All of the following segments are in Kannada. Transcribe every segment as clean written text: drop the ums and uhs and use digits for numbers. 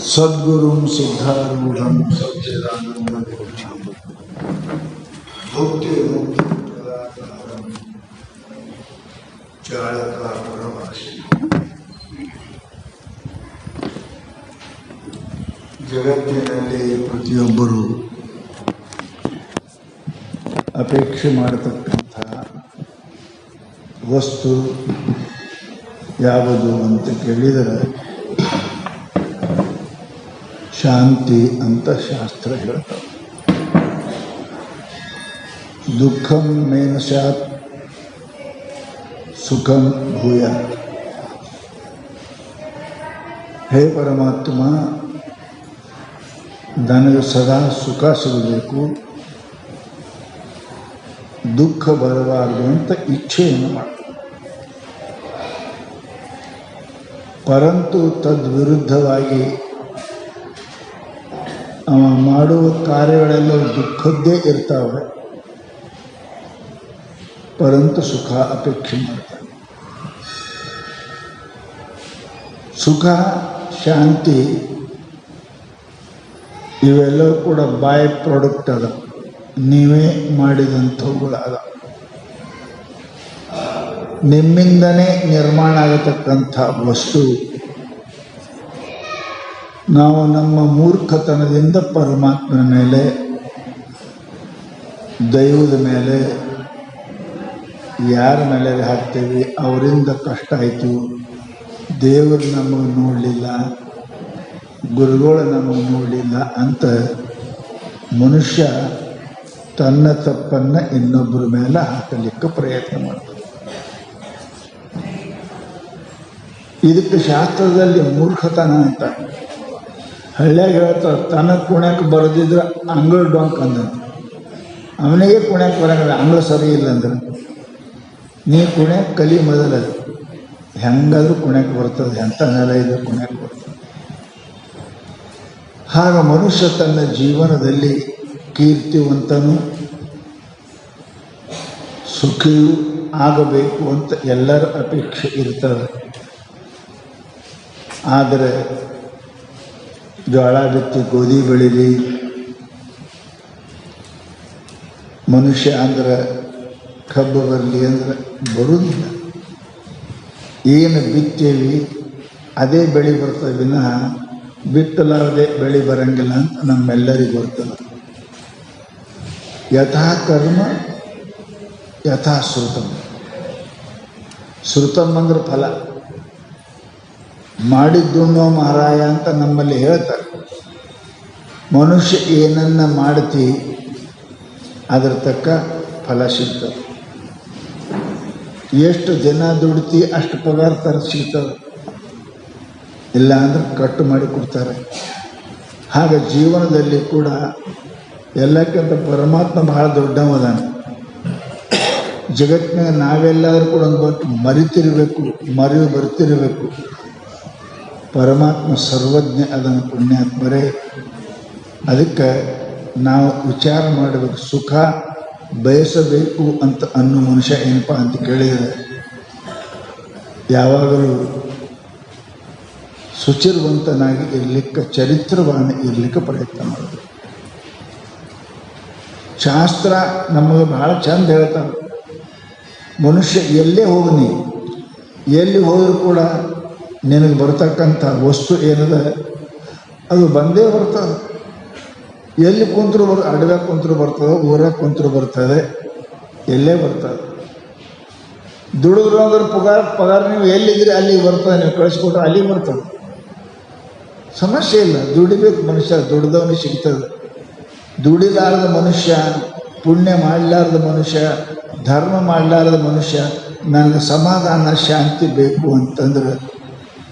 ಸದ್ಗುರುಂ ಸಿದ್ಧಾರೂಢಂ ಸಚ್ಚಿದಾನಂದಂ ಭಕ್ತಿ ಮುಕ್ತಿಪ್ರದಾತಾರಂ ಚಾಳಕಾಪುರವಾಸಿ. ಜಗತ್ತಿನಲ್ಲಿ ಪ್ರತಿಯೊಬ್ಬರು ಅಪೇಕ್ಷೆ ಮಾಡತಕ್ಕಂಥ ವಸ್ತು ಯಾವುದು ಅಂತ ಕೇಳಿದರೆ ಶಾಂತಿ ಅಂತ ಶಾಸ್ತ್ರ ಹೇಳ್ತಾರೆ. ದುಃಖಂ ಮೇನ ಸ್ಯಾತ್ ಸುಖಂ ಭೂಯಾತ್. ಹೇ ಪರಮಾತ್ಮ, ನನಗೆ ಸದಾ ಸುಖ ಸಿಗಬೇಕು, ದುಃಖ ಬರಬಾರದು ಅಂತ ಇಚ್ಛೆಯನ್ನು ಮಾಡ್ತಾರೆ. ಪರಂತು ತದ್ವಿರುದ್ಧವಾಗಿ ಅವ ಮಾಡುವ ಕಾರ್ಯಗಳೆಲ್ಲ ದುಃಖದ್ದೇ ಇರ್ತಾವೆ, ಪರಂತು ಸುಖ ಅಪೇಕ್ಷೆ ಮಾಡ್ತಾನೆ. ಸುಖ, ಶಾಂತಿ ಇವೆಲ್ಲವೂ ಕೂಡ ಬೈ ಪ್ರಾಡಕ್ಟ್ ಅದ, ನೀವೇ ಮಾಡಿದಂಥವುಗಳು ಅದ. ನಿಮ್ಮಿಂದನೇ ನಿರ್ಮಾಣ ಆಗತಕ್ಕಂಥ ವಸ್ತು ನಾವು ನಮ್ಮ ಮೂರ್ಖತನದಿಂದ ಪರಮಾತ್ಮನ ಮೇಲೆ, ದೈವದ ಮೇಲೆ, ಯಾರ ಮೇಲೆ ಹಾಕ್ತೇವೆ ಅವರಿಂದ ಕಷ್ಟ ಆಯಿತು, ದೇವರು ನಮಗೆ ನೋಡಲಿಲ್ಲ, ಗುರುಗಳು ನಮಗೆ ನೋಡಲಿಲ್ಲ ಅಂತ ಮನುಷ್ಯ ತನ್ನ ತಪ್ಪನ್ನು ಇನ್ನೊಬ್ಬರ ಮೇಲೆ ಹಾಕಲಿಕ್ಕೆ ಪ್ರಯತ್ನ ಮಾಡ್ತಾನೆ. ಇದಕ್ಕೆ ಶಾಸ್ತ್ರದಲ್ಲಿ ಮೂರ್ಖತನ ಅಂತ ಹಳ್ಳಿಯಾಗ ಹೇಳ್ತಾರೆ. ತನ್ನ ಕುಣ್ಯಕ್ಕೆ ಬರೆದಿದ್ರೆ ಅಂಗಳ ಡೊಂಕ್ ಅಂದಂತ. ಅವನಿಗೆ ಕುಣ್ಯಕ್ಕೆ ಬರಂಗಿಲ್ಲ, ಅಂಗಳ ಸರಿ ಇಲ್ಲ ಅಂದ್ರೆ ನೀ ಕುಣ್ಯಕ್ಕೆ ಕಲಿ ಮೊದಲ, ಹೆಂಗಾದ್ರೂ ಕುಣ್ಯಕ್ಕೆ ಬರ್ತದೆ, ಎಂಥ ನೆಲ ಇದ್ರೆ ಕುಣ್ಯಕ್ಕೆ ಬರ್ತದೆ. ಆಗ ಮನುಷ್ಯ ತನ್ನ ಜೀವನದಲ್ಲಿ ಕೀರ್ತಿವಂತನೂ ಸುಖಿಯೂ ಆಗಬೇಕು ಅಂತ ಎಲ್ಲರ ಅಪೇಕ್ಷೆ ಇರ್ತದೆ. ಆದರೆ ಜೋಳ ಬಿತ್ತಿ ಗೋಧಿ ಬೆಳೀಲಿ, ಮನುಷ್ಯ ಅಂದ್ರೆ ಕಬ್ಬು ಬರಲಿ ಅಂದ್ರೆ ಬರುವುದಿಲ್ಲ. ಏನು ಬಿತ್ತೇವಿ ಅದೇ ಬೆಳೆ ಬರ್ತದೆ ವಿನಃ ಬಿತ್ತಲಾರದೆ ಬೆಳೆ ಬರಂಗಿಲ್ಲ ಅಂತ ನಮ್ಮೆಲ್ಲರಿಗೂ ಬರ್ತದೆ. ಯಥಾ ಕರ್ಮ ಯಥಾ ಶ್ರುತಂ. ಶ್ರುತಂ ಅಂದ್ರೆ ಫಲ. ಮಾಡಿದ್ದುಣ್ಣೋ ಮಹಾರಾಯ ಅಂತ ನಮ್ಮಲ್ಲಿ ಹೇಳ್ತಾರೆ. ಮನುಷ್ಯ ಏನನ್ನ ಮಾಡ್ತಿ ಅದ್ರ ತಕ್ಕ ಫಲ ಸಿಗ್ತದೆ. ಎಷ್ಟು ಜನ ದುಡ್ತಿ ಅಷ್ಟು ಪಗಾರ ತರ ಸಿಗ್ತದೆ, ಇಲ್ಲ ಅಂದ್ರೆ ಕಟ್ಟು ಮಾಡಿ ಕೊಡ್ತಾರೆ. ಹಾಗೆ ಜೀವನದಲ್ಲಿ ಕೂಡ ಎಲ್ಲಕ್ಕಿಂತ ಪರಮಾತ್ಮ ಬಹಳ ದೊಡ್ಡವದಾನೆ. ಜಗತ್ತಿನಾಗ ನಾವೆಲ್ಲರೂ ಕೂಡ ಒಂದು ಮರಿತಿರಬೇಕು, ಮರೆವು ಬರ್ತಿರಬೇಕು. ಪರಮಾತ್ಮ ಸರ್ವಜ್ಞ ಅದನ್ನು ಪುಣ್ಯಾತ್ಮರೇ. ಅದಕ್ಕೆ ನಾವು ವಿಚಾರ ಮಾಡಬೇಕು. ಸುಖ ಬಯಸಬೇಕು ಅಂತ ಅನ್ನೋ ಮನುಷ್ಯ ಏನಪ್ಪ ಅಂತ ಕೇಳಿದರೆ ಯಾವಾಗಲೂ ಶುಚಿರ್ವಂತನಾಗಿ ಇರಲಿಕ್ಕೆ, ಚರಿತ್ರವಾನ ಇರಲಿಕ್ಕೆ ಪ್ರಯತ್ನ ಮಾಡಬೇಕು. ಶಾಸ್ತ್ರ ನಮಗೆ ಬಹಳ ಚಂದ ಹೇಳ್ತಾರೆ. ಮನುಷ್ಯ ಎಲ್ಲೇ ಹೋಗನಿ, ಎಲ್ಲಿ ಹೋದರೂ ಕೂಡ ನಿನಗೆ ಬರ್ತಕ್ಕಂಥ ವಸ್ತು ಏನಿದೆ ಅದು ಬಂದೇ ಬರ್ತದೆ. ಎಲ್ಲಿ ಕುಂತರೂ ಅಡವ್ಯಾಗ ಕುಂತರೂ ಬರ್ತದೆ, ಊರಾಗ ಕುಂತರೂ ಬರ್ತದೆ, ಎಲ್ಲೇ ಬರ್ತದೆ. ದುಡಿದ್ರು ಅಂದ್ರೆ ಪಗಾರ ನೀವು ಎಲ್ಲಿದ್ದರೆ ಅಲ್ಲಿಗೆ ಬರ್ತದೆ, ನೀವು ಕಳಿಸ್ಕೊಟ್ರೆ ಅಲ್ಲಿಗೆ ಬರ್ತದೆ, ಸಮಸ್ಯೆ ಇಲ್ಲ. ದುಡಿಬೇಕು ಮನುಷ್ಯ, ದುಡ್ದವನಿಗೆ ಸಿಗ್ತದೆ. ದುಡಿಲಾರದ ಮನುಷ್ಯ, ಪುಣ್ಯ ಮಾಡಲಾರದ ಮನುಷ್ಯ, ಧರ್ಮ ಮಾಡಲಾರದ ಮನುಷ್ಯ ನನಗೆ ಸಮಾಧಾನ ಶಾಂತಿ ಬೇಕು ಅಂತಂದ್ರೆ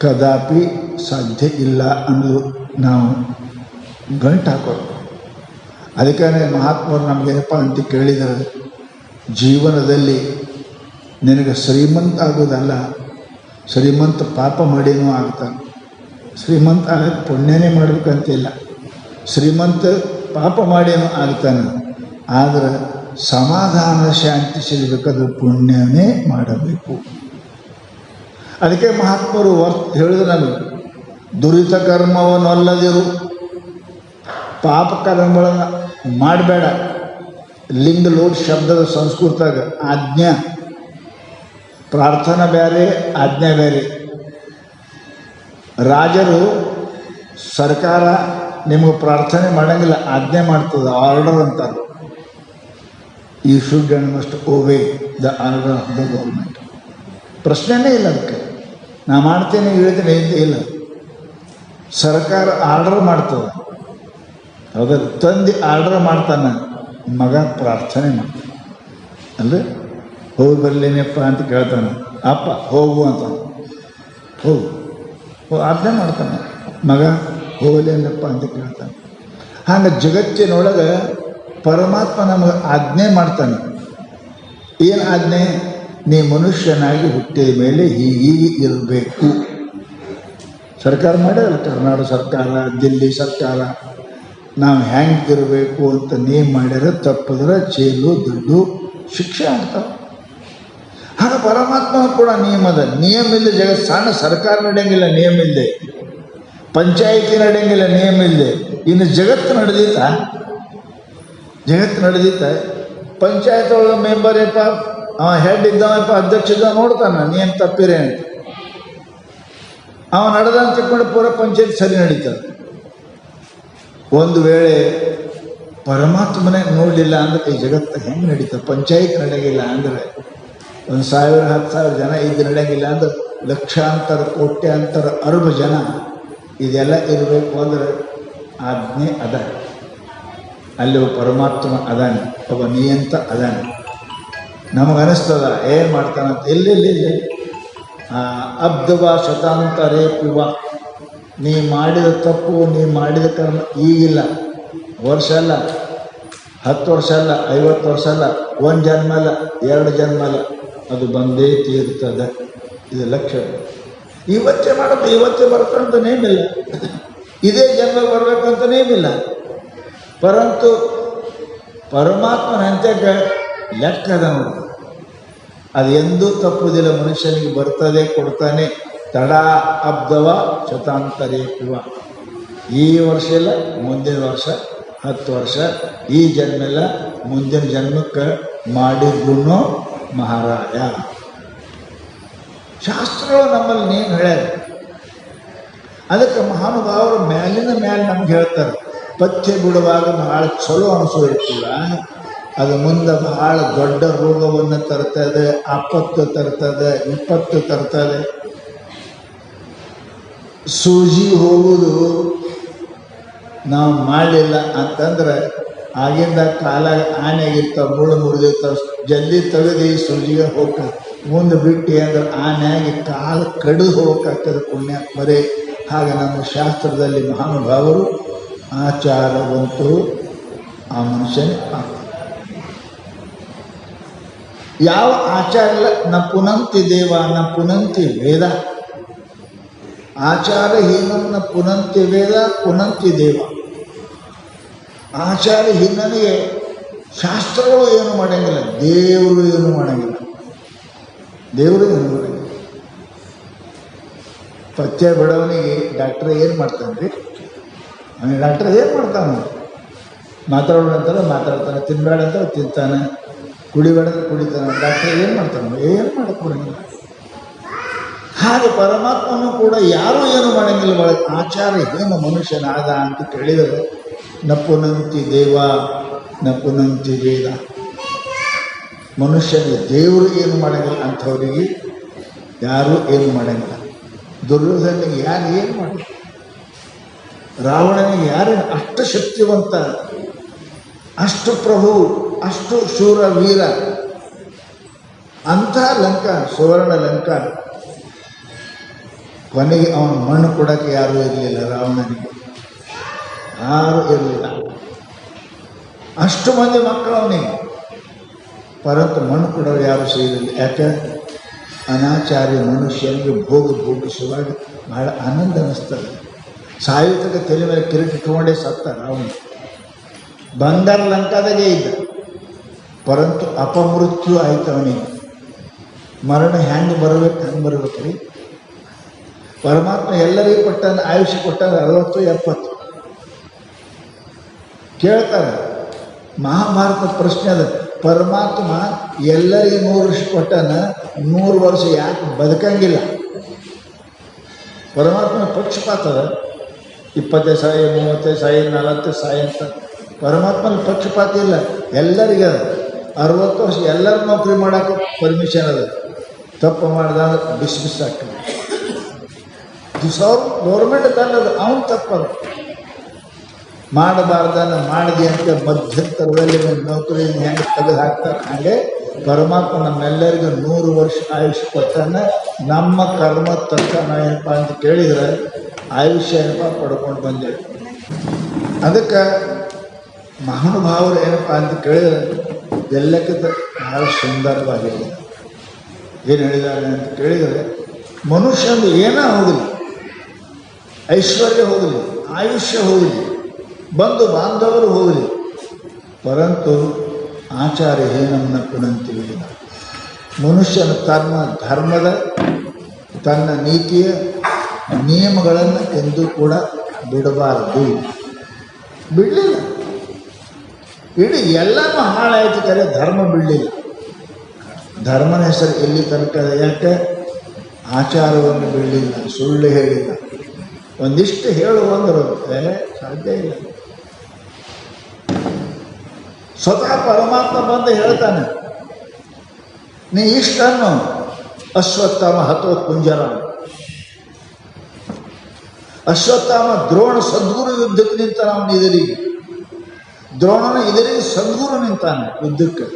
ಕದಾಪಿ ಸಾಧ್ಯ ಇಲ್ಲ ಅನ್ನೋದು ನಾವು ಗಂಟು ಹಾಕೋದು. ಅದಕ್ಕೆ ಮಹಾತ್ಮರು ನಮಗೇನಪ್ಪ ಅಂತ ಕೇಳಿದರೆ, ಜೀವನದಲ್ಲಿ ನಿನಗೆ ಶ್ರೀಮಂತ ಆಗೋದಲ್ಲ, ಶ್ರೀಮಂತ ಪಾಪ ಮಾಡಿನೂ ಆಗ್ತಾನೆ. ಶ್ರೀಮಂತ ಆಗಕ್ಕೆ ಪುಣ್ಯನೇ ಮಾಡಬೇಕಂತಿಲ್ಲ, ಶ್ರೀಮಂತ ಪಾಪ ಮಾಡೇನೂ ಆಗ್ತಾನೆ. ಆದರೆ ಸಮಾಧಾನ ಶಾಂತಿ ಸಿಗಬೇಕಾದ್ರೆ ಪುಣ್ಯನೇ ಮಾಡಬೇಕು. ಅದಕ್ಕೆ ಮಹಾತ್ಮರು ಹೇಳಿದ್ರು ನಮಗೆ, ದುರಿತ ಕರ್ಮವನ್ನಲ್ಲದಿರು, ಪಾಪ ಕರ್ಮಗಳನ್ನು ಮಾಡಬೇಡ. ಲಿಂಗ ಲೋಡ್ ಶಬ್ದದ ಸಂಸ್ಕೃತಾಗ ಆಜ್ಞಾ, ಪ್ರಾರ್ಥನಾ ಬೇರೆ, ಆಜ್ಞೆ ಬೇರೆ. ರಾಜರು ಸರ್ಕಾರ ನಿಮಗೆ ಪ್ರಾರ್ಥನೆ ಮಾಡಂಗಿಲ್ಲ, ಆಜ್ಞೆ ಮಾಡ್ತದೆ, ಆರ್ಡರ್ ಅಂತಾರೆ. You should and must obey the order of the government. ಪ್ರಶ್ನೆನೇ ಇಲ್ಲ ಅದಕ್ಕೆ. ನಾ ಮಾಡ್ತೇನೆ ಹೇಳ್ತೇನೆ ಇಲ್ಲ, ಸರ್ಕಾರ ಆರ್ಡರ್ ಮಾಡ್ತದೆ. ಹೌದಲ್ಲ, ತಂದು ಆರ್ಡರ್ ಮಾಡ್ತಾನೆ, ಮಗ ಪ್ರಾರ್ಥನೆ ಮಾಡ್ತಾನೆ ಅಲ್ಲೇ. ಹೋಗಿ ಬರ್ಲೇನಪ್ಪ ಅಂತ ಕೇಳ್ತಾನೆ, ಅಪ್ಪ ಹೋಗು ಅಂತ, ಹೋಗು ಆಜ್ಞೆ ಮಾಡ್ತಾನೆ. ಮಗ ಹೋಗಲೇನಪ್ಪ ಅಂತ ಕೇಳ್ತಾನೆ. ಹಾಗೆ ಜಗತ್ತಿನೊಳಗೆ ಪರಮಾತ್ಮ ನಮಗೆ ಆಜ್ಞೆ ಮಾಡ್ತಾನೆ. ಏನು ಆಜ್ಞೆ? ನೀ ಮನುಷ್ಯನಾಗಿ ಹುಟ್ಟಿದ ಮೇಲೆ ಹೀಗೆ ಇರಬೇಕು. ಸರ್ಕಾರ ಮಾಡ್ಯಾರ, ಕರ್ನಾಟಕ ಸರ್ಕಾರ, ದಿಲ್ಲಿ ಸರ್ಕಾರ, ನಾವು ಹೆಂಗಿರಬೇಕು ಅಂತ ನೇಮ್ ಮಾಡ್ಯಾರ. ತಪ್ಪಿದ್ರೆ ಜೈಲು, ದುಡ್ಡು, ಶಿಕ್ಷೆ ಆಗ್ತಾವೆ. ಹಾಗೆ ಪರಮಾತ್ಮ ಕೂಡ ನಿಯಮದ ನಿಯಮ ಇಲ್ಲದೆ ಜಗತ್ತು. ಸಣ್ಣ ಸರ್ಕಾರ ನಡೆಯಂಗಿಲ್ಲ ನಿಯಮ ಇಲ್ಲದೆ, ಪಂಚಾಯಿತಿ ನಡೆಯಂಗಿಲ್ಲ ನಿಯಮ ಇಲ್ಲದೆ. ಇನ್ನು ಜಗತ್ತು ನಡೆದೀತ, ಜಗತ್ತು ನಡೆದೀತ. ಪಂಚಾಯತ್ ಒಳಗೆ ಮೆಂಬರ್ ಯಪ್ಪ, ಹೆಡ್ ಇದ್ದಾವಪ್ಪ, ಅಧ್ಯಕ್ಷ ಇದ್ದಾವ, ನೋಡ್ತಾನ ನಿಯಮ ತಪ್ಪಿರೇ ಅಂತ. ಅವ ನಡೆದಂತ ತಿಳ್ಕೊಂಡು ಪೂರ ಪಂಚಾಯತ್ ಸರಿ ನಡೀತದೆ. ಒಂದು ವೇಳೆ ಪರಮಾತ್ಮನೇ ನೋಡಲಿಲ್ಲ ಅಂದ್ರೆ ಈ ಜಗತ್ತು ಹೆಂಗೆ ನಡೀತದೆ? ಪಂಚಾಯತ್ ನಡೆಯಂಗಿಲ್ಲ ಅಂದರೆ 1,000 10,000 ಜನ ಇದು ನಡೆಯಂಗಿಲ್ಲ ಅಂದ್ರೆ ಲಕ್ಷಾಂತರ ಕೋಟ್ಯಾಂತರ ಅರ್ಬ ಜನ ಇದೆಲ್ಲ ಇರಬೇಕು ಅಂದ್ರೆ ಆಜ್ಞೆ ಅದ. ಅಲ್ಲಿ ಪರಮಾತ್ಮ ಅದಾನೆ, ಒಬ್ಬ ನಿಯಂತ ಅದಾನೆ. ನಮಗನಿಸ್ತದ ಏನು ಮಾಡ್ತಾನಂತ. ಎಲ್ಲೆಲ್ಲಿ ಅಬ್ದವ ಶತಾಂತರೇ ಪಿವ. ನೀ ಮಾಡಿದ ತಪ್ಪು, ನೀ ಮಾಡಿದ ಕರ್ಮ ಈಗಿಲ್ಲ, ವರ್ಷ ಅಲ್ಲ, 10 ವರ್ಷ ಅಲ್ಲ, 50 ವರ್ಷ ಅಲ್ಲ, 1 ಜನ್ಮ ಅಲ್ಲ, 2 ಜನ್ಮ ಅಲ್ಲ, ಅದು ಬಂದೇ ತೀರ್ತದೆ. ಇದು ಲಕ್ಷ್ಯ. ಇವತ್ತೇ ಮಾಡೋದು, ಇವತ್ತೇ ಬರ್ಕಂತ ನೇಮಿಲ್ಲ, ಇದೇ ಜನ್ಮ ಬರ್ಬೇಕಂತ ನೇಮಿಲ್ಲ. ಪರಂತು ಪರಮಾತ್ಮನ ಅಂತ್ಯಕ್ಕೆ ಲೆಕ್ಕದ ನೋಡಿ. ಅದು ಎಂದೂ ತಪ್ಪುದಿಲ್ಲ. ಮನುಷ್ಯನಿಗೆ ಬರ್ತದೆ, ಕೊಡ್ತಾನೆ. ತಡ ಅಬ್ದವ ಶತಾಂತರೇ ಪಿವ. ಈ ವರ್ಷ ಇಲ್ಲ, ಮುಂದಿನ ವರ್ಷ, 10 ವರ್ಷ, ಈ ಜನ್ಮ ಇಲ್ಲ, ಮುಂದಿನ ಜನ್ಮಕ್ಕೆ ಮಾಡಿದ್ರೂ ಮಹಾರಾಯ. ಶಾಸ್ತ್ರಗಳು ನಮ್ಮಲ್ಲಿ ನೀನು ಹೇಳ್ಯಾರ. ಅದಕ್ಕೆ ಮಹಾನುಭಾವರು ಮ್ಯಾಲಿನ ಮ್ಯಾಲೆ ನಮ್ಗೆ ಹೇಳ್ತಾರೆ. ಪಥ್ಯ ಬಿಡುವಾಗ ಭಾಳ ಚಲೋ ಅನಿಸೋದಿಲ್ಲ, ಅದು ಮುಂದೆ ಬಹಳ ದೊಡ್ಡ ರೋಗವನ್ನು ತರ್ತದೆ, ಆಪತ್ತು ತರ್ತದೆ, ವಿಪತ್ತು ತರ್ತದೆ. ಸೂಜಿ ಹೋಗುವುದು ನಾವು ಮಾಡಲಿಲ್ಲ ಅಂತಂದ್ರೆ ಆಗಿಂದ ಕಾಲ ಆನೆಗಿರ್ತಾವ, ಮುಳ್ಳು ಮುರಿದಿರ್ತಾವ, ಜಲ್ದಿ ತೆಗೆದು ಈ ಸೂಜಿಗೆ ಹೋಗ್ತದೆ. ಮುಂದೆ ಬಿಟ್ಟು ಅಂದ್ರೆ ಆನೆಯಾಗಿ ಕಾಲು ಕಡಿದು ಹೋಗೋಕ್ಕಾಗ್ತದೆ ಪುಣ್ಯ ಬರೇ. ಹಾಗೆ ನಮ್ಮ ಶಾಸ್ತ್ರದಲ್ಲಿ ಮಹಾನುಭಾವರು ಆಚಾರವಂತರು ಆ ಮನುಷ್ಯನೇ ಆಗ್ತದೆ. ಯಾವ ಆಚಾರ ಇಲ್ಲ, ನ ಪುನಂತಿ ದೇವ ನ ಪುನಂತಿ ವೇದ. ಆಚಾರಹೀನಂ ನ ಪುನಂತಿ ವೇದ ಪುನಂತಿ ದೇವ. ಆಚಾರಹೀನನಿಗೆ ಶಾಸ್ತ್ರಗಳು ಏನು ಮಾಡಂಗಿಲ್ಲ, ದೇವರು ಏನು ಮಾಡಂಗಿಲ್ಲ, ದೇವರು ಏನು ಮಾಡಂಗಿಲ್ಲ. ಪಥ್ಯ ಬಿಡೋವನಿಗೆ ಡಾಕ್ಟ್ರ್ ಏನು ಮಾಡ್ತಾನೆ ರೀ? ಅವನಿಗೆ ಡಾಕ್ಟ್ರ್ ಏನು ಮಾಡ್ತಾನೆ? ಮಾತಾಡೋಣ ಅಂತಾರೆ ಮಾತಾಡ್ತಾನೆ, ತಿನ್ಬೇಡ ಅಂತಾರೆ ತಿಂತಾನೆ, ಕುಡಿಬೇಡ ಅಂತ ಕುಡಿತಾನೆ. ಡಾಕ್ಟ್ರ್ ಏನು ಮಾಡ್ತಾನೆ? ಏನು ಮಾಡಕ್ಕೆ ಬರಂಗಿಲ್ಲ. ಹಾಗೆ ಪರಮಾತ್ಮನೂ ಕೂಡ ಯಾರೂ ಏನು ಮಾಡಂಗಿಲ್ಲ. ಒಳಗೆ ಆಚಾರ ಏನು ಮನುಷ್ಯನಾದ ಅಂತ ಕೇಳಿದರೆ ನ ಪುನಂತಿ ದೇವ ನ ಪುನಂತಿ ವೇದ. ಮನುಷ್ಯನಿಗೆ ದೇವರು ಏನು ಮಾಡಂಗಿಲ್ಲ, ಅಂಥವರಿಗೆ ಯಾರೂ ಏನು ಮಾಡಂಗಿಲ್ಲ. ದುರ್ಯೋಧನಿಗೆ ಯಾರು ಏನು ಮಾಡಿ, ರಾವಣನಿಗೆ ಯಾರು ಅಷ್ಟು ಶಕ್ತಿವಂತ, ಅಷ್ಟು ಪ್ರಭು, ಅಷ್ಟು ಶೂರ ವೀರ, ಅಂಥ ಲಂಕಾ, ಸುವರ್ಣ ಲಂಕಾ, ಕೊನೆಗೆ ಅವನು ಮಣ್ಣು ಕೊಡೋಕ್ಕೆ ಯಾರೂ ಇರಲಿಲ್ಲ. ರಾವಣನಿಗೆ ಯಾರೂ ಇರಲಿಲ್ಲ. ಅಷ್ಟು ಮಂದಿ ಮಕ್ಕಳು ಅವನಿಗೆ, ಪರಂತು ಮಣ್ಣು ಕೊಡೋರು ಯಾರು ಸಿಗಲಿಲ್ಲ. ಯಾಕೆ? ಅನಾಚಾರ್ಯ ಮನುಷ್ಯನಿಗೆ ಭೋಗಿಸುವಾಗ ಬಹಳ ಆನಂದ ಅನ್ನಿಸ್ತದೆ. ಸಾಯುತ್ತಕ್ಕೆ ತಲೆ ಮೇಲೆ ಕಿರೀಟ ಇಟ್ಕೊಂಡೇ ಸತ್ತ ರಾವಣ. ಬಂಗಾರ ಲಂಕಾದಾಗೆ ಇದ್ದ, ಪರಂತು ಅಪಮೃತ್ಯು ಆಯ್ತು ಅವನಿಗೆ. ಮರಣ ಹೆಂಗೆ ಬರಬೇಕು ಹಂಗೆ ಬರಬೇಕ್ರಿ. ಪರಮಾತ್ಮ ಎಲ್ಲರಿಗೂ ಕೊಟ್ಟಾನ, ಆಯುಷ್ಯ ಕೊಟ್ಟಾನ 60-70. ಕೇಳ್ತಾರೆ, ಮಹಾಭಾರತ ಪ್ರಶ್ನೆ ಅದ, ಪರಮಾತ್ಮ ಎಲ್ಲರಿಗೂ 100 ವರ್ಷ ಕೊಟ್ಟಾನ, 100 ವರ್ಷ ಯಾಕೆ ಬದುಕಂಗಿಲ್ಲ? ಪರಮಾತ್ಮನ ಪಕ್ಷಪಾತ ಅದ. 20 ಸಾಯಿ, 30 ಸಾಯಿ, 40 ಸಾಯಿ ಅಂತ ಪರಮಾತ್ಮನ ಪಕ್ಷಪಾತ ಇಲ್ಲ. ಎಲ್ಲರಿಗೆ ಅದ. 60 ವರ್ಷ ಎಲ್ಲರೂ ನೌಕರಿ ಮಾಡೋಕೆ ಪರ್ಮಿಷನ್ ಅದ. ತಪ್ಪು ಮಾಡ್ದ ಅಂದ್ರೆ ಬಿಸಿ ಆಗ್ತದೆ. ಗೌರ್ಮೆಂಟ್ ತಂದದ, ಅವನು ತಪ್ಪದ. ಮಾಡಬಾರ್ದನ್ನ ಮಾಡಿದೆ ಅಂತ ಮಧ್ಯಂತರದಲ್ಲಿ ನೌಕರಿಯನ್ನು ಹೆಂಗೆ ತೆಗೆದು ಹಾಕ್ತಾರೆ, ಹಾಗೆ ಪರಮಾತ್ಮ ನಮ್ಮೆಲ್ಲರಿಗೂ 100 ವರ್ಷ ಆಯುಷ್ಯ ಕೊಟ್ಟಾನ. ನಮ್ಮ ಕರ್ಮ ತಕ್ಕ ಏನಪ್ಪ ಅಂತ ಕೇಳಿದರೆ ಆಯುಷ್ಯ ಏನಪ್ಪ ಪಡ್ಕೊಂಡು ಬಂದೇವೆ. ಅದಕ್ಕೆ ಮಹಾನುಭಾವರು ಏನಪ್ಪ ಅಂತ ಕೇಳಿದರೆ ಎಲ್ಲಕ್ಕಿಂತ ಬಹಳ ಸುಂದರವಾಗಿದೆ. ಏನು ಹೇಳಿದ್ದಾರೆ ಅಂತ ಕೇಳಿದರೆ, ಮನುಷ್ಯಂದು ಏನೋ ಹೋಗಲಿ, ಐಶ್ವರ್ಯ ಹೋಗಲಿ, ಆಯುಷ್ಯ ಹೋಗಲಿ, ಬಂಧು ಬಾಂಧವರು ಹೋಗಲಿ, ಪರಂತು ಆಚಾರ್ಯ ಹೇನನ್ನ ಪುನಂತಿವಿಲ್ಲ. ಮನುಷ್ಯನ ತನ್ನ ಧರ್ಮದ, ತನ್ನ ನೀತಿಯ ನಿಯಮಗಳನ್ನು ಎಂದೂ ಕೂಡ ಬಿಡಬಾರದು. ಬಿಡಲಿಲ್ಲ. ಇಡೀ ಎಲ್ಲನೂ ಹಾಳಾಯಿತು, ಕರೆ ಧರ್ಮ ಬಿಡಲಿಲ್ಲ. ಧರ್ಮನ ಹೆಸರು ಎಲ್ಲಿ ತನಕ? ಯಾಕೆ? ಆಚಾರವನ್ನು ಬಿಡಲಿಲ್ಲ, ಸುಳ್ಳು ಹೇಳಿಲ್ಲ. ಒಂದಿಷ್ಟು ಹೇಳುವಂದರು ಸಾಧ್ಯ ಇಲ್ಲ. ಸ್ವತಃ ಪರಮಾತ್ಮ ಬಂದು ಹೇಳ್ತಾನೆ, ನೀ ಇಷ್ಟನ್ನು ಅಶ್ವತ್ಥಾಮ ಹತೋ ಕುಂಜರ. ಅಶ್ವತ್ಥಾಮ ದ್ರೋಣ ಸದ್ಗುರು ಯುದ್ಧಕ್ಕೆ ನಿಂತಾನ. ಅವನು ಇದರಿಗೆ ದ್ರೋಣನ ಇದರಿಗೆ ಸದ್ಗುರು ನಿಂತಾನೆ ಯುದ್ಧಕ್ಕೆ.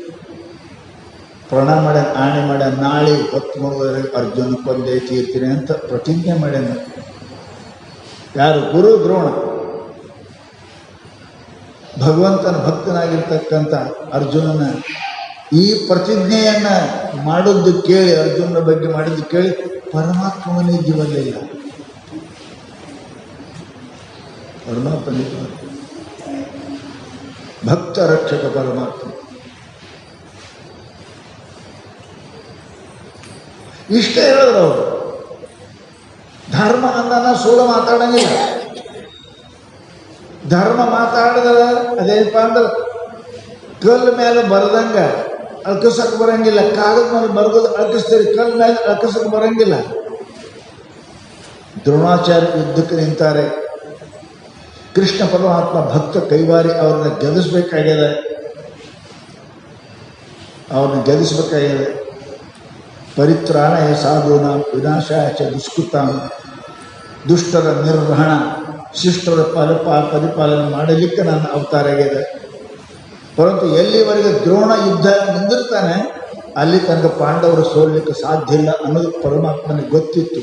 ಪ್ರಣಾಮ ಮಾಡ್ಯಾನ, ಆಣೆ ಮಾಡ್ಯಾನ, ನಾಳೆ ಹೊತ್ತು ಮುಳುಗೋದ್ರಾಗ ಅರ್ಜುನ ಕೊಂದೇ ತೀರ್ತೀನಿ ಅಂತ ಪ್ರತಿಜ್ಞೆ ಮಾಡ್ಯಾನ. ಯಾರು? ಗುರು ದ್ರೋಣ. ಭಗವಂತನ ಭಕ್ತನಾಗಿರ್ತಕ್ಕಂಥ ಅರ್ಜುನನ ಈ ಪ್ರತಿಜ್ಞೆಯನ್ನು ಮಾಡಿದ್ದು ಕೇಳಿ, ಅರ್ಜುನನ ಬಗ್ಗೆ ಮಾಡಿದ್ದು ಕೇಳಿ ಪರಮಾತ್ಮನೇ ಜೀವಲಿಲ್ಲ. ಪರಮಾತ್ಮನೇ ಭಕ್ತ ರಕ್ಷಕ ಪರಮಾತ್ಮ. ಇಷ್ಟೇ ಹೇಳಿದ್ರು ಅವರು. ಧರ್ಮ ಅಂದನ ಸುಳ್ಳು ಮಾತಾಡಂಗಿಲ್ಲ. ಧರ್ಮ ಮಾತಾಡಿದ್ರೆ ಅದೇನಪ್ಪ ಅಂದ್ರೆ ಕಲ್ಲು ಮೇಲೆ ಬರೆದಂಗ ಅಳ್ಕಿಸಕ್ಕೆ ಬರಂಗಿಲ್ಲ. ಕಾಗದ ಮೇಲೆ ಬರೆದು ಅಳ್ಕಿಸ್ತೀರಿ, ಕಲ್ಲು ಮೇಲೆ ಅಳ್ಕಿಸಕ್ಕೆ ಬರಂಗಿಲ್ಲ. ದ್ರೋಣಾಚಾರ್ಯ ಯುದ್ಧಕ್ಕೆ ನಿಂತಾರೆ. ಕೃಷ್ಣ ಪರಮಾತ್ಮ ಭಕ್ತ ಕೈವಾರಿ ಅವ್ರನ್ನ ಗೆಲ್ಲಿಸ್ಬೇಕಾಗಿದೆ. ಪರಿತ್ರಾಣಯ ಸಾಧೂನ ವಿನಾಶಾಯ ಚ ದುಷ್ಕೃತಾಂ. ದುಷ್ಟರ ನಿರ್ವಹಣ, ಶಿಷ್ಟರ ಪರಿಪಾಲನೆ ಮಾಡಲಿಕ್ಕೆ ನನ್ನ ಅವತಾರ ಆಗಿದೆ. ಪರಂತು ಎಲ್ಲಿವರೆಗೆ ದ್ರೋಣ ಯುದ್ಧ ನಿಂದಿರ್ತಾನೆ ಅಲ್ಲಿ ತನಕ ಪಾಂಡವರು ಸೋಲಿಕ್ಕೆ ಸಾಧ್ಯ ಇಲ್ಲ ಅನ್ನೋದು ಪರಮಾತ್ಮನಿಗೆ ಗೊತ್ತಿತ್ತು.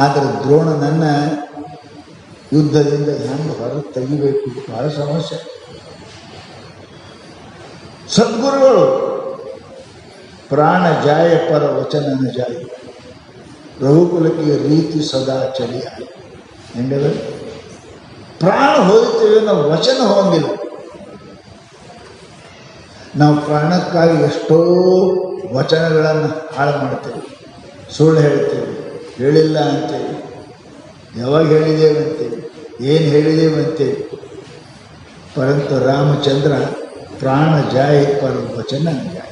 ಆದರೆ ದ್ರೋಣನನ್ನ ಯುದ್ಧದಿಂದ ಹೆಂಗೆ ಹೊರಗೆ ತೆಗಿಬೇಕು, ಬಹಳ ಸಮಸ್ಯೆ. ಸದ್ಗುರುಗಳು ಪ್ರಾಣ ಜಾಯ ಪರ ವಚನನ ಜಾಯ, ರಘುಕುಲಕ್ಕೆ ರೀತಿ ಸದಾ ಚಲಿಯ. ಹೆಂಗದ? ಪ್ರಾಣ ಹೋಗ್ತೀವಿ, ನಾವು ವಚನ ಹೋಗಂಗಿಲ್ಲ. ನಾವು ಪ್ರಾಣಕ್ಕಾಗಿ ಎಷ್ಟೋ ವಚನಗಳನ್ನು ಹಾಳು ಮಾಡ್ತೇವೆ, ಸುಳ್ಳು ಹೇಳ್ತೇವೆ, ಹೇಳಿಲ್ಲ ಅಂತೇವೆ, ಯಾವಾಗ ಹೇಳಿದ್ದೇವೆ ಅಂತೇವೆ, ಏನು ಹೇಳಿದ್ದೇವೆ ಅಂತೇವೆ. ಪರಂತು ರಾಮಚಂದ್ರ ಪ್ರಾಣ ಜಾಯ ಪರ ವಚನ ಜಾಯ.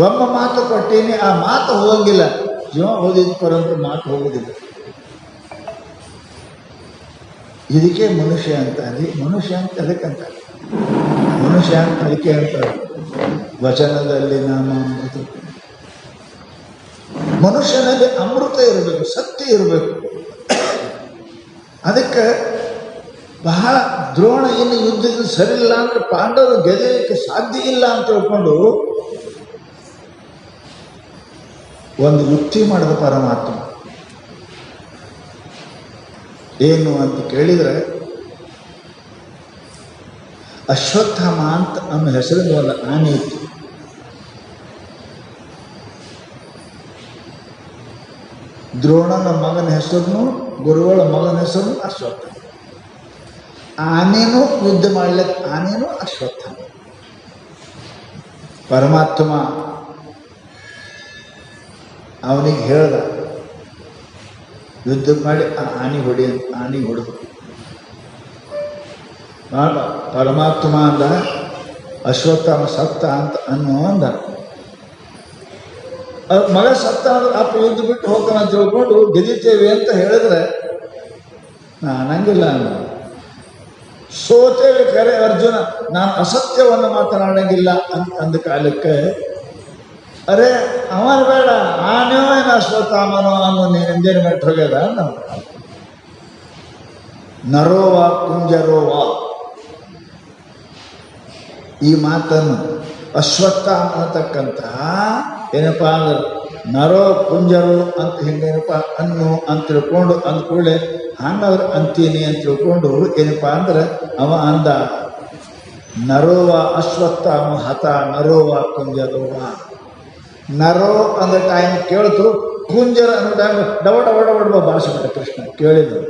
ಒಮ್ಮ ಮಾತು ಕೊಟ್ಟೀನಿ, ಆ ಮಾತು ಹೋಗಂಗಿಲ್ಲ. ಜೀವ ಓದಿದ ಪರಂತು ಮಾತು ಹೋಗೋದಿಲ್ಲ. ಇದಕ್ಕೆ ಮನುಷ್ಯ ಅಂತಾರೆ. ಮನುಷ್ಯ ಅಂತ ಅದಕ್ಕಂತಾರೆ. ಮನುಷ್ಯ ಅಂತ ಅದಕ್ಕೆ ಅಂತಾರೆ. ವಚನದಲ್ಲಿ ನಾಮ ಅಮೃತ. ಮನುಷ್ಯನಲ್ಲಿ ಅಮೃತ ಇರಬೇಕು, ಸತ್ಯ ಇರಬೇಕು. ಅದಕ್ಕೆ ಬಹಳ ದ್ರೋಣ ಇನ್ನು ಯುದ್ಧದಲ್ಲಿ ಸರಿಯಿಲ್ಲ ಅಂದ್ರೆ ಪಾಂಡವರು ಗೆಲ್ಲಲಿಕ್ಕೆ ಸಾಧ್ಯ ಇಲ್ಲ ಅಂತ ತಿಳ್ಕೊಂಡು ಒಂದು ಯುಕ್ತಿ ಮಾಡಿದ ಪರಮಾತ್ಮ. ಏನು ಅಂತ ಕೇಳಿದರೆ, ಅಶ್ವತ್ಥಾಮ ಅಂತ ಅನ್ನೋ ಹೆಸರಿನ ಒಂದು ಆನೆ ಇತ್ತು. ದ್ರೋಣನ ಮಗನ ಹೆಸರು, ಗುರುಗಳ ಮಗನ ಹೆಸರು ಅಶ್ವತ್ಥಾಮ. ಆನೇನು ಯುದ್ಧ ಮಾಡ್ಲಿಕ್ಕೆ ಆನೇನು ಅಶ್ವತ್ಥಾಮ. ಪರಮಾತ್ಮ ಅವನಿಗೆ ಹೇಳ್ದ, ಯುದ್ಧ ಮಾಡಿ ಆನೆ ಹೊಡೆದು ಪರಮಾತ್ಮ ಅಂದ ಅಶ್ವತ್ಥಾಮ ಸತ್ತ ಅಂತ ಅಂದ ಮಗ ಸತ್ತ ಅಂದ್ರೆ ಅಪ್ಪ ಯುದ್ಧ ಬಿಟ್ಟು ಹೋಗ್ತಾನ ಅಂತ ತಿಳ್ಕೊಂಡು ಗೆದಿತೇವೆ ಅಂತ ಹೇಳಿದ್ರೆ ನಂಗಿಲ್ಲ ಅಂದ. ಸೋತೇವೆ ಕರೆ ಅರ್ಜುನ, ನಾನು ಅಸತ್ಯವನ್ನು ಮಾತನಾಡಂಗಿಲ್ಲ ಅಂತ ಅಂದ ಕಾಲಕ್ಕೆ ಅರೆ ಅವನು ಬೇಡ ಆನೆಯೋ ಏನು ಅಶ್ವತ್ಥಾಮನೋ ಅನ್ನೋ ನೀನು ಮೆಟ್ಟು ಹೋಗ್ಯದ ನಾವು ನರೋವ ಕುಂಜರೋವ ಈ ಮಾತನ್ನು ಅಶ್ವತ್ಥಾಮ ಅನ್ನತಕ್ಕಂಥ ಏನಪ್ಪ ಅಂದ್ರೆ ನರೋ ಕುಂಜರೋ ಅಂತ ಹಿಂಗೇನಪ್ಪ ಅನ್ನು ಅಂತ ತಿಳ್ಕೊಂಡು ಅಂದ್ಕೊಳ್ಳೆ ಹಂಗಾದ್ರೆ ಅಂತೀನಿ ಅಂತ ತಿಳ್ಕೊಂಡು ಏನಪ್ಪ ಅಂದ್ರೆ ಅವ ಅಂದ ನರೋವ ಅಶ್ವತ್ಥಾಮ ಹತ ನರೋವ ಕುಂಜರೋವ. ನರೋ ಅಂದ ಟೈಮ್ ಕೇಳ್ತು, ಕುಂಜರ ಅನ್ನೋ ಟೈಮ್ ಡವ ಡವ ಡವ ಭಾಷೆ ಕೃಷ್ಣ ಕೇಳಿದ್ರು.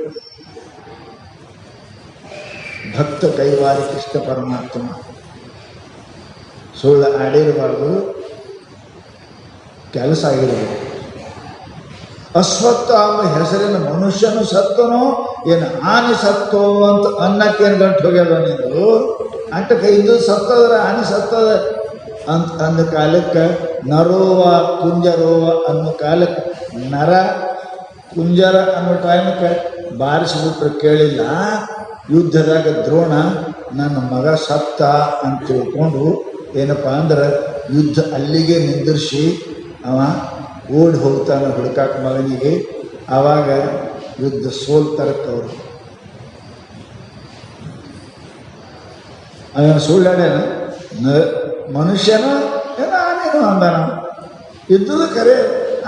ಭಕ್ತ ಕೈವಾರಿ ಕೃಷ್ಣ ಪರಮಾತ್ಮ ಸುಳ್ಳು ಆಡಿರಬಾರ್ದು, ಕೆಲಸ ಆಗಿರಬೇಕು. ಅಶ್ವತ್ಥಾಮ ಹೆಸರಿನ ಮನುಷ್ಯನು ಸತ್ತನೋ ಏನು ಆನೆ ಸತ್ತೋ ಅಂತ ಅನ್ನಕ್ಕೇನು ಗಂಟು ಹೋಗ್ಯದ ನೀನು ಅಂಟ ಇದು ಸತ್ತದ್ರ ಆನೆ ಸತ್ತದ ಅಂತ ಅಂದ ಕಾಲಕ್ಕೆ ನರೋವ ಕುಂಜರೋವ ಅನ್ನೋ ಕಾಲಕ್ಕೆ ನರ ಕುಂಜರ ಅನ್ನೋ ಟೈಮಕ್ಕೆ ಬಾರಿಸಿಬಿಟ್ರೆ ಕೇಳಿಲ್ಲ. ಯುದ್ಧದಾಗ ದ್ರೋಣ ನನ್ನ ಮಗ ಸತ್ತ ಅಂತ ತಿಳ್ಕೊಂಡು ಏನಪ್ಪ ಅಂದ್ರೆ ಯುದ್ಧ ಅಲ್ಲಿಗೆ ನಿಂದಿರಿಸಿ ಅವ ಓಡಿ ಹೋಗ್ತಾನೆ ಹುಡುಕಾಕ ಮಗನಿಗೆ. ಆವಾಗ ಯುದ್ಧ ಸೋಲ್ತಾರಕ್ಕವರು. ಅವನು ಸುಳ್ಳಾಡ್ಯಾನ, ಮನುಷ್ಯನೋ ಏನೋ ಆನೇನೋ ಅಂದಾನ. ಇದ್ದುದು ಕರೆ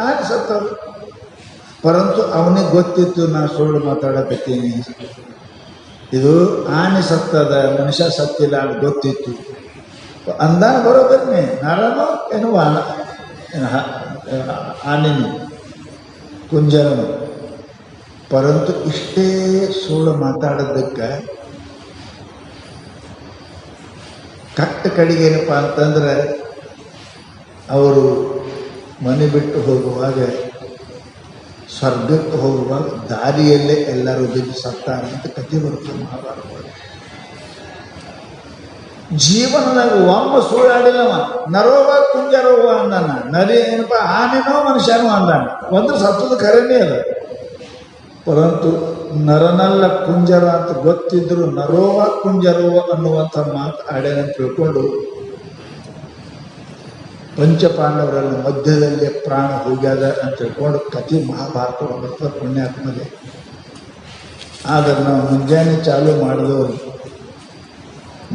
ಆನೆ ಸತ್ತವರು. ಪರಂತು ಅವನಿಗೆ ಗೊತ್ತಿತ್ತು ನಾ ಸುಳ್ಳು ಮಾತಾಡಕತ್ತೀನಿ, ಇದು ಆನೆ ಸತ್ತದ ಮನುಷ್ಯ ಸತ್ತಿಲ್ಲ ಅಂತ ಗೊತ್ತಿತ್ತು. ಅಂದಾನ ಬರೋಬರ್ನೇ ನರನೋ ಏನೋ ಆನೆನು ಕುಂಜರನು. ಪರಂತು ಇಷ್ಟೇ ಸುಳ್ಳು ಮಾತಾಡೋದಕ್ಕೆ ಕಟ್ಟ ಕಡೆಗೆ ಏನಪ್ಪ ಅಂತಂದ್ರೆ ಅವರು ಮನೆ ಬಿಟ್ಟು ಹೋಗುವಾಗ ಸ್ವರ್ಗಕ್ಕೆ ಹೋಗುವಾಗ ದಾರಿಯಲ್ಲೇ ಎಲ್ಲರೂ ಬಿದ್ದು ಸತ್ತಾರೆ ಅಂತ ಕಥೆ ಬರುತ್ತೆ ಮಹಾಭಾರತ. ಜೀವನದಾಗ ಒಮ್ಮ ಸುಳ್ಳಾಡಿಲ್ಲವ. ನರೋವ ಕುಂಜರೋವ ಅಂದಾನ. ನರಿ ಏನಪ್ಪ ಆನೆನೋ ಮನುಷ್ಯನೋ ಅಂದಾನ. ಒಂದು ಸತ್ತದ ಖರೇನೇ ಅದ. ಪರಂತು ನರನಲ್ಲ ಕುಂಜರ ಅಂತ ಗೊತ್ತಿದ್ರು ನರೋವ ಕುಂಜರೋವ ಅನ್ನುವಂಥ ಮಾತು ಆಡ್ಯಾನಂತ ತಿಳ್ಕೊಂಡು ಪಂಚಪಾಂಡವರಲ್ಲಿ ಮಧ್ಯದಲ್ಲೇ ಪ್ರಾಣ ಹೋಗ್ಯದ ಅಂತ ತಿಳ್ಕೊಂಡು ಕಥೆ ಮಹಾಭಾರತ ಬರ್ತದೆ ಪುಣ್ಯಾತ್ಮದೆ. ಆದ್ರೆ ನಾವು ಮುಂಜಾನೆ ಚಾಲು ಮಾಡಿದವರು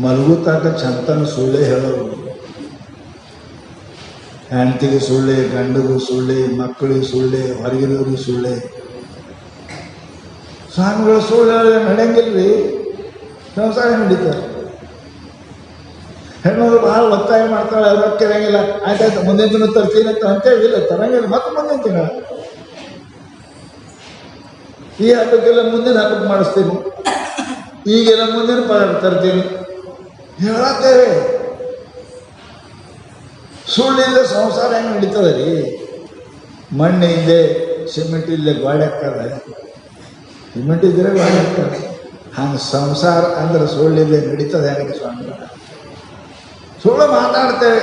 ಮಲಗುತ್ತಾಕ ಚಂತನ ಸುಳ್ಳೆ ಹೇಳೋರು. ಹೆಂಡತಿಗೆ ಸುಳ್ಳೆ, ಗಂಡಿಗೂ ಸುಳ್ಳೆ, ಮಕ್ಕಳಿಗೆ ಸುಳ್ಳೆ, ಹೊರಗಿನವ್ರಿಗೆ ಸುಳ್ಳೆ. ಸ್ವಾಮಿಗಳು ಸುಳ್ಳು ಹೇಳಿದ್ರೆ ನಡೆಯಂಗಿಲ್ರಿ, ಸಂಸಾರ ನಡೀತಾರೆ. ಹೆಣ್ಣವರು ಭಾಳ ಒತ್ತಾಯ ಮಾಡ್ತಾಳೆ, ರೊಕ್ಕ ಇರಂಗಿಲ್ಲ, ಆಯ್ತಾಯ್ತು ಮುಂದಿನ ದಿನ ತರ್ತೀನಿ ಅಂತ ಅಂತೇಳಿಲ್ಲ, ತರಂಗಿಲ್ಲ, ಮತ್ತೆ ಮುಂದಿನ ತಿಂಗಳ ಈ ಹಬ್ಬಕ್ಕೆಲ್ಲ ಮುಂದಿನ ಹಬ್ಬಕ್ಕೆ ಮಾಡಿಸ್ತೀನಿ, ಈಗೆಲ್ಲ ಮುಂದಿನ ಪದಾರ್ಥ ತರ್ತೀನಿ ಹೇಳತ್ತೇವೆ. ಸುಳ್ಳಿಲ್ಲದೆ ಸಂಸಾರ ಹೆಂಗೆ ನಡೀತದೆ ರೀ? ಮಣ್ಣು ಇಲ್ಲದೆ ಸಿಮೆಂಟ್ ಇಲ್ಲದೆ ಗಾಡಿ ಹಾಕ್ತದೆ, ಸಿಮೆಂಟ್ ಇದ್ದರೆ ಗಾಡಿ ಹಾಕ್ತದೆ. ಹಂಗೆ ಸಂಸಾರ ಅಂದ್ರೆ ಸುಳ್ಳಿಲ್ಲದೆ ನಡೀತದೆ ಹೆಂಗೆ ಸ್ವಾಮಿ? ಸುಳ್ಳು ಮಾತಾಡ್ತೇವೆ.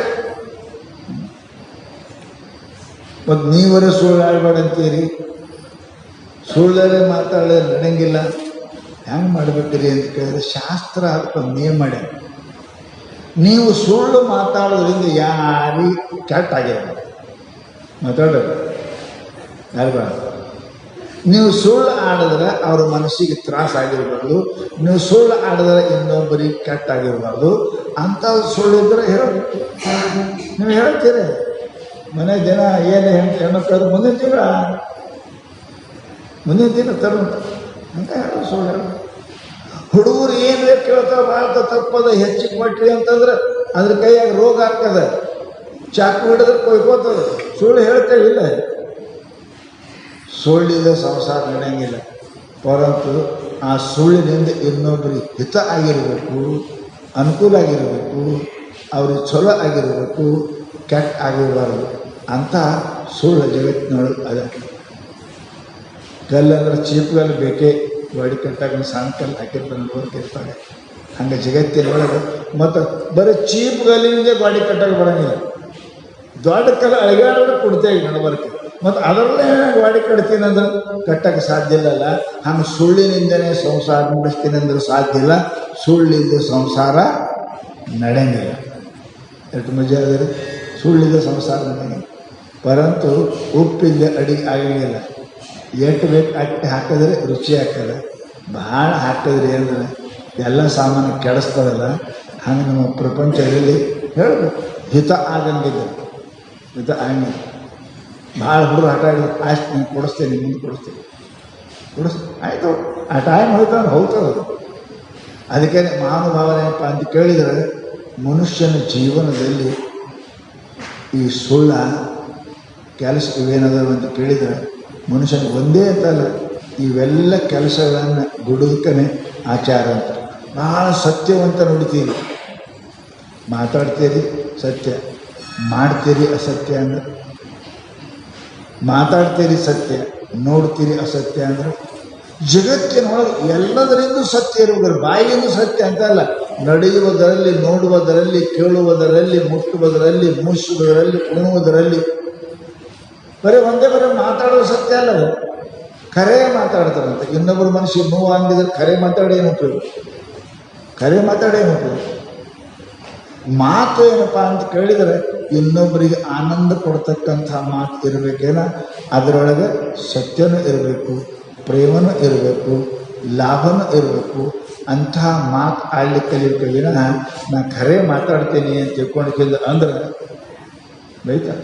ಮತ್ತು ನೀವರೇ ಸುಳ್ಳು ಆಡ್ಬೇಡಂತೀರಿ, ಸುಳ್ಳರೇ ಮಾತಾಡಿದ್ರೆ ನಡೆಯಂಗಿಲ್ಲ. ಹೆಂಗೆ ಮಾಡ್ಬೇಕ್ರಿ ಅಂತ ಕೇಳಿದ್ರೆ ಶಾಸ್ತ್ರ ಅದಕ್ಕೊಂದು ನಿಯಮ ಮಾಡ್ಯಾರ. ನೀವು ಸುಳ್ಳು ಮಾತಾಡೋದ್ರಿಂದ ಯಾರಿಗೆ ಕೆಟ್ಟ ಆಗ್ಯಾರ ಮಾತಾಡೋದು ಯಾರು? ನೀವು ಸುಳ್ಳು ಆಡಿದ್ರೆ ಅವ್ರ ಮನಸ್ಸಿಗೆ ತ್ರಾಸ ಆಗಿರಬಾರ್ದು, ನೀವು ಸುಳ್ಳು ಆಡಿದ್ರೆ ಇನ್ನೊಬ್ಬರಿಗೆ ಕೆಟ್ಟ ಆಗಿರಬಾರ್ದು. ಅಂಥ ಸುಳ್ಳಿದ್ರೆ ಹೇಳಬೇಕು. ನೀವು ಹೇಳ್ತೀರಿ ಮನೆ ಜನ ಏನು ಹೆಣ್ಮಕ್ಳು ಮುಂದಿನ ದಿನ ತರು ಅಂತ ಹೇಳೋದು ಸುಳ್ಳು ಹೇಳೋದು. ಹುಡುಗರು ಏನು ಬೇಕು ಕೇಳ್ತಾವೆ, ಭಾರತ ತಪ್ಪದ ಹೆಚ್ಚಿಗೆ ಕೊಟ್ರಿ ಅಂತಂದ್ರೆ ಅದ್ರ ಕೈಯಾಗ ರೋಗ ಆಗ್ತದೆ, ಚಾಕು ಹಿಡಿದ್ರೆ ಕೊಯ್ಕೋತದೆ. ಸುಳ್ಳು ಹೇಳ್ತೇವೆ ಇಲ್ಲ, ಸುಳ್ಳಿದ ಸಂಸಾರ ನಡೆಯಂಗಿಲ್ಲ. ಪರಂತು ಆ ಸುಳ್ಳಿನಿಂದ ಇನ್ನೊಬ್ಬರಿಗೆ ಹಿತ ಆಗಿರಬೇಕು, ಅನುಕೂಲ ಆಗಿರಬೇಕು, ಅವ್ರಿಗೆ ಚಲೋ ಆಗಿರಬೇಕು, ಕೆಟ್ಟ ಆಗಿರಬಾರ್ದು ಅಂತ ಸುಳ್ಳು ಜಗತ್ತಿನೊಳಗೆ ಅದ. ಕಲ್ಲು ಅಂದ್ರೆ ಚೀಪ್ಗಲ್ಲು ಬೇಕೇ, ಗಾಡಿ ಕಟ್ಟಾಗ ಸಣ್ಣ ಕಲ್ಲು ಹಾಕಿರ್ತಾನೆ ನೋಡ್ಕಿರ್ತಾನೆ. ಹಂಗೆ ಜಗತ್ತಿನೊಳಗೆ ಮತ್ತು ಬರೀ ಚೀಪ್ಗಲ್ಲಿಂದ ಗಾಡಿ ಕಟ್ಟಾಗ ಬರೋಂಗಿಲ್ಲ. ದೊಡ್ಡ ಕಲ್ಲು ಅಳಗಾಡೋದು ಕೊಡ್ತೇವೆ ನಡಬರ್ಕೆ, ಮತ್ತು ಅದರಲ್ಲೇ ಗಾಡಿ ಕಟ್ತೀನಿ ಅಂದ್ರೆ ಕಟ್ಟಕ್ಕೆ ಸಾಧ್ಯ ಇಲ್ಲಲ್ಲ. ಹಂಗೆ ಸುಳ್ಳಿನಿಂದನೇ ಸಂಸಾರ ನಡೆಸ್ತೀನಿ ಅಂದ್ರೆ ಸಾಧ್ಯ ಇಲ್ಲ. ಸುಳ್ಳಿಂದ ಸಂಸಾರ ನಡೆಯಂಗಿಲ್ಲ. ಎಷ್ಟು ಮಜಾ ಅದ, ಸುಳ್ಳಿದ ಸಂಸಾರ ನಡೆಯಂಗಿಲ್ಲ. ಪರಂತು ಉಪ್ಪಿಂದ ಅಡಿಗೆ ಆಗಂಗಿಲ್ಲ. ಎಷ್ಟು ಬೇಕು ಅಟ್ಟು ಹಾಕಿದ್ರೆ ರುಚಿ ಆಗ್ತದೆ. ಭಾಳ ಹಾಕಿದ್ರಿ ಅಂದ್ರೆ ಎಲ್ಲ ಸಾಮಾನು ಕೆಡಿಸ್ತದಲ್ಲ. ಹಂಗೆ ನಮ್ಮ ಪ್ರಪಂಚದಲ್ಲಿ ಹೇಳಬೇಕು, ಹಿತ ಆಗಂಗಿಲ್ಲ, ಹಿತ ಆಗಂಗಿಲ್ಲ. ಭಾಳ ಹುಡುಗರು ಆಟ ಆಡಿದ್ರು, ಅಷ್ಟು ನೀವು ಕೊಡಿಸ್ತೇನೆ, ಮುಂದೆ ಕೊಡಿಸ್ತೀನಿ ಆಯಿತು. ಆ ಟೈಮ್ ಹೋಯ್ತಂದ್ರೆ ಹೋಗ್ತದೆ. ಅದಕ್ಕೆ ಮಹಾನುಭಾವನೆ ಏನಪ್ಪ ಅಂತ ಕೇಳಿದರೆ, ಮನುಷ್ಯನ ಜೀವನದಲ್ಲಿ ಈ ಸುಳ್ಳ ಕೆಲಸ ಇವೇನದಾವ ಅಂತ ಕೇಳಿದರೆ, ಮನುಷ್ಯನ ಒಂದೇ ಅಂತಲ್ಲ, ಇವೆಲ್ಲ ಕೆಲಸಗಳನ್ನು ದುಡಿದಕ್ಕೇ ಆಚಾರ ಅಂತ. ಭಾಳ ಸತ್ಯವಂತ ನೋಡ್ತೀರಿ, ಮಾತಾಡ್ತೀರಿ ಸತ್ಯ, ಮಾಡ್ತೀರಿ ಅಸತ್ಯ ಅಂದ್ರೆ, ಮಾತಾಡ್ತೀರಿ ಸತ್ಯ, ನೋಡ್ತೀರಿ ಅಸತ್ಯ ಅಂದ್ರೆ, ಜಗತ್ತಿನೊಳಗೆ ಎಲ್ಲದರಿಂದ ಸತ್ಯ ಇರುವುದರ, ಬಾಯಿಯಿಂದ ಸತ್ಯ ಅಂತಲ್ಲ, ನಡೆಯುವುದರಲ್ಲಿ, ನೋಡುವುದರಲ್ಲಿ, ಕೇಳುವುದರಲ್ಲಿ, ಮುಟ್ಟುವುದರಲ್ಲಿ, ಮುಸುವುದರಲ್ಲಿ, ಉಣ್ಣುವುದರಲ್ಲಿ ಬರೀ ಬರೀ ಮಾತಾಡೋದು ಸತ್ಯ ಅಲ್ಲ. ಅದು ಖರೆ ಮಾತಾಡ್ತಾರಂತೆ. ಇನ್ನೊಬ್ಬರು ಮನುಷ್ಯ ನೋವು ಹಂಗಿದ್ರೆ ಖರೆ ಮಾತಾಡಿ ಏನು ಉಪಯೋಗ? ಖರೆ ಮಾತಾಡಿ ಏನು ಉಪಯೋಗ? ಮಾತು ಏನಪ್ಪ ಅಂತ ಕೇಳಿದರೆ, ಇನ್ನೊಬ್ಬರಿಗೆ ಆನಂದ ಕೊಡ್ತಕ್ಕಂಥ ಮಾತು ಇರಬೇಕೇನ, ಅದರೊಳಗೆ ಸತ್ಯನೂ ಇರಬೇಕು, ಪ್ರೇಮನೂ ಇರಬೇಕು, ಲಾಭನೂ ಇರಬೇಕು. ಅಂತಹ ಮಾತು ಆಡ್ಲಿಕ್ಕೆ ಕಲಿಬೇಕಿನ ನಾ ಖರೆ ಮಾತಾಡ್ತೀನಿ ಅಂತ ತಿಳ್ಕೊಂಡಿದ್ದ ಅಂದ್ರೆ ಬೈತಾರೆ.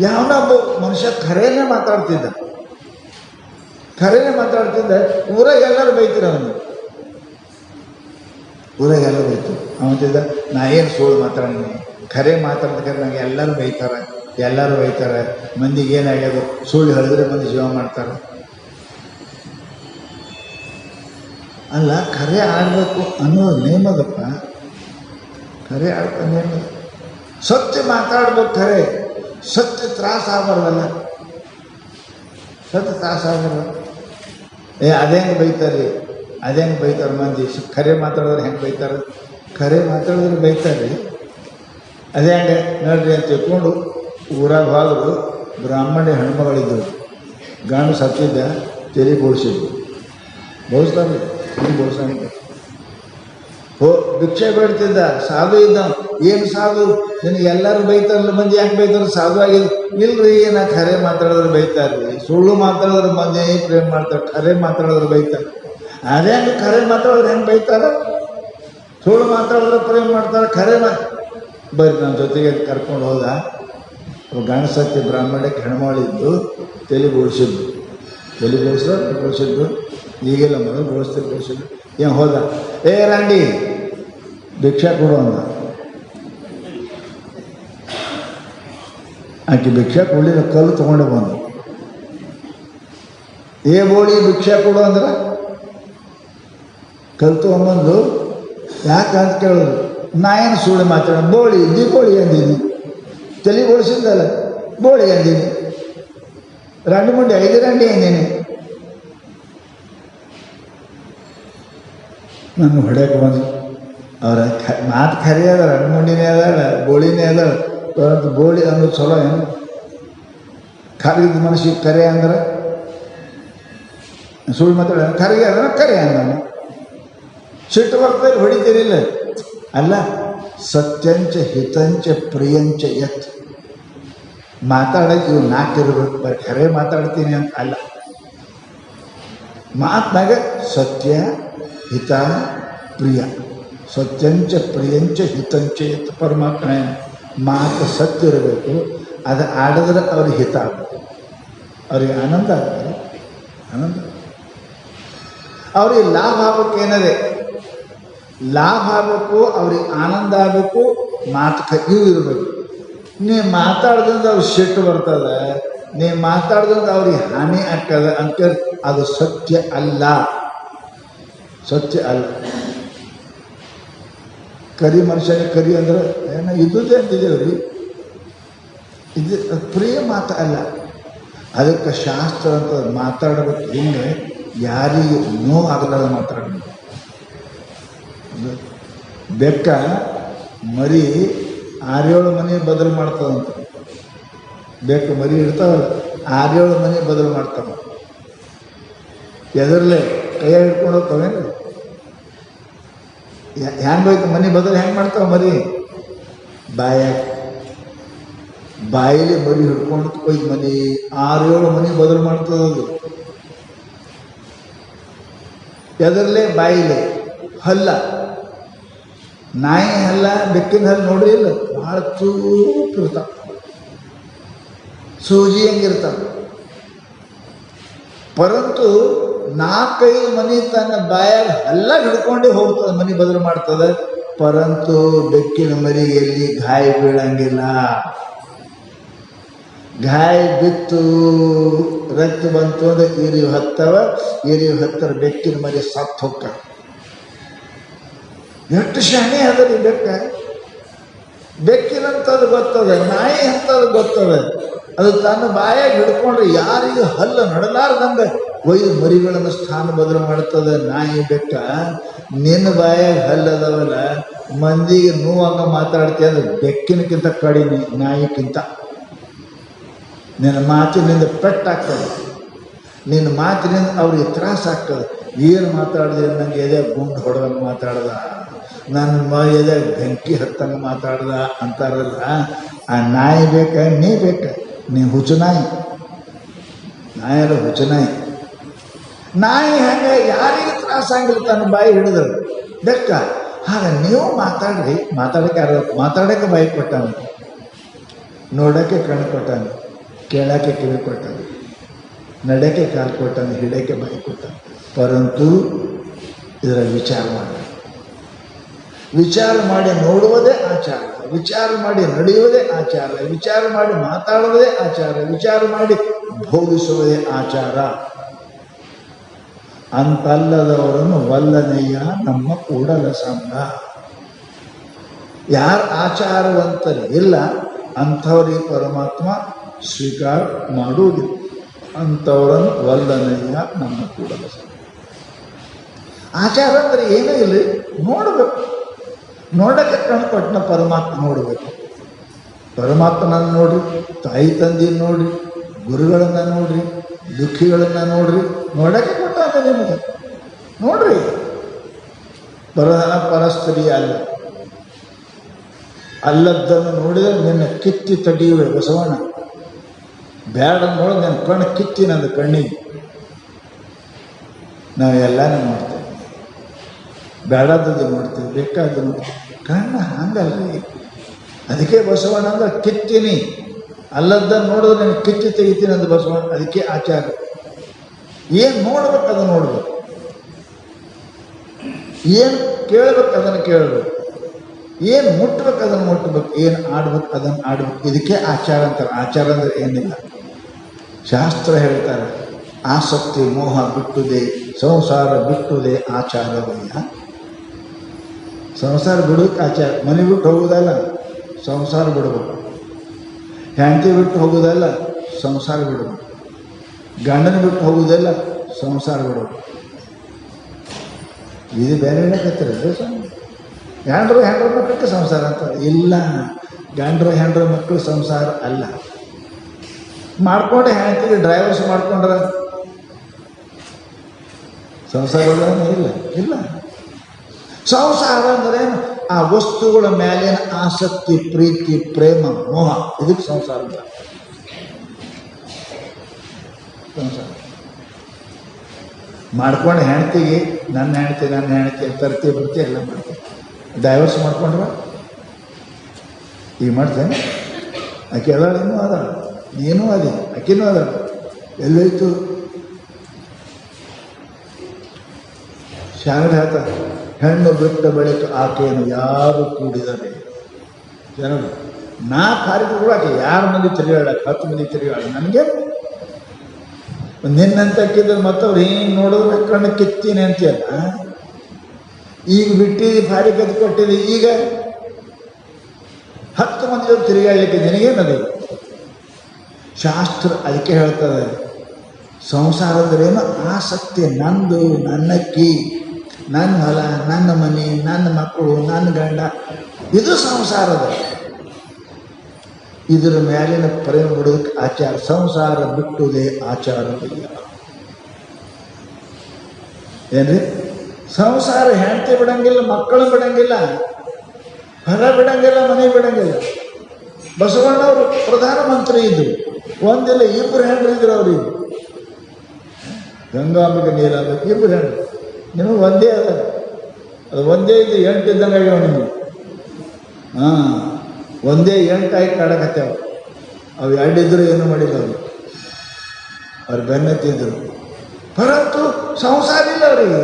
ಯಾವನೊಬ್ಬ ಮನುಷ್ಯ ಖರೇನೇ ಮಾತಾಡ್ತಿದ್ದ, ಖರೇನೇ ಮಾತಾಡ್ತಿದ್ದ, ಊರಾಗ ಎಲ್ಲರೂ ಬೈತೀರ ಅವನು, ಊರಾಗ ಎಲ್ಲರೂ ಬೈತು. ಅವತ್ತಿದ್ದ ನಾ ಏನು ಸುಳ್ಳು ಮಾತಾಡೀನಿ, ಖರೆ ಮಾತಾಡ್ಬೇಕಾದ್ರೆ ನಂಗೆ ಎಲ್ಲರೂ ಬೈತಾರೆ, ಎಲ್ಲರೂ ಬೈತಾರೆ, ಮಂದಿಗೆ ಏನಾಗ್ಯದು, ಸುಳ್ಳು ಹೇಳಿದ್ರೆ ಮಂದಿ ಜೀವ ಮಾಡ್ತಾರೆ. ಅಲ್ಲ, ಖರೆ ಆಡಬೇಕು ಅನ್ನೋದು ನೇಮದಪ್ಪ, ಖರೆ ಆಡ್ಬೇಕು ನೇಮದ. ಸತ್ಯ ಮಾತಾಡ್ಬೇಕು, ಖರೆ ಸತ್ಯ ತ್ರಾಸ ಆಗಬಾರ್ದಲ್ಲ, ಸತ್ಯ ತ್ರಾಸ ಆಗಬಾರ್ದು. ಅದೇಂಗೆ ಬೈತಾರೆ, ಅದೇಂಗೆ ಬೈತಾರೆ ಮಂದಿ, ಖರೆ ಮಾತಾಡಿದ್ರೆ ಹೆಂಗೆ ಬೈತಾರೆ, ಖರೆ ಮಾತಾಡಿದ್ರೆ ಬೈತಾರೆ. ಅದೇ ಹಂಗೆ ನೋಡ್ರಿ ಅಂತ ತಿಳ್ಕೊಂಡು ಊರಾಗ ಹೋದ್ರು, ಬ್ರಾಹ್ಮಣ ಹೆಣ್ಮಗಳಿದ್ರು, ಗಂಡು ಸತ್ತಿದ್ದ, ತೆಲಿ ಬೋಳ್ಸಿದ್ರು, ಬೋಳ್ಸ್ತಾರೆ, ತೆಲಿ ಬೋಳ್ಸಂಗೆ. ಭಿಕ್ಷೆ ಬೇಡ್ತಿದ್ದ, ಸಾಧು ಇದ್ದ. ಏನು ಸಾಧು, ನಿನಗೆ ಎಲ್ಲರೂ ಬೈತಾರಲ್ಲ, ಮಂದಿ ಯಾಕೆ ಬೈತಾರೆ, ಸಾಧು ಆಗಿದ್ದು ಇಲ್ರಿ, ನಾ ಖರೆ ಮಾತಾಡಿದ್ರೆ ಬೈತಾರ್ರಿ, ಸುಳ್ಳು ಮಾತಾಡಿದ್ರೆ ಮಂದಿ ಪ್ರೇಮ ಮಾಡ್ತಾರೆ, ಖರೆ ಮಾತಾಡಿದ್ರೆ ಬೈತಾರೆ. ಅದೇ ಹಂಗೆ ಖರೆ ಮಾತಾಡಿದ್ರೆ ಹೆಂಗೆ ಬೈತಾರೆ, ಸುಳ್ಳು ಮಾತಾಡಿದ್ರೆ ಪ್ರೇಮ ಮಾಡ್ತಾರೆ, ಖರೆ ಬರ್ರಿ ನನ್ನ ಜೊತೆಗೆ ಕರ್ಕೊಂಡು ಹೋದ. ಗಣಸತ್ಯ ಬ್ರಾಹ್ಮಣಕ್ಕೆ ಹೆಣ್ಮಳಿದ್ದು, ತಲೆ ಬೋಳ್ಸಿದ್ದು, ತಲೆ ಬೋಳ್ಸಿದ್ದು, ಈಗೆಲ್ಲ ಮೊದಲು ಬೋಳ್ಸಿದ್ದು. ಏನು ಹೋದ, ಏ ರಾಂಡಿ ಭಿಕ್ಷಾ ಕೊಡು ಅಂದ. ಆಕೆ ಭಿಕ್ಷಾ ಕೊಡಲಿಲ್ಲ, ಕಲ್ಲು ತೊಗೊಂಡೆ ಬಂದು. ಏ ಬೋಳಿ ಭಿಕ್ಷಾ ಕೊಡು ಅಂದ್ರೆ ಕಲ್ಲು ತೊಗೊಂಬಂದು, ಯಾಕಂತ ಕೇಳಿದ್ರು. ನಾ ಏನು ಸುಳ್ಳು ಮಾತಾಡ, ಬೋಳಿ ದೀಪೋಳಿ ಅಂದೀನಿ, ತಲೆ ಬೋಳಿಸಿದ್ದಲ್ಲ, ಬೋಳಿ ಅಂದೀನಿ, ರಂಡಿ ಮುಂಡಿ 5 ರಂಡಿ ಅಂದೀನಿ. ನಾನು ಹೊಡ್ಯಕ್ಕೆ ಬಂದು ಅವ್ರ ಮಾತು ಖರೆ ಅದ, ರಂಡು ಮುಂಡಿನೇ ಅದಾಳ, ಬೋಳಿನೇ ಅದಾಳ. ಪರಂತು ಬೋಳಿ ಅನ್ನೋದು ಚಲೋ ಏನು, ಖರೀದ ಮನುಷ್ಯ ಕರೆ ಅಂದ್ರೆ ಸುಳ್ಳು ಮಾತಾಡ, ಖರಿಗೆ ಅಂದ್ರೆ ಕರೆ ಅಂದಾನ. ಸಿಟ್ಟು ಬರ್ತದೆ, ಹೊಡಿತೀರಿಲ್ಲ. ಅಲ್ಲ, ಸತ್ಯಂಚ ಹಿತಂಚ ಪ್ರಿಯಂಚ ಯತ್ ಮಾತಾಡೋಕೆ ಇವು 4 ಇರಬೇಕು. ಬರೀ ಖರೆ ಮಾತಾಡ್ತೀನಿ ಅಂತ ಅಲ್ಲ. ಮಾತಿನಾಗ ಸತ್ಯ, ಹಿತ, ಪ್ರಿಯ. ಸತ್ಯಂಚ ಪ್ರಿಯಂಚ ಹಿತಂಚ ಯತ್. ಪರಮಾತ್ಮ ಮಾತು ಸತ್ಯ ಇರಬೇಕು, ಅದು ಆಡಿದ್ರೆ ಅವ್ರಿಗೆ ಹಿತ ಆಗಬೇಕು, ಅವ್ರಿಗೆ ಆನಂದ ಆಗ್ತಾರೆ, ಆನಂದ. ಅವ್ರಿಗೆ ಲಾಭ ಆಗಬೇಕು, ಏನದೇ ಲಾಭ ಆಗಬೇಕು, ಅವ್ರಿಗೆ ಆನಂದ ಆಗಬೇಕು, ಮಾತು ಇವು ಇರಬೇಕು. ನೀ ಮಾತಾಡ್ದಿಂದ ಅವ್ರಿಗೆ ಸಿಟ್ಟು ಬರ್ತದೆ, ನೀ ಮಾತಾಡ್ದಿಂದ ಅವ್ರಿಗೆ ಹಾನಿ ಆಗ್ತದೆ ಅಂತೇಳಿ ಅದು ಸತ್ಯ ಅಲ್ಲ, ಸತ್ಯ ಅಲ್ಲ. ಕರಿ ಮನುಷ್ಯನಿಗೆ ಕರಿ ಅಂದ್ರೆ ಏನೋ ಇದ್ದುದೇ ಅಂತಿದ್ದೇವ್ರಿ, ಇದು ಪ್ರಿಯ ಮಾತು ಅಲ್ಲ. ಅದಕ್ಕೆ ಶಾಸ್ತ್ರ ಅಂತ ಮಾತಾಡಬೇಕು ಹಿಂಗೆ ಯಾರಿಗೂ ನೋವು ಆಗಲಾರ ಮಾತಾಡಬೇಕು. ಬೆಕ್ಕ ಮರಿ 6-7 ಮನೆ ಬದಲು ಮಾಡ್ತದಂತ. ಬೆಕ್ಕ ಮರಿ ಇರ್ತಾವಲ್ಲ 6-7 ಮನೆ ಬದಲು ಮಾಡ್ತಾವ. ಎದರ್ಲೆ ಕೈಯಾಗ ಹಿಡ್ಕೊಂಡು ಹೋಗ್ತಾವೇನು? ಹೆಂಗೆ ಹೋಯ್ತು ಮನೆ ಬದಲು ಹೆಂಗೆ ಮಾಡ್ತಾವ ಮರಿ? ಬಾಯಲ್ಲಿ ಮರಿ ಹಿಡ್ಕೊಂಡು ಹೋಯ್ತು ಮನೆ 6-7 ಮನೆ ಬದಲು ಮಾಡ್ತದದು. ಎದರ್ಲೆ ಬಾಯಿಲೆ ಹಲ್ಲ, ನಾಯಿ ಹಲ್ಲ ಬೆಕ್ಕಿನ ಹಲ್ಲ ನೋಡ್ರಿ ಇಲ್ಲ, ಭಾಳ ಚೂಪಿರ್ತಾವ, ಸೂಜಿ ಹೆಂಗಿರ್ತಾವ. ಪರಂತು 4-5 ಮನೆ ತನ್ನ ಬಾಯಾಗ ಹಲ್ಲ ಹಿಡ್ಕೊಂಡೇ ಹೋಗ್ತದೆ, ಮನೆ ಬದಲು ಮಾಡ್ತದೆ. ಪರಂತು ಬೆಕ್ಕಿನ ಮರಿಯಲ್ಲಿ ಗಾಯ ಬೀಳಂಗಿಲ್ಲ. ಗಾಯ ಬಿತ್ತು ರಕ್ತ ಬಂತು ಅಂದ್ರೆ ಇರಿವು ಹತ್ತವ, ಇರಿವು ಹತ್ತರ ಬೆಕ್ಕಿನ ಮರಿ ಸತ್ತು ಹೊಕ್ಕ. ಎಷ್ಟು ಶಾಣೆ ಅದರಿ ಬೆಕ್ಕ. ಬೆಕ್ಕಿನಂಥದ್ದು ಗೊತ್ತದ, ನಾಯಿ ಅಂಥದ್ದು ಗೊತ್ತದ. ಅದು ತನ್ನ ಬಾಯಾಗ ಹಿಡ್ಕೊಂಡ್ರೆ ಯಾರಿಗೂ ಹಲ್ಲು ನಡಲಾರ್ದಂಗೆ ಒಯ್ದು ಮರಿಗಳನ್ನು ಸ್ಥಾನ ಬದಲು ಮಾಡ್ತದೆ. ನಾಯಿ ಬೆಕ್ಕ ನಿನ್ನ ಬಾಯಾಗ ಹಲ್ಲದವಲ್ಲ, ಮಂದಿಗೆ ನೋವಂಗ ಮಾತಾಡ್ತೀಯ ಅಂದ್ರೆ ಬೆಕ್ಕಿನಕ್ಕಿಂತ ಕಡಿಮೆ, ನಾಯಿಕ್ಕಿಂತ. ನಿನ್ನ ಮಾತಿನಿಂದ ಪೆಟ್ಟಾಗ್ತದೆ, ನಿನ್ನ ಮಾತಿನಿಂದ ಅವ್ರಿಗೆ ತ್ರಾಸ ಆಗ್ತದೆ. ಏನು ಮಾತಾಡಿದ್ರೆ ನನಗೆ ಎದೆ ಗುಂಡು ಹೊಡೆದಂಗೆ ಮಾತಾಡ್ದ, ನನ್ನ ಎದೆ ಬೆಂಕಿ ಹತ್ತಂಗೆ ಮಾತಾಡ್ದ ಅಂತಾರಲ್ಲ. ಆ ನಾಯಿ ಬೇಕ, ನೀ ಬೇಕ, ನೀ ಹುಚ್ಚು ನಾಯಿ. ನಾಯಲ್ಲ ಹುಚ್ಚು ನಾಯಿ. ನಾಯಿ ಹಂಗೆ ಯಾರಿಗೆ ತ್ರಾಸ ಆಗಿಲ್ಲ ತನ್ನ ಬಾಯಿ ಹಿಡಿದ್ರು. ಬೆಕ್ಕ ಹಾಗ ನೀವು ಮಾತಾಡ್ರಿ, ಮಾತಾಡೋಕ್ಕೆ ಬಾಯಿ ಕೊಟ್ಟಾನ, ನೋಡೋಕ್ಕೆ ಕಣ್ಣು ಕೊಟ್ಟಾನ, ಕೇಳೋಕ್ಕೆ ಕಿವಿ ಕೊಟ್ಟಾನ, ನಡೆಯೋಕ್ಕೆ ಕಾಲು ಕೊಟ್ಟಾನ, ಹಿಡಿಯೋಕ್ಕೆ ಬಾಯಿ ಕೊಟ್ಟಾನ. ಪರಂತು ಇದರ ವಿಚಾರ ಮಾಡಿ ನೋಡುವುದೇ ಆಚಾರ, ವಿಚಾರ ಮಾಡಿ ನಡೆಯುವುದೇ ಆಚಾರ, ವಿಚಾರ ಮಾಡಿ ಮಾತಾಡುವುದೇ ಆಚಾರ, ವಿಚಾರ ಮಾಡಿ ಬೋಧಿಸುವುದೇ ಆಚಾರ. ಅಂತಲ್ಲದವರನ್ನು ವಲ್ಲನೆಯ ನಮ್ಮ ಕೂಡಲ ಸಂಘ. ಯಾರು ಆಚಾರವಂತರು ಇಲ್ಲ ಅಂಥವ್ರಿಗೆ ಪರಮಾತ್ಮ ಸ್ವೀಕಾರ ಮಾಡುವುದಿಲ್ಲ. ಅಂಥವರನ್ನು ವಲ್ಲನೆಯ ನಮ್ಮ ಕೂಡಲ ಸಂಘ. ಆಚಾರ ಅಂದರೆ ಏನೂ ಇಲ್ಲ, ನೋಡಬೇಕು. ನೋಡೋಕ್ಕೆ ಕಣ್ಕೊಟ್ಟನ ಪರಮಾತ್ಮ ನೋಡಬೇಕು. ಪರಮಾತ್ಮನನ್ನು ನೋಡ್ರಿ, ತಾಯಿ ತಂದೆ ನೋಡ್ರಿ, ಗುರುಗಳನ್ನು ನೋಡ್ರಿ, ದುಃಖಿಗಳನ್ನು ನೋಡ್ರಿ. ನೋಡೋಕ್ಕೆ ಕೊಟ್ಟಾಗ ನಿಮಗೆ ನೋಡ್ರಿ. ಪರಸ್ತ್ರೀ ಅಲ್ಲ, ಅಲ್ಲದ್ದನ್ನು ನೋಡಿದರೆ ನಿನ್ನ ಕಿತ್ತಿ ತಡೆಯುವೆ ಬಸವಣ್ಣ. ಬೇಡ ನೋಡಿ ನನ್ನ ಕಣ್ಣು ಕಿತ್ತಿ ನನ್ನ ಕಣ್ಣಿಗೆ. ನಾವೆಲ್ಲನೂ ನೋಡ್ತೇವೆ, ಬೇಡದ್ದು ನೋಡ್ತೀವಿ, ಬೇಕಾದ್ದು ನೋಡ್ತೀವಿ. ಕಣ್ಣು ಹಂಗಲ್ರಿ. ಅದಕ್ಕೆ ಬಸವಣ್ಣ ಅಂದ್ರೆ ಕಿತ್ತೀನಿ, ಅಲ್ಲದ್ದನ್ನು ನೋಡಿದ್ರೆ ನಾನು ಕಿತ್ತಿ ತೆಗಿತೀನಿ ಅಂದ ಬಸವಣ್ಣ. ಅದಕ್ಕೆ ಆಚಾರ. ಏನು ನೋಡ್ಬೇಕು ಅದನ್ನು ನೋಡ್ಬೇಕು, ಏನು ಕೇಳ್ಬೇಕು ಅದನ್ನು ಕೇಳಬೇಕು, ಏನು ಮುಟ್ಬೇಕು ಅದನ್ನು ಮುಟ್ಟಬೇಕು, ಏನು ಆಡ್ಬೇಕು ಅದನ್ನು ಆಡ್ಬೇಕು. ಇದಕ್ಕೆ ಆಚಾರ ಅಂತಾರೆ. ಆಚಾರ ಅಂದರೆ ಏನಿಲ್ಲ. ಶಾಸ್ತ್ರ ಹೇಳ್ತಾರೆ, ಆಸಕ್ತಿ ಮೋಹ ಬಿಟ್ಟುದೇ ಸಂಸಾರ ಬಿಟ್ಟುದೇ ಆಚಾರವಯ್ಯ. ಸಂಸಾರ ಬಿಡೋಕ್ಕೆ ಆಚಾರ. ಮನೆ ಬಿಟ್ಟು ಹೋಗೋದಲ್ಲ, ಸಂಸಾರ ಬಿಡಬೇಕು. ಹೆಂಡತಿ ಬಿಟ್ಟು ಹೋಗೋದಲ್ಲ, ಸಂಸಾರ ಬಿಡಬೇಕು. ಗಂಡನ ಬಿಟ್ಟು ಹೋಗೋದಲ್ಲ, ಸಂಸಾರ ಬಿಡಬೇಕು. ಇದು ಬೇರೆ ಹೇಳಕತ್ತೀರ. ಗಂಡರು ಹೆಂಡ್ರ ಮಕ್ಕಳಿಗೆ ಸಂಸಾರ ಅಂತ ಇಲ್ಲ. ಗಂಡರು ಹೆಂಡ್ರ ಮಕ್ಕಳು ಸಂಸಾರ ಅಲ್ಲ. ಮಾಡ್ಕೊಂಡೆ ಹೆಂಡತಿಗೆ ಡ್ರೈವರ್ಸ್ ಮಾಡ್ಕೊಂಡ್ರ ಸಂಸಾರ ಇಲ್ಲ. ಸಂಸಾರ ಅಂದ್ರೆ ಆ ವಸ್ತುಗಳ ಮೇಲಿನ ಆಸಕ್ತಿ, ಪ್ರೀತಿ, ಪ್ರೇಮ, ಮೋಹ, ಇದಕ್ಕೆ ಸಂಸಾರ ಇಲ್ಲ. ಸಂಸಾರ ಮಾಡ್ಕೊಂಡು ಹೆಂಡ್ತಿಗೆ ನನ್ನ ಹೆಂಡ್ತಿ ತರ್ತಿ ಬರ್ತಿ ಎಲ್ಲ ಮಾಡ್ತೀನಿ. ಡೈವರ್ಸ್ ಮಾಡ್ಕೊಂಡ್ರ ಈಗ ಮಾಡ್ತೇನೆ. ಆಕೆ ಅದ, ಇನ್ನೂ ಅದ, ನೀನು ಅದೇ, ಆಕೆನೂ ಅದ. ಎಲ್ಲೋಯ್ತು? ಶಾರದೆ ಹೇಳ್ತಾರೆ, ಹೆಣ್ಣು ಬಿಟ್ಟ ಬಳಿಕ ಆಕೆಯನ್ನು ಯಾರು ಕೂಡಿದರೆ ಜನರು. 4 ಕಾರ್ಯಕ್ರಮಗಳು ಆಕೆ 6 ಮಂದಿ ತಿರುಗಾಡ, 10 ಮಂದಿ ತಿರುಗಾಡ. ನನಗೆ ನಿನ್ನಂತ ಹಾಕಿದ್ರೆ ಮತ್ತವ್ರು ಹಿಂಗೆ ನೋಡಿದ್ರೆ ಕಣ್ಣು ಕಿತ್ತೀನಿ ಅಂತೀಯಲ್ಲ. ಈಗ ಬಿಟ್ಟಿದ್ದು ಭಾರಿ ಕದ್ದು ಕೊಟ್ಟಿದೆ. ಈಗ 10 ಮಂದಿ ತಿರುಗಾಡಲಿಕ್ಕೆ ನಿನಗೇನದು? ಶಾಸ್ತ್ರ ಅದಕ್ಕೆ ಹೇಳ್ತದೆ, ಸಂಸಾರದ್ರೇನು ಆಸಕ್ತಿ. ನಂದು, ನನ್ನಕ್ಕಿ, ನನ್ನ ಹೊಲ, ನನ್ನ ಮನೆ, ನನ್ನ ಮಕ್ಕಳು, ನನ್ನ ಗಂಡ, ಇದು ಸಂಸಾರದ. ಇದರ ಮೇಲಿನ ಪ್ರೇಮ ಬಿಡೋದಕ್ಕೆ ಆಚಾರ. ಸಂಸಾರ ಬಿಟ್ಟುದೇ ಆಚಾರವಯ್ಯ. ಏನ್ರಿ? ಸಂಸಾರ ಹೆಂಡತಿ ಬಿಡಂಗಿಲ್ಲ, ಮಕ್ಕಳು ಬಿಡಂಗಿಲ್ಲ, ಹೊರ ಬಿಡಂಗಿಲ್ಲ, ಮನೆ ಬಿಡಂಗಿಲ್ಲ. ಬಸವಣ್ಣವರು ಪ್ರಧಾನಮಂತ್ರಿ ಇದ್ರು, ಒಂದಿಲ್ಲ ಇಬ್ಬರು ಹೆಂಡ್ರು ಇದ್ರು ಅವ್ರಿಗೆ. ಗಂಗಾಂಬಿಕೆ, ನೀಲಾಂಬಿಕೆ ಇಬ್ಬರು ಹೆಂಡ್ರು. ನಿಮಗೆ ಒಂದೇ ಅದ, ಅದು ಒಂದೇ ಇದ್ದು 8 ಇದ್ದಂಗೆ ಆಗ್ಯಾವ ನಿಮಗೆ. ಒಂದೇ 8 ಆಗಿ ಕಾಡಕತ್ತೇವ. ಅವು 2 ಇದ್ರು ಏನು ಮಾಡಿಲ್ಲ ಅವ್ರು ಬೆನ್ನತ್ತಿದ್ರು. ಪರಂತು ಸಂಸಾರ ಇಲ್ಲ ಅವರಿಗೆ.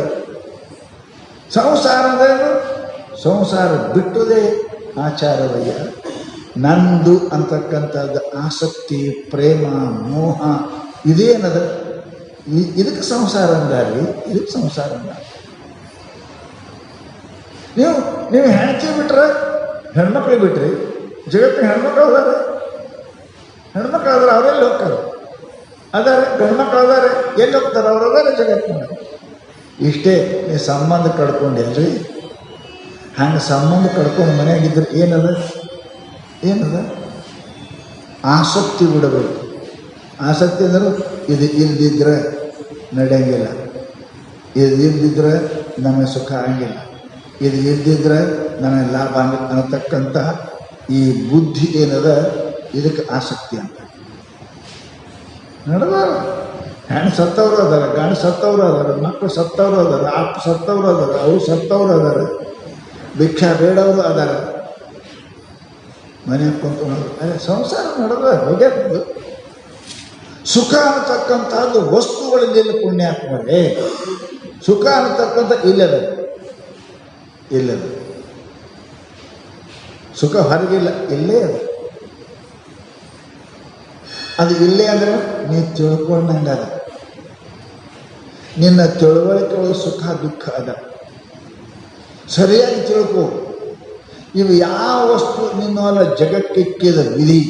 ಸಂಸಾರ ಅಂದ್ರೇನು? ಸಂಸಾರ ಬಿಟ್ಟುದೇ ಆಚಾರವಯ್ಯ. ನಂದು ಅಂತಕ್ಕಂಥದ್ದು ಆಸಕ್ತಿ, ಪ್ರೇಮ, ಮೋಹ ಇದೇನದ? ಇದಕ್ಕೆ ಸಂಸಾರ ಅಂದಾರಿ, ಇದಕ್ಕೆ ಸಂಸಾರ ಅಂದಾರಿ. ನೀವು ಹೆಣ್ತಿ ಬಿಟ್ರೆ, ಹೆಣ್ಮಕ್ಳಿಗೆ ಬಿಟ್ರಿ, ಜಗತ್ತಿನ ಹೆಣ್ಮಕ್ಳು ಅದಾರೆ. ಹೆಣ್ಮಕ್ಳು ಆದ್ರೆ ಅವರೆಲ್ಲಿ ಹೋಗ್ತಾರೆ? ಅದಾರೆ. ಗಂಡ್ಮಕ್ಳು ಅದಾರೆ, ಎಲ್ಲಿ ಹೋಗ್ತಾರೆ? ಅವ್ರು ಅದಾರೆ ಜಗತ್ತಿನ. ಇಷ್ಟೇ ನೀವು ಸಂಬಂಧ ಕಳ್ಕೊಂಡಿಲ್ರಿ. ಹಂಗೆ ಸಂಬಂಧ ಕಳ್ಕೊಂಡು ಮನೆಯಾಗಿದ್ರೆ ಏನದ? ಆಸಕ್ತಿ ಬಿಡಬೇಕು. ಆಸಕ್ತಿ ಅಂದ್ರೆ ಇದು ಇಲ್ದಿದ್ರೆ ನಡೆಯಂಗಿಲ್ಲ, ಇದು ಇಲ್ದಿದ್ರೆ ನಮಗೆ ಸುಖ ಆಗಿಲ್ಲ, ಇದು ಇಲ್ದಿದ್ರೆ ನನಗೆ ಲಾಭ ಆಗಿಲ್ಲ ಅನ್ನತಕ್ಕಂಥ ಈ ಬುದ್ಧಿ ಏನದ, ಇದಕ್ಕೆ ಆಸಕ್ತಿ ಅಂತ ನಡೆದ. ಹೆಣ್ಣು ಸತ್ತವರು ಅದಾರ, ಗಂಡು ಸತ್ತವರು ಅದಾರ, ಮಕ್ಕಳು ಸತ್ತವರು ಅದಾರ, ಅಪ್ಪ ಸತ್ತವರು ಅದಾರ, ಅವ್ರು ಸತ್ತವರು ಅದಾರ, ಭಿಕ್ಷಾ ಬೇಡವರು ಅದಾರ, ಮನೆ ಕುಂತ್ಕೊಳ್ಳೋದು. ಅದೇ ಸಂಸಾರ ನಡೆದ ಹೋಗ್ಯಾಕ. ಸುಖ ಅನ್ನತಕ್ಕಂಥದ್ದು ವಸ್ತುಗಳಲ್ಲಿ ಪುಣ್ಯಾತ್ಮರೇ. ಸುಖ ಅನ್ನತಕ್ಕಂಥ ಇಲ್ಲದ ಸುಖ ಹೊರಗಿಲ್ಲ, ಇಲ್ಲೇ ಅದ. ಅದು ಇಲ್ಲೇ ಅಂದ್ರೆ ನೀ ತಿಳ್ಕೊಂಡಂಗೆ ಅದ. ನಿನ್ನ ತಿಳುವಳಿಕೆ ಒಳಗೆ ಸುಖ ದುಃಖ ಅದ. ಸರಿಯಾಗಿ ತಿಳ್ಕೊ. ಇವು ಯಾವ ವಸ್ತು ನಿನ್ನವಲ್ಲ, ಜಗಕ್ಕಿಕ್ಕಿದ ವಿಧಿ.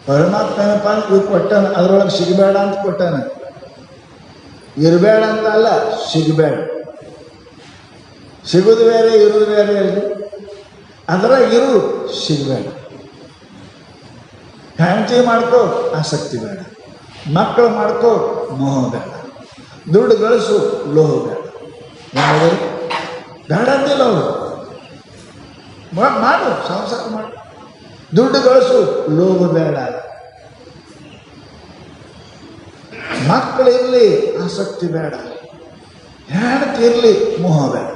ಪರಮಾತ್ಮ ಏನಪ್ಪ ಅಂತ ಇವು ಕೊಟ್ಟಾನ, ಅದರೊಳಗೆ ಸಿಗಬೇಡ ಅಂತ ಕೊಟ್ಟಾನ. ಇರಬೇಡ ಅಂತ ಅಲ್ಲ, ಸಿಗಬೇಡ. ಸಿಗೋದು ಬೇರೆ, ಇರೋದು ಬೇರೆ ಅಲ್ರಿ. ಅದ್ರಾಗ ಇರು, ಸಿಗಬೇಡ. ಹೆಂಡತಿ ಮಾಡ್ಕೋ, ಆಸಕ್ತಿ ಬೇಡ. ಮಕ್ಕಳು ಮಾಡ್ಕೋ, ಮೋಹ ಬೇಡ. ದುಡ್ಡು ಗಳಿಸು, ಲೋಹ ಬೇಡ. ಏನಾದ್ರು ಬೇಡ ಅಂದಿಲ್ಲ ಅವರು. ಮಾಡು, ಸಂಸಾರ ಮಾಡು, ದುಡ್ಡು ಗಳಿಸು, ಲೋಭ ಬೇಡ. ಮಕ್ಕಳಿರಲಿ, ಆಸಕ್ತಿ ಬೇಡ. ಹೆಂಡತಿ ಇರಲಿ, ಮೋಹ ಬೇಡ.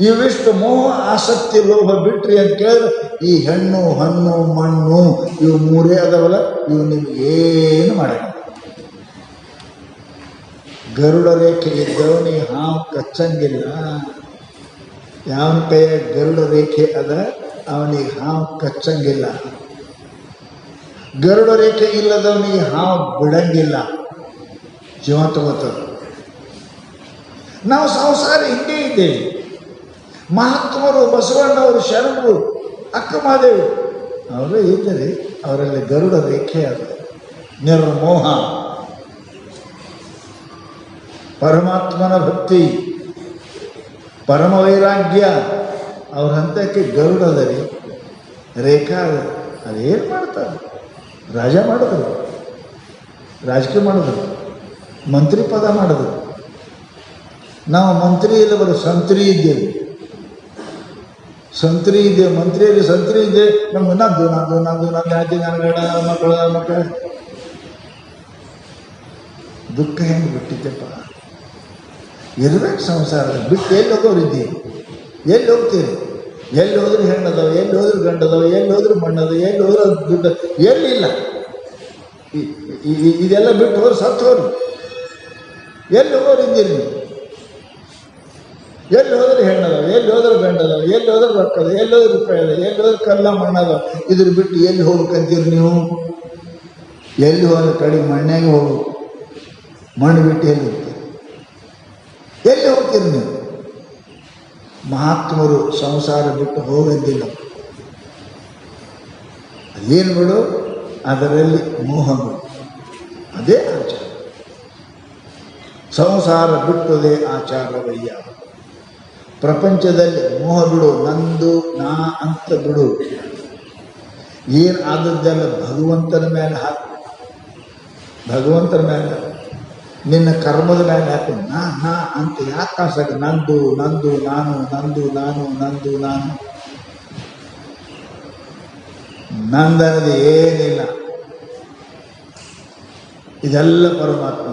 ಇವಿಷ್ಟು ಮೋಹ, ಆಸಕ್ತಿ, ಲೋಭ ಬಿಟ್ರಿ ಅಂತ ಕೇಳಿದ್ರೆ ಈ ಹೆಣ್ಣು, ಹಣ್ಣು, ಮಣ್ಣು ಇವು 3 ಅದಾವಲ್ಲ, ಇವು ನಿಮ್ಗೇನು ಮಾಡಲ್ಲ. ಗರುಡ ರೇಖೆ ಇದ್ದವನಿಗೆ ಹಾವು ಕಚ್ಚಂಗಿಲ್ಲ. ಯಾವನ ಕೈಯ ಗರುಡ ರೇಖೆ ಅದ ಅವನಿಗೆ ಹಾವು ಕಚ್ಚಂಗಿಲ್ಲ. ಗರುಡ ರೇಖೆ ಇಲ್ಲದವನಿಗೆ ಹಾವು ಬಿಡಂಗಿಲ್ಲ, ಜೀವ ತಗೋತದ. ನಾವು ಸಂಸಾರ ಹಿಂಗೆ ಇದ್ದೇವೆ. ಮಹಾತ್ಮರು, ಬಸವಣ್ಣವರು, ಶರಣರು, ಅಕ್ಕಮಹಾದೇವಿ ಅವರು ಇದ್ದರೆ ಅವರಲ್ಲಿ ಗರುಡ ರೇಖೆ ಅದ. ನಿರ್ಮೋಹ, ಪರಮಾತ್ಮನ ಭಕ್ತಿ, ಪರಮ ವೈರಾಗ್ಯ. ಅವ್ರ ಹಂತಕ್ಕೆ ಗರುಡದ ರೀ, ರೇಖಾ ಅದ. ಅದೇನು ಮಾಡ್ತಾರೆ? ರಾಜ ಮಾಡಿದ್ರು, ರಾಜಕೀಯ ಮಾಡಿದ್ರು, ಮಂತ್ರಿ ಪದ ಮಾಡಿದ್ರು. ನಾವು ಮಂತ್ರಿ ಇಲ್ಲ, ಬರೋ ಸಂತ್ರಿ ಇದ್ದೇವೆ. ಸಂತ್ರಿ ಇದೆ, ಮಂತ್ರಿಯಲ್ಲಿ ಸಂತ್ರಿ ಇದೆ. ನಮ್ಗೆ ನಂದು ಜಾತಿ, ನನ್ನ ಗಂಡ, ಮಕ್ಕಳು. ದುಃಖ ಹೆಂಗೆ ಬಿಟ್ಟಿದ್ದೆಪ್ಪ. ಇರ್ಬೇಕು ಸಂಸಾರ ಬಿಟ್ಟು. ಎಲ್ಲಿ ಹೋಗೋರು ಇದ್ದೀವಿ? ಎಲ್ಲಿ ಹೋಗ್ತೀರಿ? ಎಲ್ಲಿ ಹೋದ್ರು ಹೆಣ್ಣದವ, ಎಲ್ಲಿ ಹೋದ್ರು ಗಂಡದವ, ಎಲ್ಲಿ ಹೋದ್ರು ಮಣ್ಣದ, ಎಲ್ಲಿ ಹೋದ್ರು ದುಡ್ಡು, ಎಲ್ಲಿಲ್ಲ. ಇದೆಲ್ಲ ಬಿಟ್ಟು ಹೋದ್ರು ಸತ್ತೋರು. ಎಲ್ಲಿ ಹೋಗೋರು ಇದ್ದೀರಿ ನೀವು? ಎಲ್ಲಿ ಹೋದ್ರೆ ಹೆಣ್ಣದವ, ಎಲ್ಲಿ ಹೋದ್ರೆ ಗಂಡದವ, ಎಲ್ಲಿ ಹೋದ್ರೆ ರೊಕ್ಕದ, ಎಲ್ಲಿ ಹೋದ್ರೆ ರೂಪಾಯಿ ಅದ, ಎಲ್ಲಿ ಹೋದ್ರೆ ಕಲ್ಲ ಮಣ್ಣದವ. ಇದ್ರ ಬಿಟ್ಟು ಎಲ್ಲಿ ಹೋಗ್ಬೇಕಂತೀರಿ ನೀವು? ಎಲ್ಲಿ ಹೋದ್ರೆ ಕಡೆಗೆ ಮಣ್ಣಾಗೆ ಹೋಗ್ಬೇಕು. ಮಣ್ಣು ಬಿಟ್ಟು ಎಲ್ಲಿ ಹೋಗ್ತೀರಿ? ಎಲ್ಲಿ ಹೋಗ್ತೀರಿ ನೀವು? ಮಹಾತ್ಮರು ಸಂಸಾರ ಬಿಟ್ಟು ಹೋಗಂದಿಲ್ಲ. ಏನು ಬಿಡು, ಅದರಲ್ಲಿ ಮೋಹ ಬಿಡು, ಅದೇ ಆಚಾರ. ಸಂಸಾರ ಬಿಟ್ಟುದೇ ಆಚಾರವಯ್ಯ. ಪ್ರಪಂಚದಲ್ಲಿ ಮೋಹ ಬಿಡು, ನಂದು ನಾ ಅಂತ ಬಿಡು. ಏನು ಆದದ್ದೆಲ್ಲ ಭಗವಂತನ ಮೇಲೆ ಹಾಕು, ಭಗವಂತನ ಮೇಲೆ, ನಿನ್ನ ಕರ್ಮದ ಮೇಲೆ ಹಾಕು. ನಾ ಅಂತ ಯಾಕೆ ಕಾಸಾಗ, ನಂದು ನಂದು ನಾನು, ನಂದು ನಾನು, ನಂದು ನಾನು, ನಂದನದು ಏನಿಲ್ಲ. ಇದೆಲ್ಲ ಪರಮಾತ್ಮ.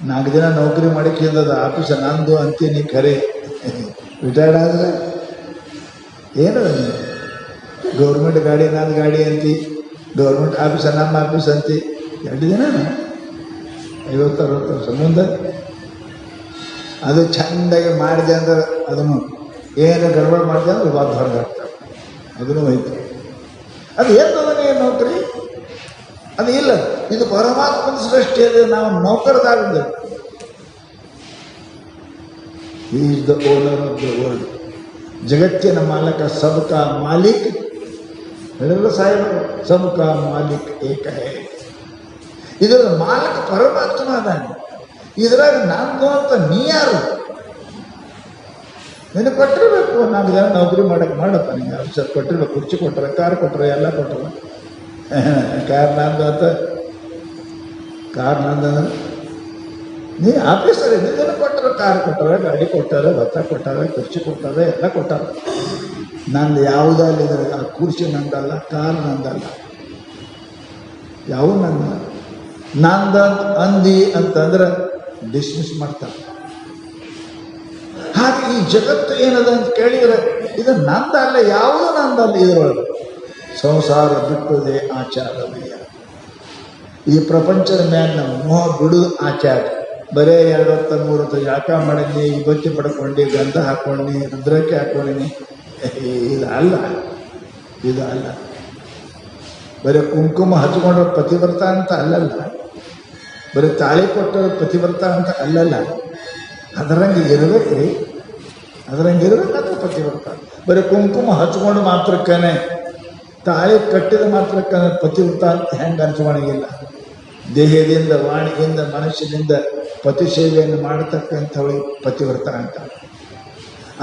4 ದಿನ ನೌಕರಿ ಮಾಡಿಕೆಂದದ ಆಫೀಸ ನಂದು ಅಂತೀನಿ, ಖರೆ ರಿಟೈರ್ಡ್ ಆದರೆ ಏನದ, ಗೌರ್ಮೆಂಟ್ ಗಾಡಿ ನನ್ನ ಗಾಡಿ ಅಂತಿ, ಗೌರ್ಮೆಂಟ್ ಆಫೀಸ ನಮ್ಮ ಆಫೀಸ್ ಅಂತಿ. 2 ದಿನ 50-60 ವರ್ಷ ಮುಂದೆ ಅದು ಚೆಂದಾಗಿ ಮಾಡಿದೆ ಅಂದ್ರೆ ಅದನ್ನು ಏನು ಗಡ್ಬಡ ಮಾಡಿದೆ ಅಂದ್ರೆ ಬಾದ್ ಹೊರಗೆ ಹಾಕ್ತಾರೆ, ಅದನ್ನು ಹೋಯ್ತು. ಅದು ಏನದನೇ ನೌಕರಿ, ಅದು ಇಲ್ಲ. ಇದು ಪರಮಾತ್ಮನ ಸೃಷ್ಟಿಯಲ್ಲಿ ನಾವು ನೌಕರದಾಗಿದ್ದ. He is the owner of the world. ಜಗತ್ತಿನ ಮಾಲಕ, ಸಬ್ಕ ಮಾಲಿಕ್ ಹೇಳಿದ್ರು ಸಾಹೇಬರು, ಸಬ್ಕ ಮಾಲಿಕ್ ಏಕ ಹೇ. ಇದರ ಮಾಲಕ ಪರಮಾತ್ಮ ಅದಾನೆ. ಇದ್ರಾಗ ನಂದು ಅಂತ ನೀ ಯಾರು? ನಿನಗೆ ಕೊಟ್ಟಿರ್ಬೇಕು. 4 ಜನ ನೌಕರಿ ಮಾಡಪ್ಪ, ನಿಂಗೆ ಆಫೀಸರ್ ಕೊಟ್ಟಿರ್ಬೇಕು, ಕುರ್ಚಿ ಕೊಟ್ಟರೆ, ಕಾರ್ ಕೊಟ್ಟರೆ, ಎಲ್ಲ ಕೊಟ್ಟರೆ. ಕಾರ್ ನಂದು ಅಂತ, ಕಾರ್ ನಂದಂದ್ರೆ ನೀ ಆಫೀಸರ್ ಇದನ್ನು ಕೊಟ್ಟರೆ, ಕಾರ್ ಕೊಟ್ಟಾರೆ, ಗಾಡಿ ಕೊಟ್ಟಾರೆ, ಭತ್ತ ಕೊಟ್ಟಾರೆ, ಕುರ್ಚಿ ಕೊಟ್ಟಾರೆ, ಎಲ್ಲ ಕೊಟ್ಟಾರೆ. ನಂದು ಯಾವುದಲ್ಲಿದ್ರೆ ಆ ಕುರ್ಚಿ ನಂದಲ್ಲ, ಕಾರ್ ನಂದಲ್ಲ, ಯಾವ ನಂದ ಅಂದಿ ಅಂತಂದ್ರೆ ಡಿಸ್ಮಿಸ್ ಮಾಡ್ತಾರೆ. ಹಾಗೆ ಈ ಜಗತ್ತು ಏನದ ಅಂತ ಕೇಳಿದರೆ ಇದು ನಂದಲ್ಲ, ಯಾವುದೂ ನಂದಲ್ಲ. ಇದರೊಳಗೆ ಸಂಸಾರ ಬಿಟ್ಟುದೇ ಆಚಾರವಯ್ಯ. ಈ ಪ್ರಪಂಚದ ಮೇಲೆ ಮೋಹ ಬಿಡುವುದು ಆಚಾರ. ಬರೇ 2 ಹೊತ್ತು 3 ಹೊತ್ತು ಜಾಕ ಮಾಡೀನಿ, ವಿಭೂತಿ ಪಡ್ಕೊಂಡು, ಗಂಧ ಹಾಕ್ಕೊಂಡು, ರುದ್ರಕ್ಕೆ ಹಾಕ್ಕೊಂಡಿನಿ, ಇದು ಅಲ್ಲ. ಬರೀ ಕುಂಕುಮ ಹಚ್ಕೊಂಡ್ರೆ ಪತಿವ್ರತ ಅಂತ ಅಲ್ಲಲ್ಲ, ಬರೀ ತಾಳಿ ಕೊಟ್ಟರೆ ಪತಿವ್ರತ ಅಂತ ಅಲ್ಲಲ್ಲ. ಅದರಂಗೆ ಇರ್ಬೇಕ್ರಿ, ಅದರಂಗೆ ಇರ್ಬೇಕಾದ್ರೆ ಪತಿವ್ರತ. ಬರೀ ಕುಂಕುಮ ಹಚ್ಕೊಂಡು ಮಾತ್ರಕ್ಕೇ, ತಾಳಿ ಕಟ್ಟಿದ ಮಾತ್ರಕ್ಕೇ ಪತಿವ್ರತ ಅಂತ ಹೆಂಗೆ ಅನ್ಸ್ಕೊಳಂಗಿಲ್ಲ. ದೇಹದಿಂದ, ವಾಣಿಯಿಂದ, ಮನುಷ್ಯದಿಂದ ಪತಿ ಸೇವೆಯನ್ನು ಮಾಡತಕ್ಕಂಥವಳಿಗೆ ಪತಿವ್ರತ ಅಂತ.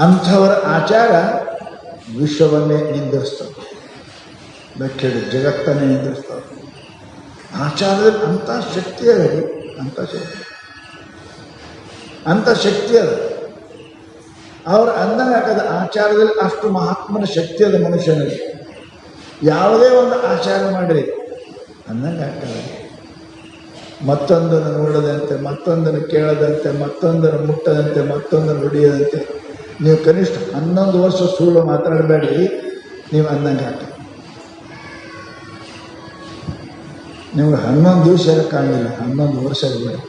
ಅಂಥವರ ಆಚಾರ ವಿಶ್ವವನ್ನೇ ನಿಂದಿಸ್ತದೆ, ಬೆಟ್ಟೆಡು ಜಗತ್ತನ್ನೇ ನಿಂದಿಸ್ತದೆ. ಆಚಾರದಲ್ಲಿ ಅಂಥ ಶಕ್ತಿ ಅದ ರೀ, ಅಂಥ ಶಕ್ತಿ ಅದ. ಅವ್ರು ಅಂದಂಗೆ ಹಾಕದ ಆಚಾರದಲ್ಲಿ ಅಷ್ಟು ಮಹಾತ್ಮನ ಶಕ್ತಿ ಅದ ಮನುಷ್ಯನಲ್ಲಿ. ಯಾವುದೇ ಒಂದು ಆಚಾರ ಮಾಡಿರಿ ಅಂದಂಗೆ ಆಗ್ತದೆ. ಮತ್ತೊಂದನ್ನು ನೋಡದಂತೆ, ಮತ್ತೊಂದನ್ನು ಕೇಳದಂತೆ, ಮತ್ತೊಂದನ್ನು ಮುಟ್ಟದಂತೆ, ಮತ್ತೊಂದನ್ನು ನುಡಿಯದಂತೆ. ನೀವು ಕನಿಷ್ಠ 11 ವರ್ಷ ಸುಳ್ಳು ಮಾತಾಡಬೇಡ್ರಿ, ನೀವು ಅಂದಂಗೆ ಹಾಕಿ. ನಿಮ್ಗೆ 11 ದಿವಸ ಇರೋಕ್ಕಾಗಿಲ್ಲ, 11 ವರ್ಷ ಇರಬೇಡಿ.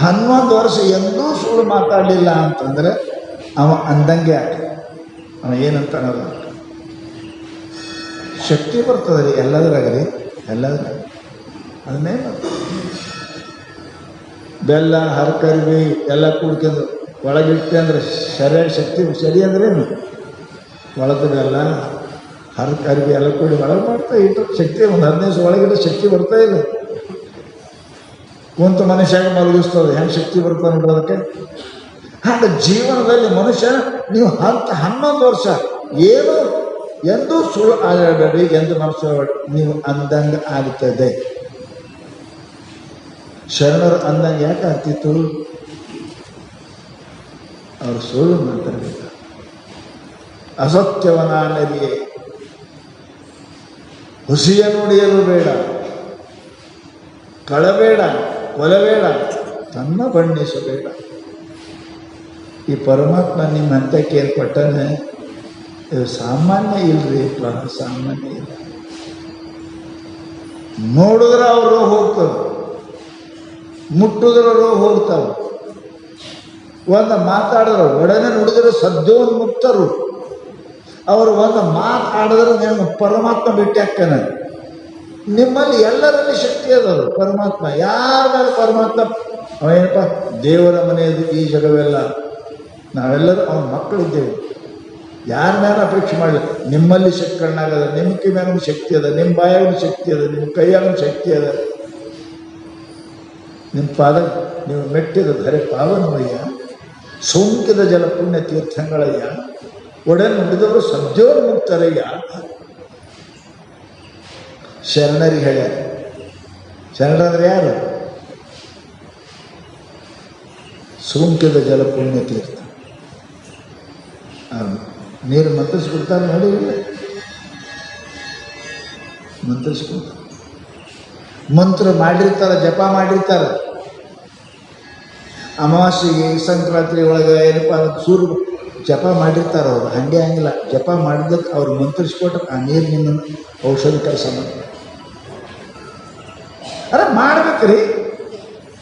11 ವರ್ಷ ಎಂದೂ ಸುಳ್ಳು ಮಾತಾಡಲಿಲ್ಲ ಅಂತಂದರೆ ಅವ ಅಂದಂಗೆ ಹಾಕಿ. ಅವ ಏನಂತ ಅನ್ನೋದು ಶಕ್ತಿ ಬರ್ತದೆ ರೀ ಎಲ್ಲದ್ರಾಗಲಿ, ಎಲ್ಲದ್ರಾಗ. ಅದನ್ನೇ ಬೆಲ್ಲ, ಹರಕರಿವಿ ಎಲ್ಲ ಕುಡ್ಕೊಂಡು ಒಳಗಿಟ್ಟೆ ಅಂದರೆ ಸರಿಯಾಗಿ ಶಕ್ತಿ, ಸರಿ ಅಂದ್ರೆ ಏನು? ಒಳದು ಬೆಲ್ಲ, ಹರಕರಿವಿ ಎಲ್ಲ ಕೂಡಿ ಒಳಗೆ ಮಾಡ್ತಾ ಇಟ್ಟು ಶಕ್ತಿ ಒಂದು 15 ದಿವಸ ಒಳಗಿಟ್ಟು ಶಕ್ತಿ ಬರ್ತಾ ಇಲ್ಲ. ಕುಂತು ಮನುಷ್ಯಾಗ ಮಲಗಿಸ್ತದೆ, ಹೆಂಗೆ ಶಕ್ತಿ ಬರ್ತಾನೆ ನೋಡೋದಕ್ಕೆ. ಹಾಗೆ ಜೀವನದಲ್ಲಿ ಮನುಷ್ಯ ನೀವು 11 ವರ್ಷ ಏನು ಎಂದೂ ಸುಳ್ಳು ಆಗಬೇಡಿ, ಎಂದು ಮನಸ್ಸು ನೀವು ಅಂದಂಗೆ ಆಗ್ತದೆ. ಶರಣರು ಅಂದಂಗೆ ಯಾಕೆ ಆಗ್ತಿತ್ತು? ಅವರು ಸುಳ್ಳು ಮಾತಾಡಬೇಕು. ಅಸತ್ಯವನಾನರಿಯೇ, ಹುಸಿಯ ನುಡಿಯಲು ಬೇಡ, ಕಳಬೇಡ, ಕೊಲಬೇಡ, ತನ್ನ ಬಣ್ಣಿಸಬೇಡ. ಈ ಪರಮಾತ್ಮ ನಿಮ್ಮ ಹಂತಕ್ಕೆ ಏನು ಕೊಟ್ಟಾನೆ? ಇದು ಸಾಮಾನ್ಯ ಇಲ್ರಿ, ಸಾಮಾನ್ಯ ಇಲ್ಲ. ನೋಡಿದ್ರೆ ಅವರು ಹೋಗ್ತವೆ, ಮುಟ್ಟಿದ್ರೆ ರೋಗ ಹೋಗ್ತಾವೆ. ಒಂದು ಮಾತಾಡಿದ್ರು ಒಡನೆ ನುಡಿದ್ರೆ ಸದ್ಯೋನ್ಮುಕ್ತರು. ಅವರು ಒಂದು ಮಾತಾಡಿದ್ರೆ ನಿಮ್ಮ ಪರಮಾತ್ಮ ಭೇಟಿ ಹಾಕ್ತಾನೆ. ನಿಮ್ಮಲ್ಲಿ ಎಲ್ಲರಲ್ಲಿ ಶಕ್ತಿ ಅದರು ಪರಮಾತ್ಮ. ಯಾರ ಮೇಲೆ ಪರಮಾತ್ಮ? ಅವೇನಪ್ಪ, ದೇವರ ಮನೆಯದು ಈ ಜಗವೆಲ್ಲ, ನಾವೆಲ್ಲರೂ ಅವನ ಮಕ್ಕಳಿದ್ದೇವೆ. ಯಾರ ಮೇಲೆ ಅಪೇಕ್ಷೆ ಮಾಡಲಿ. ನಿಮ್ಮಲ್ಲಿ ಶಕ್ತಿ ಕಣ್ಣಾಗದ, ನಿಮ್ಮ ಕಿವ್ಯಾಗ ಶಕ್ತಿ ಅದ, ನಿಮ್ಮ ಬಾಯಾಗ ಶಕ್ತಿ ಅದ, ನಿಮ್ಮ ಕೈಯಾಗ ಶಕ್ತಿ ಅದ, ನಿಮ್ಮ ಪಾದ ನೀವು ಮೆಟ್ಟಿದ ಧರೆ ಪಾವನವಯ್ಯ, ಸೋಂಕಿದ ಜಲ ಪುಣ್ಯ ತೀರ್ಥಂಗಳಯ್ಯ, ಒಡನೆ ನುಡಿದವರು ಸದ್ಯೋನ್ಮುಕ್ತರಯ್ಯ. ಶರಣರಿಗೆ ಹೇಳ್ಯಾರ. ಶರಣರಂದ್ರೆ ಯಾರು? ಸೋಂಕಿದ ಜಲ ಪುಣ್ಯ ತೀರ್ಥ. ನೀರು ಮಂತ್ರಿಸ್ಬಿಡ್ತಾರೆ ನೋಡಿ, ಮಂತ್ರಿಸ್ಬಿಡ್ತಾರೆ. ಮಂತ್ರ ಮಾಡಿರ್ತಾರೆ, ಜಪ ಮಾಡಿರ್ತಾರೆ. ಅಮಾವಾಸ್ಯೆಗೆ ಸಂಕ್ರಾಂತಿ ಒಳಗೆ ಏನಪ್ಪ ಸೂರ್ಯ ಜಪ ಮಾಡಿರ್ತಾರೆ. ಅವರು ಹಂಗೆ ಹಂಗಿಲ್ಲ, ಜಪ ಮಾಡಿದ್ದಕ್ಕೆ ಅವ್ರು ಮಂತ್ರಿಸ್ಕೊಟ್ಟು ಆ ನೀರು ನಿಮ್ಮ ಔಷಧ ಕೆಲಸ ಮಾಡ್ತಾರೆ. ಅರೆ ಮಾಡ್ಬೇಕ್ರಿ,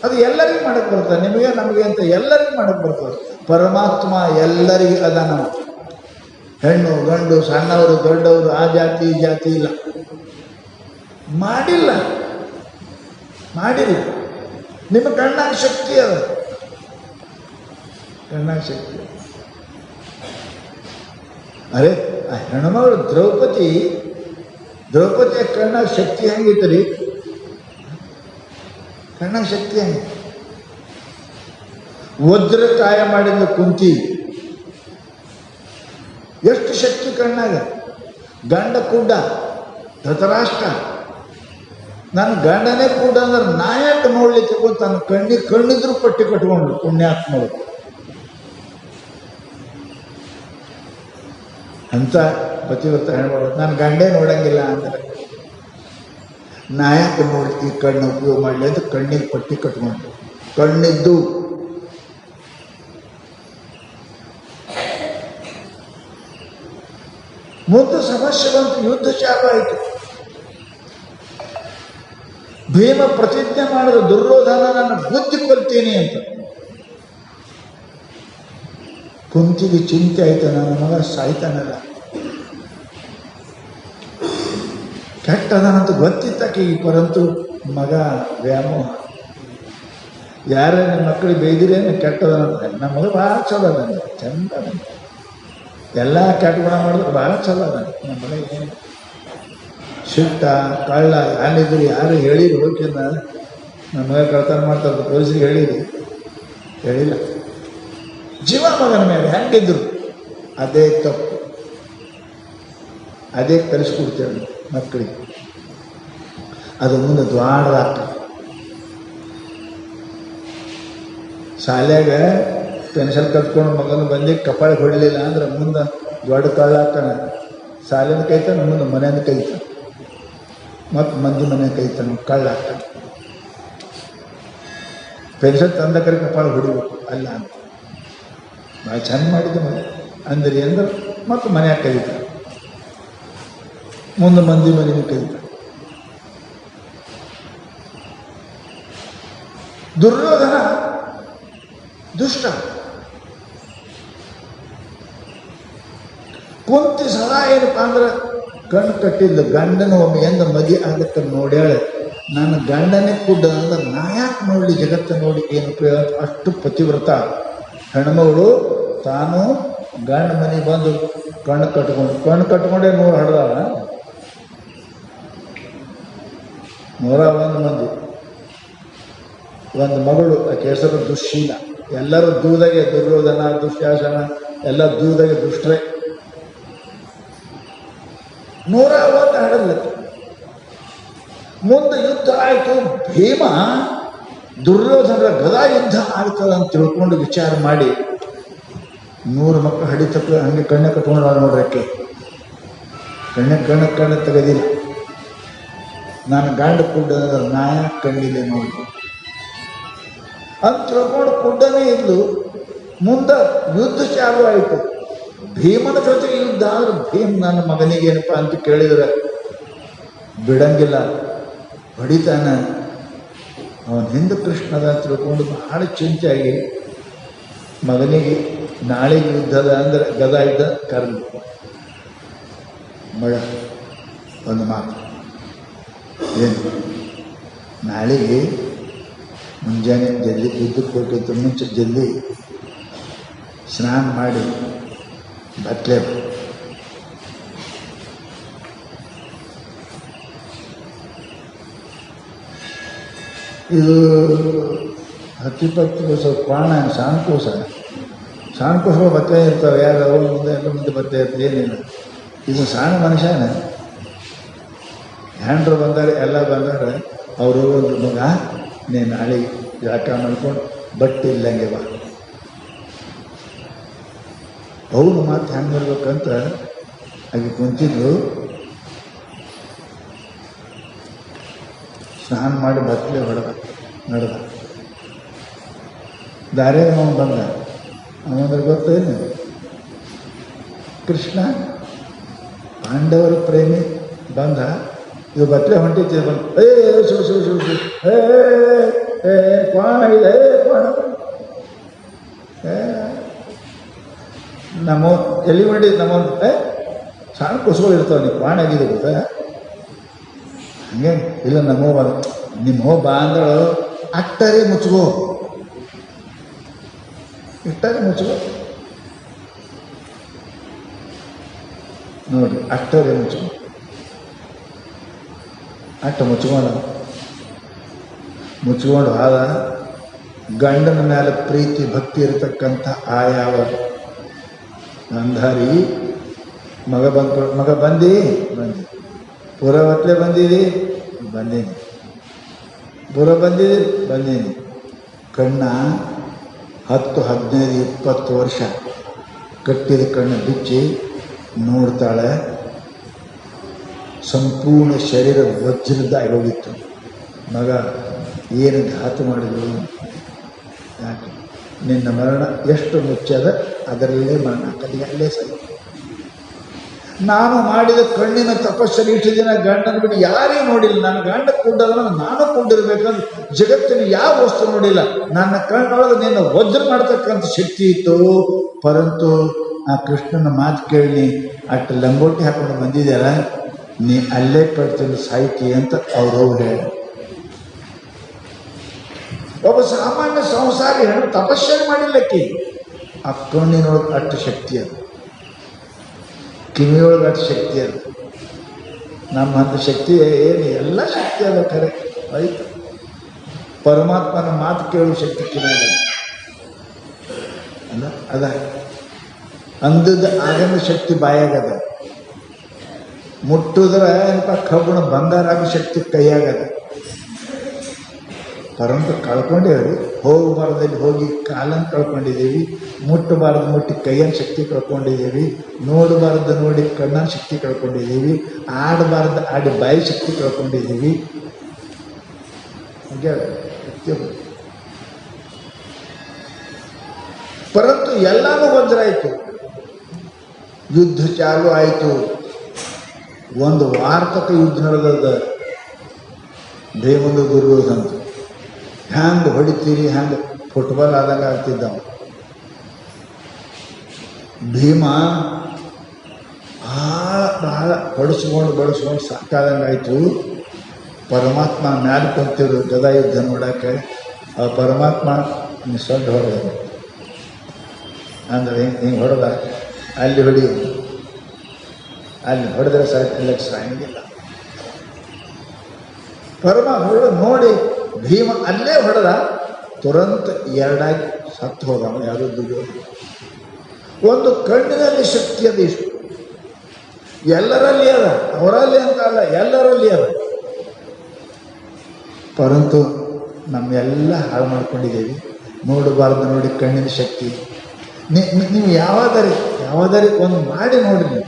ಅದು ಎಲ್ಲರಿಗೂ ಮಾಡಕ್ಕೆ ಬರ್ತದೆ, ನಿಮಗೆ ನಮಗೆ ಅಂತ ಎಲ್ಲರಿಗೂ ಮಾಡಕ್ಕೆ ಬರ್ತದೆ. ಪರಮಾತ್ಮ ಎಲ್ಲರಿಗೂ ಅದಾನ. ಹೆಣ್ಣು ಗಂಡು ಸಣ್ಣವರು ದೊಡ್ಡವರು ಆ ಜಾತಿ ಈ ಜಾತಿ ಇಲ್ಲ. ಮಾಡಿಲ್ಲ ನಿಮ್ಮ ಕಣ್ಣಾಗ ಶಕ್ತಿ ಅದ, ಕಣ್ಣಾಗ ಶಕ್ತಿ. ಅರೆ ಆ ಹೆಣ್ಮಗಳು ದ್ರೌಪದಿಯ ಕಣ್ಣಾಗ ಶಕ್ತಿ ಹೆಂಗಿತ್ತು ರೀ? ಕಣ್ಣಾಗ ಶಕ್ತಿ ಹೆಂಗೆ? ವಜ್ರ ಕಾಯ ಮಾಡಿದ ಕುಂತಿ, ಎಷ್ಟು ಶಕ್ತಿ ಕಣ್ಣಾಗ. ಗಂಡ ಕೂಡ ಧೃತರಾಷ್ಟ್ರ, ನನ್ನ ಗಂಡನೇ ಕೂಡ ಅಂದ್ರೆ ನಾಯಕ ನೋಡ್ಲಿಕ್ಕೆ ತನ್ನ ಕಣ್ಣಿದ್ರು ಪಟ್ಟಿ ಕಟ್ಕೊಂಡು ಪುಣ್ಯಾತ್ಮರು. ಅಂತ ಪತಿವ್ರತ ಹೆಣ್ಮಗಳು ನಾನು ಗಂಡೇ ನೋಡಂಗಿಲ್ಲ ಅಂದ್ರೆ ನಾಯಕ ನೋಡಿ ಈ ಕಣ್ಣು ಉಪಯೋಗ ಮಾಡಲಿ ಅಂತ ಕಣ್ಣಿಗೆ ಪಟ್ಟಿ ಕಟ್ಕೊಂಡು ಕಣ್ಣಿದ್ದು. ಮುಂದೆ ಸಮಸ್ಯೆ ಬಂತು, ಯುದ್ಧ ಚಾಲು ಆಯಿತು. ಭೀಮ ಪ್ರತಿಜ್ಞೆ ಮಾಡಿದ ದುರ್ಯೋಧನ ನನ್ನ ಬುದ್ಧಿ ಕೊಲ್ತೀನಿ ಅಂತ. ಕುಂತಿಗೆ ಚಿಂತೆ ಆಯ್ತು, ನನ್ನ ಮಗ ಸಾಯ್ತಾನಲ್ಲ, ಕೆಟ್ಟದನಂತ ಗೊತ್ತಿತ್ತಾಕೀಗ. ಪರಂತು ಮಗ ವ್ಯಾಮೋಹ. ಯಾರ ನಿಮ್ಮ ಮಕ್ಕಳಿಗೆ ಬೈದಿರೇನು ಕೆಟ್ಟದನಂತ? ನಮ್ಮ ಮಗ ಭಾಳ ಚಲೋ ಅದ, ಚಂದ ಅದ, ಎಲ್ಲ ಕೆಟ್ಟ ಗುಣ ಮಾಡಿದ್ರೆ ಭಾಳ ಚಲೋ ಅದ ನಮ್ಮ ಮಗ. ಏನು ಶಿಟ್ಟ ಕಳ್ಳ ಯಾರಿದ್ರು ಯಾರು ಹೇಳಿರಿ ಹೋಗಿನ ನಮ್ಮ ಮಗ ಕಳ್ತನ ಮಾಡ್ತಾರೆ ಪೊಲೀಸರಿಗೆ ಹೇಳಿಲ್ಲ. ಜೀವ ಮಗನ ಮೇಲೆ ಹೆಂಗಿದ್ರು ಅದೇ ತಪ್ಪು, ಅದೇ ಕಲಿಸ್ಕೊಡ್ತೇವೆ ಮಕ್ಕಳಿಗೆ. ಅದು ಮುಂದೆ ದ್ವಾಡದಾಗ್ತದೆ. ಶಾಲ್ಯಾಗ ಪೆನ್ಷನ್ ಕತ್ಕೊಂಡು ಮಗನ ಬಂದು ಕಪಾಳ ಹೊಡಲಿಲ್ಲ ಅಂದ್ರೆ ಮುಂದೆ ದೊಡ್ಡ ಕಳ್ಳ ಆಗ್ತಾನೆ. ಶಾಲೆನ ಕೈತಾನೆ, ಮುಂದೆ ಮನೆಯಿಂದ ಕೈತಾನೆ, ಮತ್ತು ಮಂದಿ ಮನೆ ಕೈತಾನೆ, ಕಳ್ಳ ಆಗ್ತಾನೆ. ಪೆನ್ಷನ್ ತಂದಕರೆ ಕಪಾಳ ಹೊಡಿಬೇಕು ಅಲ್ಲ ಅಂತ ಭಾಳ ಚಂದ ಮಾಡಿದ್ದು ಮನೆ ಅಂದ್ರಿ ಅಂದ್ರೆ ಮತ್ತು ಮನ್ಯಾಗ ಕೈತಾನೆ, ಮುಂದೆ ಮಂದಿ ಮನೆಗೆ ಕೈತಾನೆ. ದುರ್ಯೋಧನ ದುಷ್ಟ. ಕುಂತಿ ಸದಾ ಏನಪ್ಪ ಅಂದ್ರೆ ಕಣ್ಣು ಕಟ್ಟಿದ್ದು ಗಂಡನ ಒಮ್ಮೆ ಎಂದ ಮದಿ ಆಗತ್ತೆ ನೋಡ್ಯಾಳೆ. ನನ್ನ ಗಂಡನೇ ಕುಡ್ಡ ಅಂದ್ರೆ ನಾ ಯಾಕೆ ನೋಡಲಿ, ಜಗತ್ತ ನೋಡಿ ಏನು ಉಪಯೋಗ? ಅಷ್ಟು ಪತಿವ್ರತ ಹೆಣ್ಮಗಳು. ತಾನು ಗಂಡ ಮನೆಗೆ ಬಂದು ಕಣ್ಣು ಕಟ್ಕೊಂಡೇ 100 ಹಡ್ದಾಳ. 101 ಮಂದಿ. ಒಂದು ಮಗಳು, ಆಕೆ ಹೆಸರು ದುಶ್ಶೀಲ. ಎಲ್ಲರೂ ದೂದಾಗೆ ದುರ್ಯೋಧನ ದುಶ್ಯಾಸನ ಎಲ್ಲ ದೂದಾಗೆ ದುಷ್ಟರೇ. 101 ಹಡದ್ಲಕ್ಕೆ. ಮುಂದೆ ಯುದ್ಧ ಆಯಿತು. ಭೀಮ ದುರ್ಯೋಧನರ ಗದಾ ಯುದ್ಧ ಆಗ್ತದೆ ಅಂತ ತಿಳ್ಕೊಂಡು ವಿಚಾರ ಮಾಡಿ 100 ಮಕ್ಕಳು ಹಡಿತಕ್ಕ ಹಂಗೆ ಕಣ್ಣೆ ಕಟ್ಕೊಂಡ ನೋಡ್ರಕ್ಕೆ. ಕಣ್ಣು ತೆಗೆದಿಲ್ಲ. ನಾನು ಗಂಡ ಕುಡ್ಡ ನಾಯ ಕಣ್ಣಿಲ್ಲ ನೋಡಿ ಅಂತ ತಿಳ್ಕೊಂಡು ಕುಡ್ಡನೇ ಇದ್ಲು. ಮುಂದೆ ಯುದ್ಧ ಚಾಲು ಆಯಿತು. ಭೀಮನ ಜೊತೆಗೆ ಯುದ್ಧ ಆದ್ರೆ ಭೀಮ್ ನನ್ನ ಮಗನಿಗೆ ಏನಪ್ಪ ಅಂತ ಕೇಳಿದ್ರೆ ಬಿಡಂಗಿಲ್ಲ, ಹೊಡಿತಾನ. ಅವನ ಹಿಂದೆ ಕೃಷ್ಣದ ತಿಳ್ಕೊಂಡು ಬಹಳ ಚಿಂತೆಯಾಗಿ ಮಗನಿಗೆ ನಾಳೆಗೆ ಯುದ್ಧದ ಅಂದ್ರೆ ಗದ ಯುದ್ಧ ಕರೆದು ಮಗ ಒಂದು ಮಾತು ಏನು, ನಾಳೆಗೆ ಮುಂಜಾನೆ ಜಲ್ದಿ ಯುದ್ಧಕ್ಕೆ ಕೊಟ್ಟಿದ್ದು ಮುಂಚೆ ಜಲ್ದಿ ಸ್ನಾನ ಮಾಡಿ ಬಟ್ಟೆ ಇದು ಹತ್ತಿಪ್ಪತ್ತು ದಿವಸ ಕ್ವಾಣ ಸಾಣಕೋಸ ಬತ್ತೆ ಇರ್ತಾವೆ, ಯಾರು ಅವ್ರ ಮುಂದೆ ಎಲ್ಲ ಮುಂದೆ ಬತ್ತೆ ಇರ್ತದೆ, ಏನಿಲ್ಲ. ಇದು ಸಣ್ಣ ಮನುಷ್ಯನ ಹ್ಯಾಂಡ್ರು ಬಂದಾರೆ, ಎಲ್ಲ ಬಂದಾರೆ. ಅವರು ಒಂದು ಮಗ ನೀನು ನಾಳೆ ಯಾಕ ಮಾಡ್ಕೊಂಡು ಬಟ್ಟೆ ಇಲ್ಲಂಗೆ ಬಾ. ಅವನು ಮಾತು ಹೆಂಗೆ ಇರ್ಬೇಕಂತ ಆಗಿ ಕುಂತಿದ್ರು. ಸ್ನಾನ ಮಾಡಿ ಬತ್ತಲೆ ನಡೆದ. ದಾರೇ ಅವನು ಬಂದ. ಅವನಂದ್ರೆ ಗೊತ್ತೇನು, ಕೃಷ್ಣ ಪಾಂಡವರ ಪ್ರೇಮಿ ಬಂದ. ಇದು ಬತ್ತಲೆ ಹೊಂಟಿದ್ದೆ ಬಂದು ಶು ಕ್ವಾಣ ಇದೆ, ಕ್ವಾಣ ನಮ್ಮ ಎಲ್ಲಿ ಹೊಂಟಿದ್ದು ನಮ್ಮ ಸಣ್ಣ ಕುಸುಗಳು ಇರ್ತಾವೆ. ನೀವು ಕ್ವಾಣ ಆಗಿದೆ ಗೊತ್ತಾ? ಹಂಗೆ ಇಲ್ಲ ನಮ್ಮ ಬಾ, ನಿಮ್ಮ ಬಾ ಅಂದಳು. ಅಟ್ಟರೆ ಮುಚ್ಕೋ, ಇಟ್ಟರೆ ಮುಚ್ಕೋ ನೋಡ್ರಿ, ಅಟ್ಟರೆ ಮುಚ್ಕೋ. ಅಟ್ಟ ಮುಚ್ಕೊಂಡು ಆದ. ಗಂಡನ ಮೇಲೆ ಪ್ರೀತಿ ಭಕ್ತಿ ಇರತಕ್ಕಂಥ ಯಾವ ಅಂಧಾರಿ ಮಗ ಬಂದು ಪುರವತ್ಲೆ ಬಂದೀನಿ, ಬಂದೀನಿ. ಕಣ್ಣ 10, 15, 20 ವರ್ಷ ಕಟ್ಟಿದ ಕಣ್ಣು ಬಿಚ್ಚಿ ನೋಡ್ತಾಳೆ. ಸಂಪೂರ್ಣ ಶರೀರ ವಜ್ರದಾಗಿ ಹೋಗಿತ್ತು. ಮಗ ಏನು ಘಾತ ಮಾಡಿದ್ರು, ಯಾಕೆ ನಿನ್ನ ಮರಣ ಎಷ್ಟು ಮುಚ್ಚದ, ಅದರಲ್ಲೇ ಮರಣ ಕಲಿಗೆ ಅಲ್ಲೇ ಸರಿ. ನಾನು ಮಾಡಿದ ಕಣ್ಣಿನ ತಪಸ್ಸಲ್ಲಿ ಇಷ್ಟು ದಿನ ಗಂಡನ ಬಿಟ್ಟು ಯಾರೇ ನೋಡಿಲ್ಲ. ನನ್ನ ಗಂಡ ಕುಂಡದನ್ನು ನಾನು ಕುಂಡಿರ್ಬೇಕಂದ್ರೆ ಜಗತ್ತಿನ ಯಾವ ವಸ್ತು ನೋಡಿಲ್ಲ. ನನ್ನ ಕಣ್ಣೊಳಗೆ ನಿನ್ನ ವಜ್ರ ಮಾಡ್ತಕ್ಕಂಥ ಶಕ್ತಿ ಇತ್ತು. ಪರಂತು ಆ ಕೃಷ್ಣನ ಮಾತು ಕೇಳಿ ಅಷ್ಟು ಲಂಗೋಟಿ ಹಾಕೊಂಡು ಬಂದಿದೆಯಲ್ಲ, ನೀ ಅಲ್ಲೇ ಕಟ್ತೀನಿ ಸಾಯ್ತಿ ಅಂತ ಅವರು ಹೇಳ. ಒಬ್ಬ ಸಾಮಾನ್ಯ ಸಂಸಾರಿ ಹೆಣ್ಣು ತಪಸ್ಸೆ ಮಾಡಿಲ್ಲಕ್ಕಿ. ಆ ಕಣ್ಣಿನೊಳಗೆ ಅಷ್ಟು ಶಕ್ತಿ ಅದು, ಕಿವಿಯೊಳಗೆ ಅಷ್ಟು ಶಕ್ತಿ ಅದು. ನಮ್ಮ ಅಂತ ಶಕ್ತಿ ಏನು, ಎಲ್ಲ ಶಕ್ತಿ ಅದ ಖರೆ ಆಯ್ತು. ಪರಮಾತ್ಮನ ಮಾತು ಕೇಳುವ ಶಕ್ತಿ ಕಿವಿಯಾಗ ಅಲ್ಲ, ಅದ ಅಂದದ ಆಗನ ಶಕ್ತಿ ಬಾಯಾಗದ. ಮುಟ್ಟಿದ್ರೆ ಎಂತ ಕಬ್ಬಣ ಬಂಗಾರ ಆಗೋ ಶಕ್ತಿ ಕೈಯಾಗದ. ಪರಂತು ಕಳ್ಕೊಂಡೇವ್ರಿ. ಹೋಗಬಾರ್ದಲ್ಲಿ ಹೋಗಿ ಕಾಲನ್ನು ಕಳ್ಕೊಂಡಿದ್ದೀವಿ, ಮುಟ್ಟಬಾರ್ದು ಮುಟ್ಟಿ ಕೈಯನ್ನು ಶಕ್ತಿ ಕಳ್ಕೊಂಡಿದ್ದೀವಿ, ನೋಡಬಾರ್ದು ನೋಡಿ ಕಣ್ಣನ ಶಕ್ತಿ ಕಳ್ಕೊಂಡಿದ್ದೀವಿ, ಆಡಬಾರ್ದು ಆಡಿ ಬಾಯಿ ಶಕ್ತಿ ಕಳ್ಕೊಂಡಿದ್ದೀವಿ. ಪರಂತು ಎಲ್ಲಾನು ವಜ್ರ ಆಯಿತು. ಯುದ್ಧ ಚಾಲು ಆಯಿತು. ಒಂದು ವಾರ್ತಕ ಯುದ್ಧ ನಡೆದ. ಭೀಮಂದು ದುರ್ಯೋಧನ ಹ್ಯಾಂಗೆ ಹೊಡಿತೀರಿ, ಹ್ಯಾಂಗೆ ಫುಟ್ಬಾಲ್ ಆದಂಗೆ ಆಗ್ತಿದ್ದವ. ಭೀಮ ಭಾಳ ಬಡಿಸ್ಕೊಂಡು ಸಾಕಾದಂಗೆ ಆಯಿತು. ಪರಮಾತ್ಮ ಮ್ಯಾಲೆ ಕುಂತಿರು ಗದಾ ಯುದ್ಧ ನೋಡೋಕ್ಕೆ. ಆ ಪರಮಾತ್ಮ ಸೊಡ್ಡ ಹೊಡೆದ ಅಂದರೆ ಹಿಂಗೆ ಹೊಡೆದ. ಅಲ್ಲಿ ಹೊಡೆದ್ರೆ ಸಾಕಿಲ್ಲ, ಸಾಯಂಗಿಲ್ಲ. ಪರಮಾತ್ಮ ನೋಡಿ ಭೀಮ ಅಲ್ಲೇ ಹೊಡೆದ. ತುರಂತ ಎರಡಾಗಿ ಸತ್ತು ಹೋದವ. ಯಾರು ದುಡಿಯೋದು. ಒಂದು ಕಣ್ಣಿನಲ್ಲಿ ಶಕ್ತಿ ಅದು ಇಷ್ಟು. ಎಲ್ಲರಲ್ಲಿ ಅದ, ಅವರಲ್ಲಿ ಅಂತ ಅಲ್ಲ, ಎಲ್ಲರಲ್ಲಿ ಅದ. ಪರಂತು ನಮ್ಮೆಲ್ಲ ಹಾಳು ಮಾಡ್ಕೊಂಡಿದ್ದೀವಿ. ನೋಡಬಾರ್ದು ನೋಡಿ ಕಣ್ಣಿನ ಶಕ್ತಿ. ನೀವು ಯಾವಾದಾರಿ ಒಂದು ಮಾಡಿ ನೋಡಿ. ನೀವು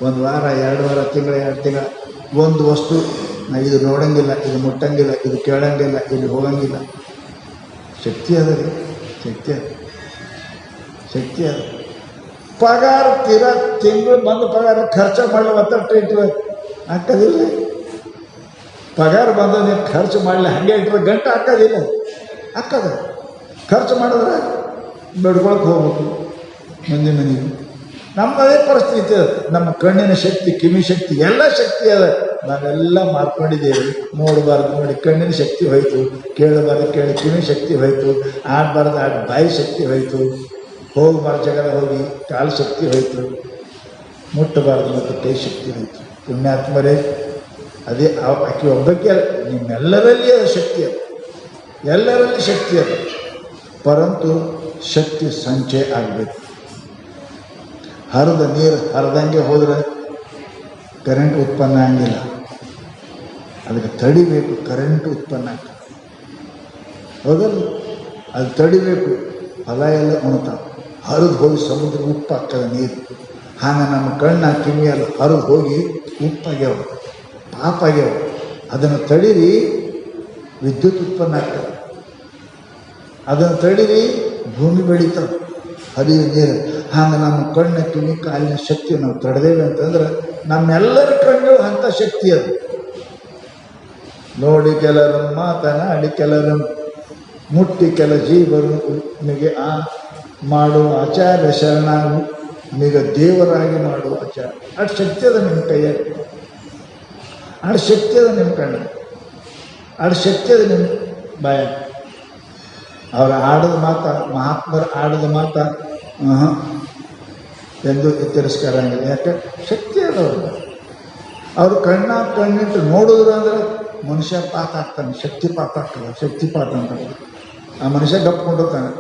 1 ವಾರ 2 ವಾರ ತಿಂಗಳ 2 ತಿಂಗಳ ಒಂದು ವಸ್ತು ಇದು ನೋಡಂಗಿಲ್ಲ, ಇದು ಮುಟ್ಟಂಗಿಲ್ಲ, ಇದು ಕೇಳಂಗಿಲ್ಲ, ಇಲ್ಲಿ ಹೋಗಂಗಿಲ್ಲ. ಶಕ್ತಿ ಅದ ರೀ, ಶಕ್ತಿ ಅದ. ಪಗಾರ ತಿಂಗಳು ಬಂದು ಪಗಾರ ಖರ್ಚು ಮಾಡಲಿ ಒತ್ತಟ್ಟು ಇಟ್ಟರೆ ಹಾಕೋದಿಲ್ಲ. ಪಗಾರ ಬಂದ ನೀವು ಖರ್ಚು ಮಾಡಲಿ ಹಾಗೆ ಇಟ್ಟರೆ ಗಂಟೆ ಹಾಕೋದಿಲ್ಲ. ಹಾಕದ ಖರ್ಚು ಮಾಡಿದ್ರೆ ಬೆಡ್ಕೊಳಕ್ಕೆ ಹೋಗ್ಬೇಕು ಮಂದಿ ಮನೆಗೆ. ನಮ್ಮದೇ ಪರಿಸ್ಥಿತಿ ಅದ. ನಮ್ಮ ಕಣ್ಣಿನ ಶಕ್ತಿ, ಕಿವಿ ಶಕ್ತಿ, ಎಲ್ಲ ಶಕ್ತಿ ಅದ. ನಾವೆಲ್ಲ ಮಾರ್ಕೊಂಡಿದ್ದೇವೆ. ನೋಡಬಾರ್ದು ನೋಡಿ ಕಣ್ಣಿನ ಶಕ್ತಿ ಹೋಯಿತು, ಕೇಳಬಾರ್ದು ಕೇಳಿ ಕಿವಿ ಶಕ್ತಿ ಹೋಯಿತು, ಆಡಬಾರ್ದು ಆಡಿ ಬಾಯಿ ಶಕ್ತಿ ಹೋಯಿತು, ಹೋಗಬಾರ್ದು ಜಗಳ ಹೋಗಿ ಕಾಲು ಶಕ್ತಿ ಹೋಯಿತು, ಮುಟ್ಟಬಾರ್ದು ಮತ್ತು ಕೈ ಶಕ್ತಿ ಹೋಯಿತು. ಪುಣ್ಯಾತ್ಮರೇ, ಅದೇ ಆಕೆ ಒಬ್ಬಕ್ಕೆ ನಿಮ್ಮೆಲ್ಲರಲ್ಲಿ ಅದು ಶಕ್ತಿ ಅದು. ಎಲ್ಲರಲ್ಲಿ ಶಕ್ತಿ ಅದ, ಪರಂತು ಶಕ್ತಿ ಸಂಚಯ ಆಗಬೇಕು. ಹರಿದ ನೀರು ಹರಿದಂಗೆ ಹೋದರೆ ಕರೆಂಟ್ ಉತ್ಪನ್ನ ಆಗಿಲ್ಲ, ಅದಕ್ಕೆ ತಡಿಬೇಕು, ಕರೆಂಟ್ ಉತ್ಪನ್ನ ಆಗ್ತದೆ. ಹೌದಲ್ಲ? ಅದು ತಡಿಬೇಕು, ಫಲ ಎಲ್ಲ ಉಣ್ತಾವೆ. ಹರಿದು ಹೋಗಿ ಸಮುದ್ರ ಉಪ್ಪಾಗ್ತದೆ ನೀರು. ಹಾಗೆ ನಮ್ಮ ಕಣ್ಣ ಕಿವಿಯಲ್ಲಿ ಹರಿದು ಹೋಗಿ ಉಪ್ಪಾಗ್ಯಾವ, ಪಾಪ ಆಗ್ಯಾವ. ಅದನ್ನು ತಡೀರಿ, ವಿದ್ಯುತ್ ಉತ್ಪನ್ನ ಆಗ್ತದೆ. ಅದನ್ನು ತಡೀರಿ, ಭೂಮಿ ಬೆಳೀತದೆ ಹರಿಯುವ ನೀರು. ಹಾಗೆ ನಮ್ಮ ಕಣ್ಣ ಕಿವಿ ಕಾಲಿನ ಶಕ್ತಿ ನಾವು ತಡೆದೇವೆ ಅಂತಂದ್ರೆ ನಮ್ಮೆಲ್ಲರ ಕಣ್ಣು ಅಂಥ ಶಕ್ತಿ ಅದು. ನೋಡಿ ಕೆಲವರು ಮಾತನಾಡಿ ಕೆಲವರು ಮುಟ್ಟಿ ಕೆಲ ಜೀವರು ನಿಮಗೆ ಆ ಮಾಡುವ ಆಚಾರ್ಯ ಶರಣಾಗು ನಿಮಗೆ ದೇವರಾಗಿ ಮಾಡುವ ಆಚಾರ. ಅಷ್ಟು ಶಕ್ತಿ ಅದ ನಿಮ್ಮ ಕೈಯಲ್ಲಿ, ಅಷ್ಟು ಶಕ್ತಿ ಅದ ನಿಮ್ಮ ಕಣ್ಣು, ಅಷ್ಟು ಶಕ್ತಿ ಅದ ನಿಮ್ಮ ಬಾಯ. ಅವರ ಆಡದ ಮಾತ, ಮಹಾತ್ಮರ ಆಡದ ಮಾತ ಎಂದು ತಿರಸ್ಕಾರ ಆಗಿಲ್ಲ. ಯಾಕೆ? ಶಕ್ತಿ ಅದವ್ರು. ಅವರು ಕಣ್ಣಿಟ್ಟು ನೋಡಿದ್ರು ಅಂದ್ರೆ ಮನುಷ್ಯ ಪಾತ ಆಗ್ತಾನೆ, ಶಕ್ತಿಪಾತ ಆಗ್ತದೆ. ಶಕ್ತಿಪಾತ ಅಂತ ಆ ಮನುಷ್ಯ ಗಪ್ಕೊಂಡಿರ್ತಾನೆ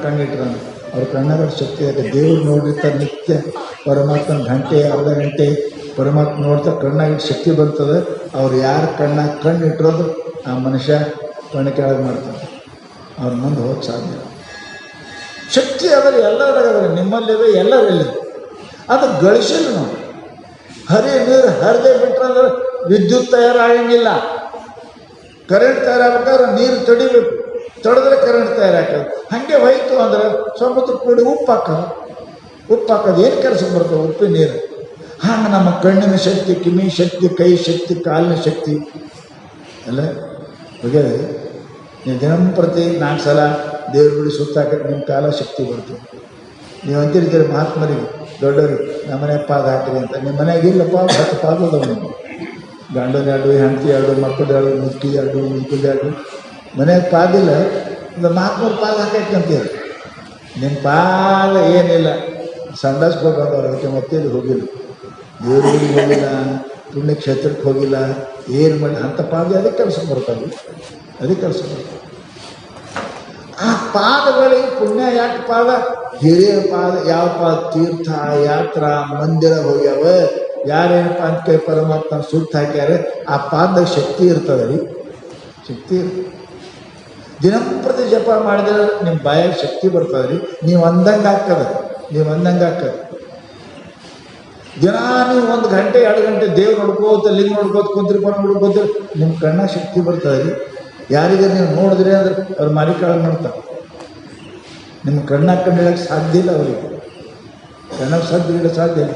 ಕಣ್ಣಿಟ್ರಾನೆ. ಅವ್ರ ಕಣ್ಣಾಗ ಶಕ್ತಿ ಆಗುತ್ತೆ. ದೇವ್ರು ನೋಡಿರ್ತಾರೆ ನಿತ್ಯ ಪರಮಾತ್ಮನ ಗಂಟೆ ಅರ್ಧ ಗಂಟೆ ಪರಮಾತ್ಮ ನೋಡ್ತಾ ಕಣ್ಣಾಗಿ ಶಕ್ತಿ ಬರ್ತದೆ. ಅವ್ರು ಯಾರು ಕಣ್ಣಿಟ್ಟಿರೋದು ಆ ಮನುಷ್ಯ ಕಣ್ಣು ಕೆಳಗೆ ಮಾಡ್ತಾರೆ, ಅವ್ರ ಮುಂದೆ ಹೋಗಕ್ಕೆ ಸಾಧ್ಯ. ಶಕ್ತಿ ಆದರೆ ಎಲ್ಲರಾಗದ್ರೆ ನಿಮ್ಮಲ್ಲಿದೆ, ಎಲ್ಲರಲ್ಲಿದೆ. ಅದು ಗಳಿಸಿಲ್ಲ ನಾವು. ಹರಿಯ ನೀರು ಹರಿದೇ ಬಿಟ್ರಂದ್ರೆ ವಿದ್ಯುತ್ ತಯಾರಾಗಂಗಿಲ್ಲ. ಕರೆಂಟ್ ತಯಾರಾಗಬೇಕಾದ್ರೆ ನೀರು ತಡಿಬೇಕು, ತಡೆದ್ರೆ ಕರೆಂಟ್ ತಯಾರಾಗ್ತದೆ. ಹಾಗೆ ಹೋಯ್ತು ಅಂದ್ರೆ ಸಮುದ್ರ ಕೂಡಿ ಉಪ್ಪು ಹಾಕೋದು ಏನು ಕೆಲಸಕ್ಕೆ ಬರ್ತವೆ? ಉಪ್ಪಿನ ನೀರು. ಹಾಗೆ ನಮ್ಮ ಕಣ್ಣಿನ ಶಕ್ತಿ, ಕಿವಿ ಶಕ್ತಿ, ಕೈ ಶಕ್ತಿ, ಕಾಲಿನ ಶಕ್ತಿ ಎಲ್ಲ ಬಗ್ಗೆ ನೀವು ದಿನಂಪ್ರತಿ 4 ಸಲ ದೇವ್ರ ಗುಡಿ ಸುತ್ತಾಕಕ್ಕೆ ನಿಮ್ಮ ಕಾಲ ಶಕ್ತಿ ಬರ್ತದೆ. ನೀವು ಅಂತಿರ್ತೀರಿ ಮಹಾತ್ಮರಿಗೆ, ದೊಡ್ಡವರಿಗೆ, ನಮ್ಮ ಮನೆಗೆ ಪಾದ ಹಾಕಿರಿ ಅಂತ. ನಿಮ್ಮ ಮನೆಯಾಗ ಇಲ್ಲಪ್ಪ 10 ಪಾದ ಅದಾವ. ನೀವು ಗಂಡನ 2, ಹೆಂಡತಿ 2, ಮಕ್ಕಳು 2, ಮುದುಕಿ 2, ಮುದುಕಿ 2, ಮನೆಗೆ ಪಾದಿಲ್ಲ. ಇದು ಮಹಾತ್ಮರ ಪಾದ ಹಾಕಂತೀರಿ. ನಿಮ್ಮ ಪಾದ ಏನಿಲ್ಲ, ಸಂಡಾಸ್ಗೆ ಹೋಗೋದವ್ರು, ಅದಕ್ಕೆ ಮತ್ತೆ ಇಲ್ಲಿ ಹೋಗಿಲ್ಲ, ದೇವ್ರಿಗೆ ಹೋಗಿಲ್ಲ, ಪುಣ್ಯಕ್ಷೇತ್ರಕ್ಕೆ ಹೋಗಿಲ್ಲ, ಏನು ಮಾಡಿ ಅಂಥ ಪಾದ ಅದಕ್ಕೆ ಕೆಲಸ ಬರ್ತಾವೆ, ಅದಕ್ಕೆ ಕೆಲಸ ಬರ್ತಾವೆ. ಆ ಪಾದಗಳಿಗೆ ಪುಣ್ಯ ಯಾಕೆ ಪಾದ? ಹಿರಿಯ ಪಾದ ಯಾವ ಪಾದ? ತೀರ್ಥ, ಯಾತ್ರ, ಮಂದಿರ ಹೋಗ್ಯಾವ. ಯಾರೇನಪ್ಪ ಅಂತ ಕೈ ಪರಮಾತ್ಮ ಸುತ್ತ ಹಾಕ್ಯಾರ, ಆ ಪಾದದಾಗ ಶಕ್ತಿ ಇರ್ತದೆ ರೀ, ಶಕ್ತಿ ಇರ್ತದೆ. ದಿನಂಪ್ರತಿ ಜಪ ಮಾಡಿದ್ರೆ ನಿಮ್ಮ ಬಾಯಾಗ ಶಕ್ತಿ ಬರ್ತದೆ ರೀ. ನೀವು ಅಂದಂಗೆ ಹಾಕದ, ನೀವು ಅಂದಂಗೆ ಹಾಕದ. ದಿನ ನೀವು 1 ಗಂಟೆ 2 ಗಂಟೆ ದೇವ್ರು ನೋಡ್ಕೋತ, ಲಿಂಗ ನೋಡ್ಕೋತ ಕುಂತ್ರಿಪ ನೋಡ್ಕೋತ ನಿಮ್ಮ ಕಣ್ಣ ಶಕ್ತಿ ಬರ್ತದೆ ರೀ. ಯಾರಿಗೆ ನೀವು ನೋಡಿದ್ರಿ ಅಂದ್ರೆ ಅವ್ರ ಮಾರಿಕಾಳ ನೋಡ್ತಾರೆ. ನಿಮ್ಮ ಕಣ್ಣಿಡಕ್ಕೆ ಸಾಧ್ಯ ಇಲ್ಲ, ಅವರಿಗೆ ಕಣ್ಣಾಗ ಸಾಧ್ಯ ಇಲ್ಲ.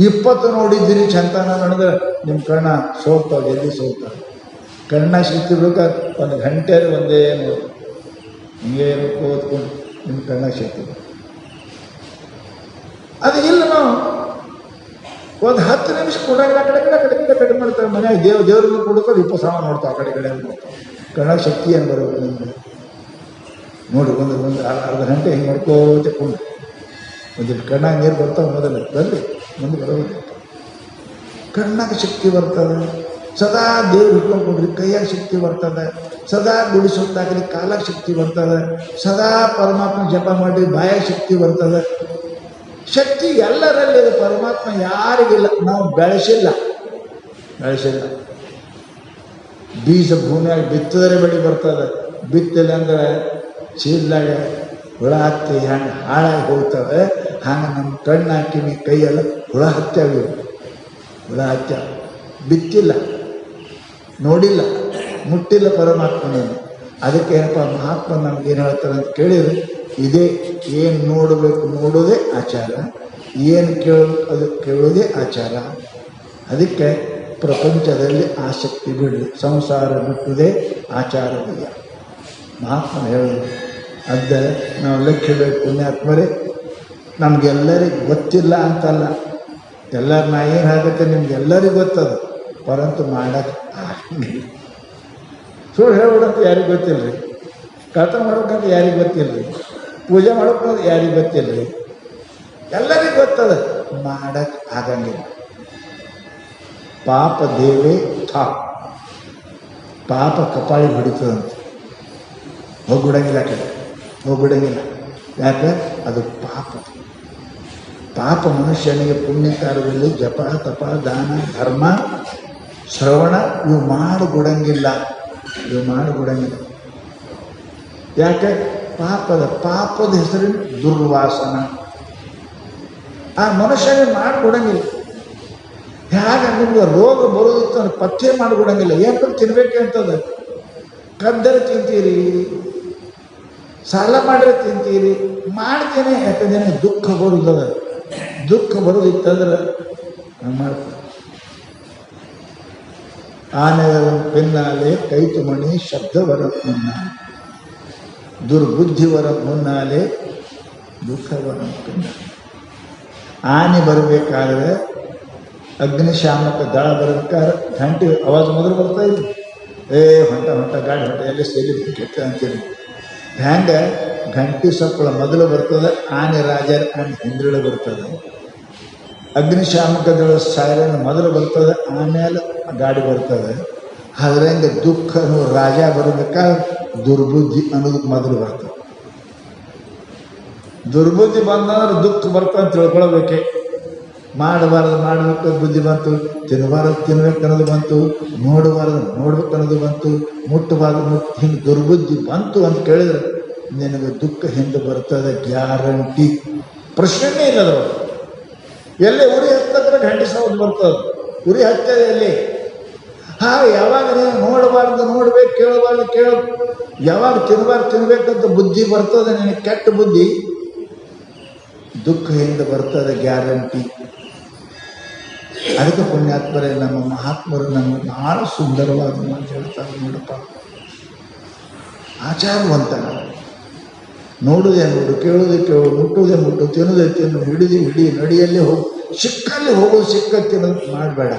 20 ನೋಡಿದ್ದೀರಿ ಚಂತಾನ ನೋಡಿದ್ರೆ ನಿಮ್ಮ ಕಣ್ಣ ಸೋಗ್ತಾವೆ, ಎಲ್ಲಿ ಸೋಗ್ತಾವೆ. ಕಣ್ಣ ಶಕ್ತಿ ಬೇಕಾದ್ರೆ 1 ಗಂಟೆ ಒಂದೇ ನೋಡಿ ಹಿಂಗೆ ಓದ್ಕೊಂಡು ನಿಮ್ಮ ಕಣ್ಣ ಶಕ್ತಿ. ಅದು ಇಲ್ಲ, ನಾವು 10 ನಿಮಿಷ ಕೊಡಂಗಿಲ್ಲ. ಕಡಿಮೆ ಮಾಡ್ತಾರೆ. ಮನೆಯಾಗ ದೇವ್ರನ್ನ ಕೊಡ್ತಾರೆ, 20 ಸಲ ನೋಡ್ತಾವೆ, ಆ ಕಡೆ ಕಣ್ಣಾಗ ಶಕ್ತಿ ಏನು ಬರೋದು ನಿಮಗೆ ನೋಡಿ. ಒಂದು ಅರ್ಧ ಗಂಟೆ ಹಿಂಗೆ ಮಾಡ್ಕೋತ ಕೊಂಡು ಒಂದಿಟ್ಟು ಕಣ್ಣಾಗ ನೀರು ಬರ್ತಾವೆ. ಮೊದಲು ಬರಲಿ, ಮುಂದೆ ಬರೋದು. ಕಣ್ಣಾಗ ಶಕ್ತಿ ಬರ್ತದೆ. ಸದಾ ದೇವ್ರು ಹಿಡ್ಕೊಂಡ್ರಿ, ಕೈಯಾಗ ಶಕ್ತಿ ಬರ್ತದೆ. ಸದಾ ಗುಡಿ ಸುತ್ತಾಕ್ರಿ, ಕಾಲಾಗ ಶಕ್ತಿ ಬರ್ತದೆ. ಸದಾ ಪರಮಾತ್ಮ ಜಪ ಮಾಡಿ ಬಾಯಾಗ ಶಕ್ತಿ ಬರ್ತದೆ. ಶಕ್ತಿ ಎಲ್ಲರಲ್ಲಿದೆ, ಪರಮಾತ್ಮ ಯಾರಿಗಿಲ್ಲ. ನಾವು ಬೆಳೆಸಿಲ್ಲ. ಬೀಜ ಭೂಮಿಯಾಗಿ ಬಿತ್ತಿದರೆ ಬೆಳೆ ಬರ್ತದೆ. ಬಿತ್ತಿಲ್ಲ ಅಂದ್ರೆ ಚೀಲದಾಗ ಹುಳ ಹತ್ತಿ ಹಂಗೆ ಹಾಳಾಗಿ ಹೋಗ್ತವೆ. ಹಾಗೆ ನಮ್ಮ ಕಣ್ಣು ಹಾಕಿನಿ ಕೈಯೆಲ್ಲ ಹುಳ ಹತ್ಯಾವ. ಬಿತ್ತಿಲ್ಲ, ನೋಡಿಲ್ಲ, ಮುಟ್ಟಿಲ್ಲ ಪರಮಾತ್ಮನೇನು. ಅದಕ್ಕೆ ಏನಪ್ಪ ಮಹಾತ್ಮ ನಮ್ಗೇನು ಹೇಳ್ತಾರೆ ಅಂತ ಕೇಳಿದರೆ, ಇದೇ ಏನು ನೋಡಬೇಕು ನೋಡೋದೇ ಆಚಾರ, ಏನು ಅದು ಕೇಳೋದೇ ಆಚಾರ. ಅದಕ್ಕೆ ಪ್ರಪಂಚದಲ್ಲಿ ಆಸಕ್ತಿ ಬಿಡಲಿ, ಸಂಸಾರ ಬಿಟ್ಟುದೇ ಆಚಾರವಯ್ಯ ಮಹಾತ್ಮ ಹೇಳಿದ್ರು. ಅದ ನಾವು ಲಕ್ಷ್ಯ ಬೇಕು ಪುಣ್ಯಾತ್ಮರೇ. ನಮಗೆಲ್ಲರಿಗೂ ಗೊತ್ತಿಲ್ಲ ಅಂತಲ್ಲ, ಎಲ್ಲರೂ ನಾ ಏನು ಆಗತ್ತೆ ನಿಮ್ಗೆಲ್ಲರಿಗೂ ಗೊತ್ತದ, ಪರಂತು ಮಾಡೋಕ್ಕೆ ಆಗಿಲ್ಲ. ಸುಳ್ಳು ಹೇಳ್ಬಿಡಂತ ಯಾರಿಗೆ ಗೊತ್ತಿಲ್ಲ ರೀ, ಕಳ್ತನ ಮಾಡ್ಬೇಕಂತ ಯಾರಿಗೆ ಗೊತ್ತಿಲ್ಲ ರೀ, ಪೂಜೆ ಮಾಡ್ಬೇಕಂತ ಯಾರಿಗೆ ಗೊತ್ತಿಲ್ಲ ರೀ. ಎಲ್ಲರಿಗೂ ಗೊತ್ತದ, ಮಾಡೋಕ್ಕೆ ಆಗಂಗಿಲ್ಲ. ಪಾಪ ದೇವೇ ಥಾ, ಪಾಪ ಕಪಾಳಿ ಹೊಡಿತದಂತೆ. ಹೋಗ್ಬಿಡಂಗಿಲ್ಲ ಆ ಕಡೆ, ಹೋಗ್ಬಿಡಂಗಿಲ್ಲ. ಯಾಕೆ? ಅದು ಪಾಪ. ಪಾಪ ಮನುಷ್ಯನಿಗೆ ಪುಣ್ಯಕಾರದಲ್ಲಿ ಜಪ ತಪ ದಾನ ಧರ್ಮ ಶ್ರವಣ ಇವು ಮಾಡಿಬಿಡಂಗಿಲ್ಲ, ಇವು ಮಾಡಿಬಿಡಂಗಿಲ್ಲ. ಯಾಕೆ? ಪಾಪದ ಹೆಸರಿನ ದುರ್ವಾಸನ ಆ ಮನುಷ್ಯನಿಗೆ ಮಾಡಿಬಿಡಂಗಿಲ್ಲ. ಹೇಗೆ ನಿಮ್ಗೆ ರೋಗ ಬರೋದಿತ್ತು ಅಂದ್ರೆ ಪಥ್ಯ ಮಾಡಿಬಿಡಂಗಿಲ್ಲ. ಏನು ತಿನ್ಬೇಕೆ ಅಂತದ, ಕದ್ದರೆ ತಿಂತೀರಿ, ಸಾಲ ಮಾಡಿದ್ರೆ ತಿಂತೀರಿ, ಮಾಡ್ತೇನೆ. ಯಾಕಂದ್ರೆ ದುಃಖ ಬರುತ್ತದ, ದುಃಖ ಬರೋದಿತ್ತಂದ್ರೆ ಮಾಡ್ತಾರೆ. ಆನೆಗಳ ಪಿನ್ನಾಲೆ ಕೈತುಮಣಿ ಶಬ್ದವರ ಮುನ್ನಾಲೆ, ದುರ್ಬುದ್ಧಿವರ ಮುನ್ನಾಲೆ ದುಃಖವರ ಪಿನ್ನಾಲೆ. ಆನೆ ಬರಬೇಕಾದ್ರೆ ಅಗ್ನಿಶಾಮಕ ದಳ ಬರಬೇಕಾದ್ರೆ ಗಂಟೆ ಅವಾಜ್ ಮೊದಲು ಬರ್ತಾ ಇದ್ವಿ, ಹೊಂಟ ಹೊಂಟ ಗಾಡಿ ಹೊಂಟ ಎಲ್ಲ ಸೇರಿ ಕೆಟ್ಟ ಅಂತೀರಿ. ಹ್ಯಾಂಗೆ ಗಂಟೆ ಸಪ್ಪಳ ಮೊದಲು ಬರ್ತದೆ, ಆನೆ ರಾಜರ ಆನೆ ಹಿಂದ್ರಳೆ ಬರ್ತದೆ. ಅಗ್ನಿಶಾಮಕ ದಳ ಸೈರನ್ ಮೊದಲು ಬರ್ತದೆ, ಆಮೇಲೆ ಗಾಡಿ ಬರ್ತದೆ. ಅದ್ರಂಗೆ ದುಃಖ ಅನ್ನೋ ರಾಜ ಬರಬೇಕಾದ್ರೆ ದುರ್ಬುದ್ಧಿ ಅನ್ನೋದಕ್ಕೆ ಮೊದಲು ಬರ್ತದೆ. ದುರ್ಬುದ್ಧಿ ಬಂದಂದ್ರೆ ದುಃಖ ಬರ್ತದೆ ಅಂತ ತಿಳ್ಕೊಳ್ಬೇಕೆ. ಮಾಡಬಾರ್ದು ಮಾಡಬೇಕು ಬುದ್ಧಿ ಬಂತು, ತಿನ್ನಬಾರದು ತಿನ್ಬೇಕು ಅನ್ನೋದು ಬಂತು, ನೋಡಬಾರ್ದು ನೋಡ್ಬೇಕು ಅನ್ನೋದು ಬಂತು, ಮುಟ್ಟಬಾರ್ದು ಹಿಂಗೆ ದುರ್ಬುದ್ಧಿ ಬಂತು ಅಂತ ಕೇಳಿದ್ರೆ ನಿನಗೆ ದುಃಖ ಹಿಂದೆ ಬರ್ತದೆ, ಗ್ಯಾರಂಟಿ. ಪ್ರಶ್ನೆನೇ ಇಲ್ಲದ. ಎಲ್ಲೇ ಉರಿ ಹತ್ತತ್ರ ಗಂಟೆ ಸೌಂಡ್ ಬರ್ತದೆ, ಉರಿ ಹತ್ತದ ಎಲ್ಲಿ. ಯಾವಾಗ ನೀನು ನೋಡಬಾರ್ದು ನೋಡ್ಬೇಕು, ಕೇಳಬಾರ್ದು ಯಾವಾಗ ತಿನ್ನಬಾರ್ದು ತಿನ್ಬೇಕಂತ ಬುದ್ಧಿ ಬರ್ತದೆ ನಿನಗೆ, ಕೆಟ್ಟ ಬುದ್ಧಿ, ದುಃಖ ಹಿಂದೆ ಬರ್ತದೆ ಗ್ಯಾರಂಟಿ. ಅದಕ್ಕೆ ಪುಣ್ಯಾತ್ಮರೇ ನಮ್ಮ ಮಹಾತ್ಮರು ನಮಗೆ ಭಾಳ ಸುಂದರವಾದ ಮಾತು ಹೇಳ್ತಾರೆ. ನೋಡಪ್ಪ, ಆಚಾರವಂತ ನೋಡುವುದೇ ನೋಡು, ಕೇಳುವುದೇ ಕೇಳು, ಮುಟ್ಟುವುದೇ ಮುಟ್ಟು, ತಿನ್ನುವುದೇ ತಿನ್ನು, ಹಿಡಿದು ಹಿಡಿ, ನಡಿಯಲ್ಲೇ ಹೋಗು, ಸಿಕ್ಕಲ್ಲಿ ಹೋಗೋದು ಸಿಕ್ಕ ತಿನ್ನೋದು ಮಾಡಬೇಡ.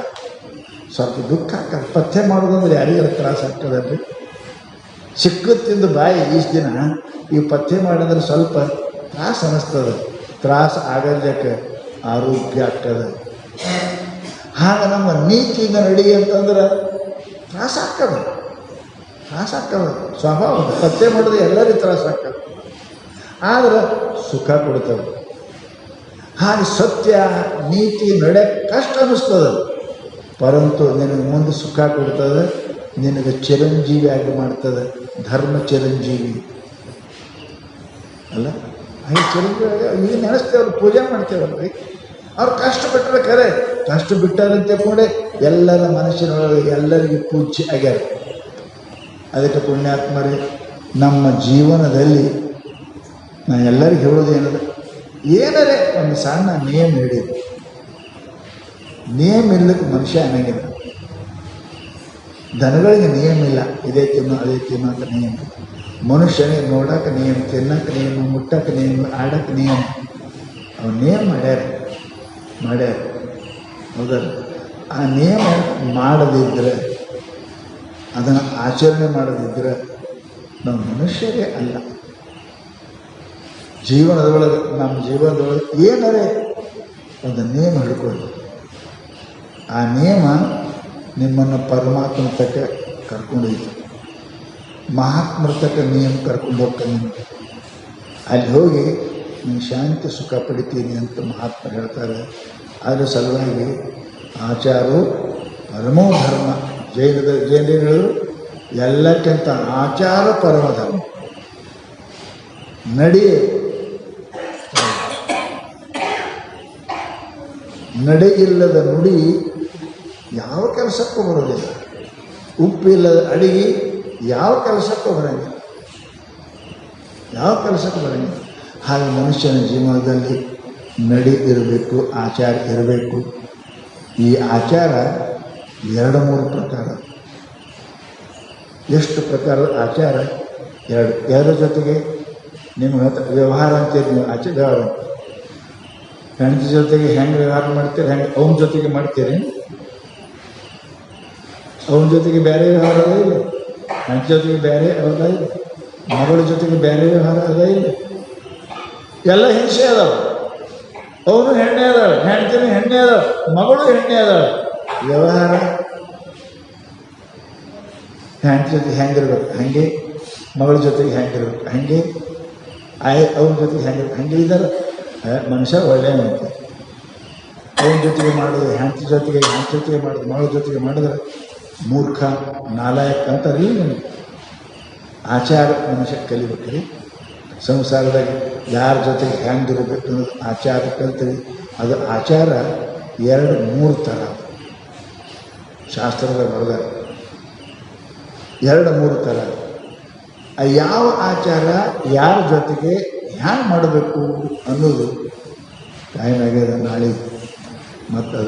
ಸ್ವಲ್ಪ ದುಃಖ ಆಗ್ತದೆ. ಪಥ್ಯ ಮಾಡೋದಂದ್ರೆ ಯಾರಿಗಾರ ತ್ರಾಸ ಆಗ್ತದಲ್ರಿ. ಸಿಕ್ಕತ್ತಿಂದ ಬಾಯಿ ಈಸ್ ದಿನ ಈ ಪಥ್ಯ ಮಾಡಿದ್ರೆ ಸ್ವಲ್ಪ ತ್ರಾಸ ಅನ್ನಿಸ್ತದೆ. ತ್ರಾಸ ಆಗಲಿಕ್ಕೆ ಆರೋಗ್ಯ ಆಗ್ತದೆ. ಹಾಗೆ ನಮ್ಮ ನೀತಿಯಿಂದ ನಡಿ ಅಂತಂದ್ರೆ ತ್ರಾಸ ಆಗ್ತದೆ, ತ್ರಾಸ ಆಗ್ತದೆ. ಸ್ವಭಾವ ಪಥ್ಯ ಮಾಡೋದು ಎಲ್ಲರಿಗೂ ತ್ರಾಸ ಆಗ್ತದೆ, ಆದ್ರೆ ಸುಖ ಕೊಡ್ತದೆ. ಹಾಗೆ ಸತ್ಯ ನೀತಿ ನಡೆಯಕ್ಕೆ ಕಷ್ಟ ಅನ್ನಿಸ್ತದೆ, ಪರಂತು ನಿನಗೆ ಮುಂದೆ ಸುಖ ಕೊಡ್ತದೆ, ನಿನಗೆ ಚಿರಂಜೀವಿ ಆಗಿ ಮಾಡ್ತದೆ. ಧರ್ಮ ಚಿರಂಜೀವಿ ಅಲ್ಲ, ಹಾಗೆ ಚಿರಂಜೀವಿ ಈಗ ನೆನೆಸ್ತೇವಲ್ಲ, ಪೂಜೆ ಮಾಡ್ತೇವಲ್ರಿ. ಅವ್ರು ಕಷ್ಟಪಟ್ಟರೆ ಖರೆ, ಕಷ್ಟ ಬಿಟ್ಟಾರಂತೆ ಕೂಡ ಎಲ್ಲರ ಮನಸ್ಸಿನೊಳಗೆ ಎಲ್ಲರಿಗೂ ಪೂಜ್ಯ ಆಗ್ಯಾರ. ಅದಕ್ಕೆ ಪುಣ್ಯಾತ್ಮರೇ, ನಮ್ಮ ಜೀವನದಲ್ಲಿ ನಾನು ಎಲ್ಲರಿಗೂ ಹೇಳೋದೇನದ, ಏನರೇ ಒಂದು ಸಣ್ಣ ನಿಯಮ ಹಿಡಿದು. ನಿಯಮ ಇಲ್ಲಕ್ಕೆ ಮನುಷ್ಯ ಅನ್ನಂಗಿಲ್ಲ. ದನಗಳಿಗೆ ನಿಯಮ ಇಲ್ಲ, ಇದೇ ತಿನ್ನು ಅದೇ ತಿನ್ನು ಅಂತ ನಿಯಮ. ಮನುಷ್ಯನಿಗೆ ನೋಡೋಕೆ ನಿಯಮ, ತಿನ್ನೋಕೆ ನಿಯಮ, ಮುಟ್ಟೋಕೆ ನಿಯಮ, ಆಡೋಕ್ಕೆ ನಿಯಮ. ಅವ್ರು ನಿಯಮ ಮಾಡ್ಯಾರ. ಹೌದಲ್ಲ? ಆ ನಿಯಮ ಮಾಡದಿದ್ದರೆ, ಅದನ್ನು ಆಚರಣೆ ಮಾಡದಿದ್ದರೆ ನಾವು ಮನುಷ್ಯರೇ ಅಲ್ಲ. ಜೀವನದೊಳಗೆ, ನಮ್ಮ ಜೀವನದೊಳಗೆ ಏನರೇ ಒಂದು ನಿಯಮ ಹಿಡ್ಕೊಳ್ಳಿ. ಆ ನಿಯಮ ನಿಮ್ಮನ್ನು ಪರಮಾತ್ಮನ ತಕ್ಕ ಕರ್ಕೊಂಡೊಯ್ತು, ಮಹಾತ್ಮರ ತಕ್ಕ ನಿಯಮ ಕರ್ಕೊಂಡು ಹೋಗ್ತಾನೆ ನಿಮಗೆ. ಅಲ್ಲಿ ಹೋಗಿ ನೀವು ಶಾಂತಿ ಸುಖ ಪಡಿತೀನಿ ಅಂತ ಮಹಾತ್ಮ ಹೇಳ್ತಾರೆ. ಅದರ ಸಲುವಾಗಿ ಆಚಾರೋ ಪರಮೋ ಧರ್ಮ. ಜೈನರು ಹೇಳಿದ್ರು ಎಲ್ಲಕ್ಕಿಂತ ಆಚಾರ ಪರಮ ಧರ್ಮ. ನಡೆಯಿಲ್ಲದ ನುಡಿ ಯಾವ ಕೆಲಸಕ್ಕೂ ಬರೋದಿಲ್ಲ. ಉಪ್ಪಿಲ್ಲದ ಅಡಿಗೆ ಯಾವ ಕೆಲಸಕ್ಕೂ ಬರೋಂಗಿಲ್ಲ, ಯಾವ ಕೆಲಸಕ್ಕೂ ಬರೋಂಗಿಲ್ಲ. ಹಾಗೆ ಮನುಷ್ಯನ ಜೀವನದಲ್ಲಿ ನಡಿ ಇರಬೇಕು, ಆಚಾರ ಇರಬೇಕು. ಈ ಆಚಾರ 2-3 ಪ್ರಕಾರ. ಎಷ್ಟು ಪ್ರಕಾರದ ಆಚಾರ? 2 ಜೊತೆಗೆ ನಿಮ್ಗೆ ವ್ಯವಹಾರ ಅಂತೀರಿ ನೀವು. ಆಚಾರ ವ್ಯವಹಾರ, ಹೆಂಡತಿ ಜೊತೆಗೆ ಹೆಂಗೆ ವ್ಯವಹಾರ ಮಾಡ್ತೀರಿ, ಹೆಂಗೆ ಅವನ ಜೊತೆಗೆ ಮಾಡ್ತೀರಿ. ಅವನ ಜೊತೆಗೆ ಬೇರೆ ವ್ಯವಹಾರ ಅದ ಇಲ್ಲ, ಹೆಂಡತಿ ಜೊತೆಗೆ ಬೇರೆ ಅದ ಇಲ್ಲ, ಮಗಳ ಜೊತೆಗೆ ಬೇರೆ ವ್ಯವಹಾರ ಅದ ಇಲ್ಲ. ಎಲ್ಲ ಹಿಂಸೆ ಅದಾವ. ಅವನು ಹೆಣ್ಣೆ ಅದಾಳೆ, ಹೆಂಡತಿನೂ ಹೆಣ್ಣೆ ಅದಾಳೆ, ಮಗಳು ಹೆಣ್ಣೆ ಅದಾಳೆ. ವ್ಯವಹಾರ ಹೆಂಡತಿ ಜೊತೆ ಹೆಂಗಿರ್ಬೇಕು, ಹಾಗೆ ಮಗಳ ಜೊತೆಗೆ ಹೆಂಗಿರ್ಬೇಕು ಹಂಗೆ ಅವ್ರ ಜೊತೆಗೆ ಹೆಂಗಿರ್ಬೇಕು ಹಂಗೆ ಇದ್ದಾರೆ ಮನುಷ್ಯ ಒಳ್ಳೆಯವಂತೆ. ಅವನ ಜೊತೆಗೆ ಮಾಡಿದ್ರೆ ಹೆಂಡತಿ ಜೊತೆಗೆ ಮಾಡಿದ್ರೆ ಮಗಳ ಜೊತೆಗೆ ಮಾಡಿದ್ರೆ ಮೂರ್ಖ ನಾಲಾಯಕ್ ಅಂತಾರೀ. ಆಚಾರ ಮನುಷ್ಯ ಕಲಿಬೇಕ್ರಿ. ಸಂಸಾರದಾಗ ಯಾರ ಜೊತೆಗೆ ಹೆಂಗಿರ್ಬೇಕು ಅನ್ನೋದು ಆಚಾರ ಕಲ್ತೀವಿ. ಅದು ಆಚಾರ 2-3 ಥರ ಶಾಸ್ತ್ರದಾಗ ಬರೆದಾರೆ. 2-3 ಥರ. ಯಾವ ಆಚಾರ ಯಾರ ಜೊತೆಗೆ ಹ್ಯಾಂಗೆ ಮಾಡಬೇಕು ಅನ್ನೋದು ಟೈಮ್ ಆಗ್ಯದ. ನಾಳೆ ಮತ್ತು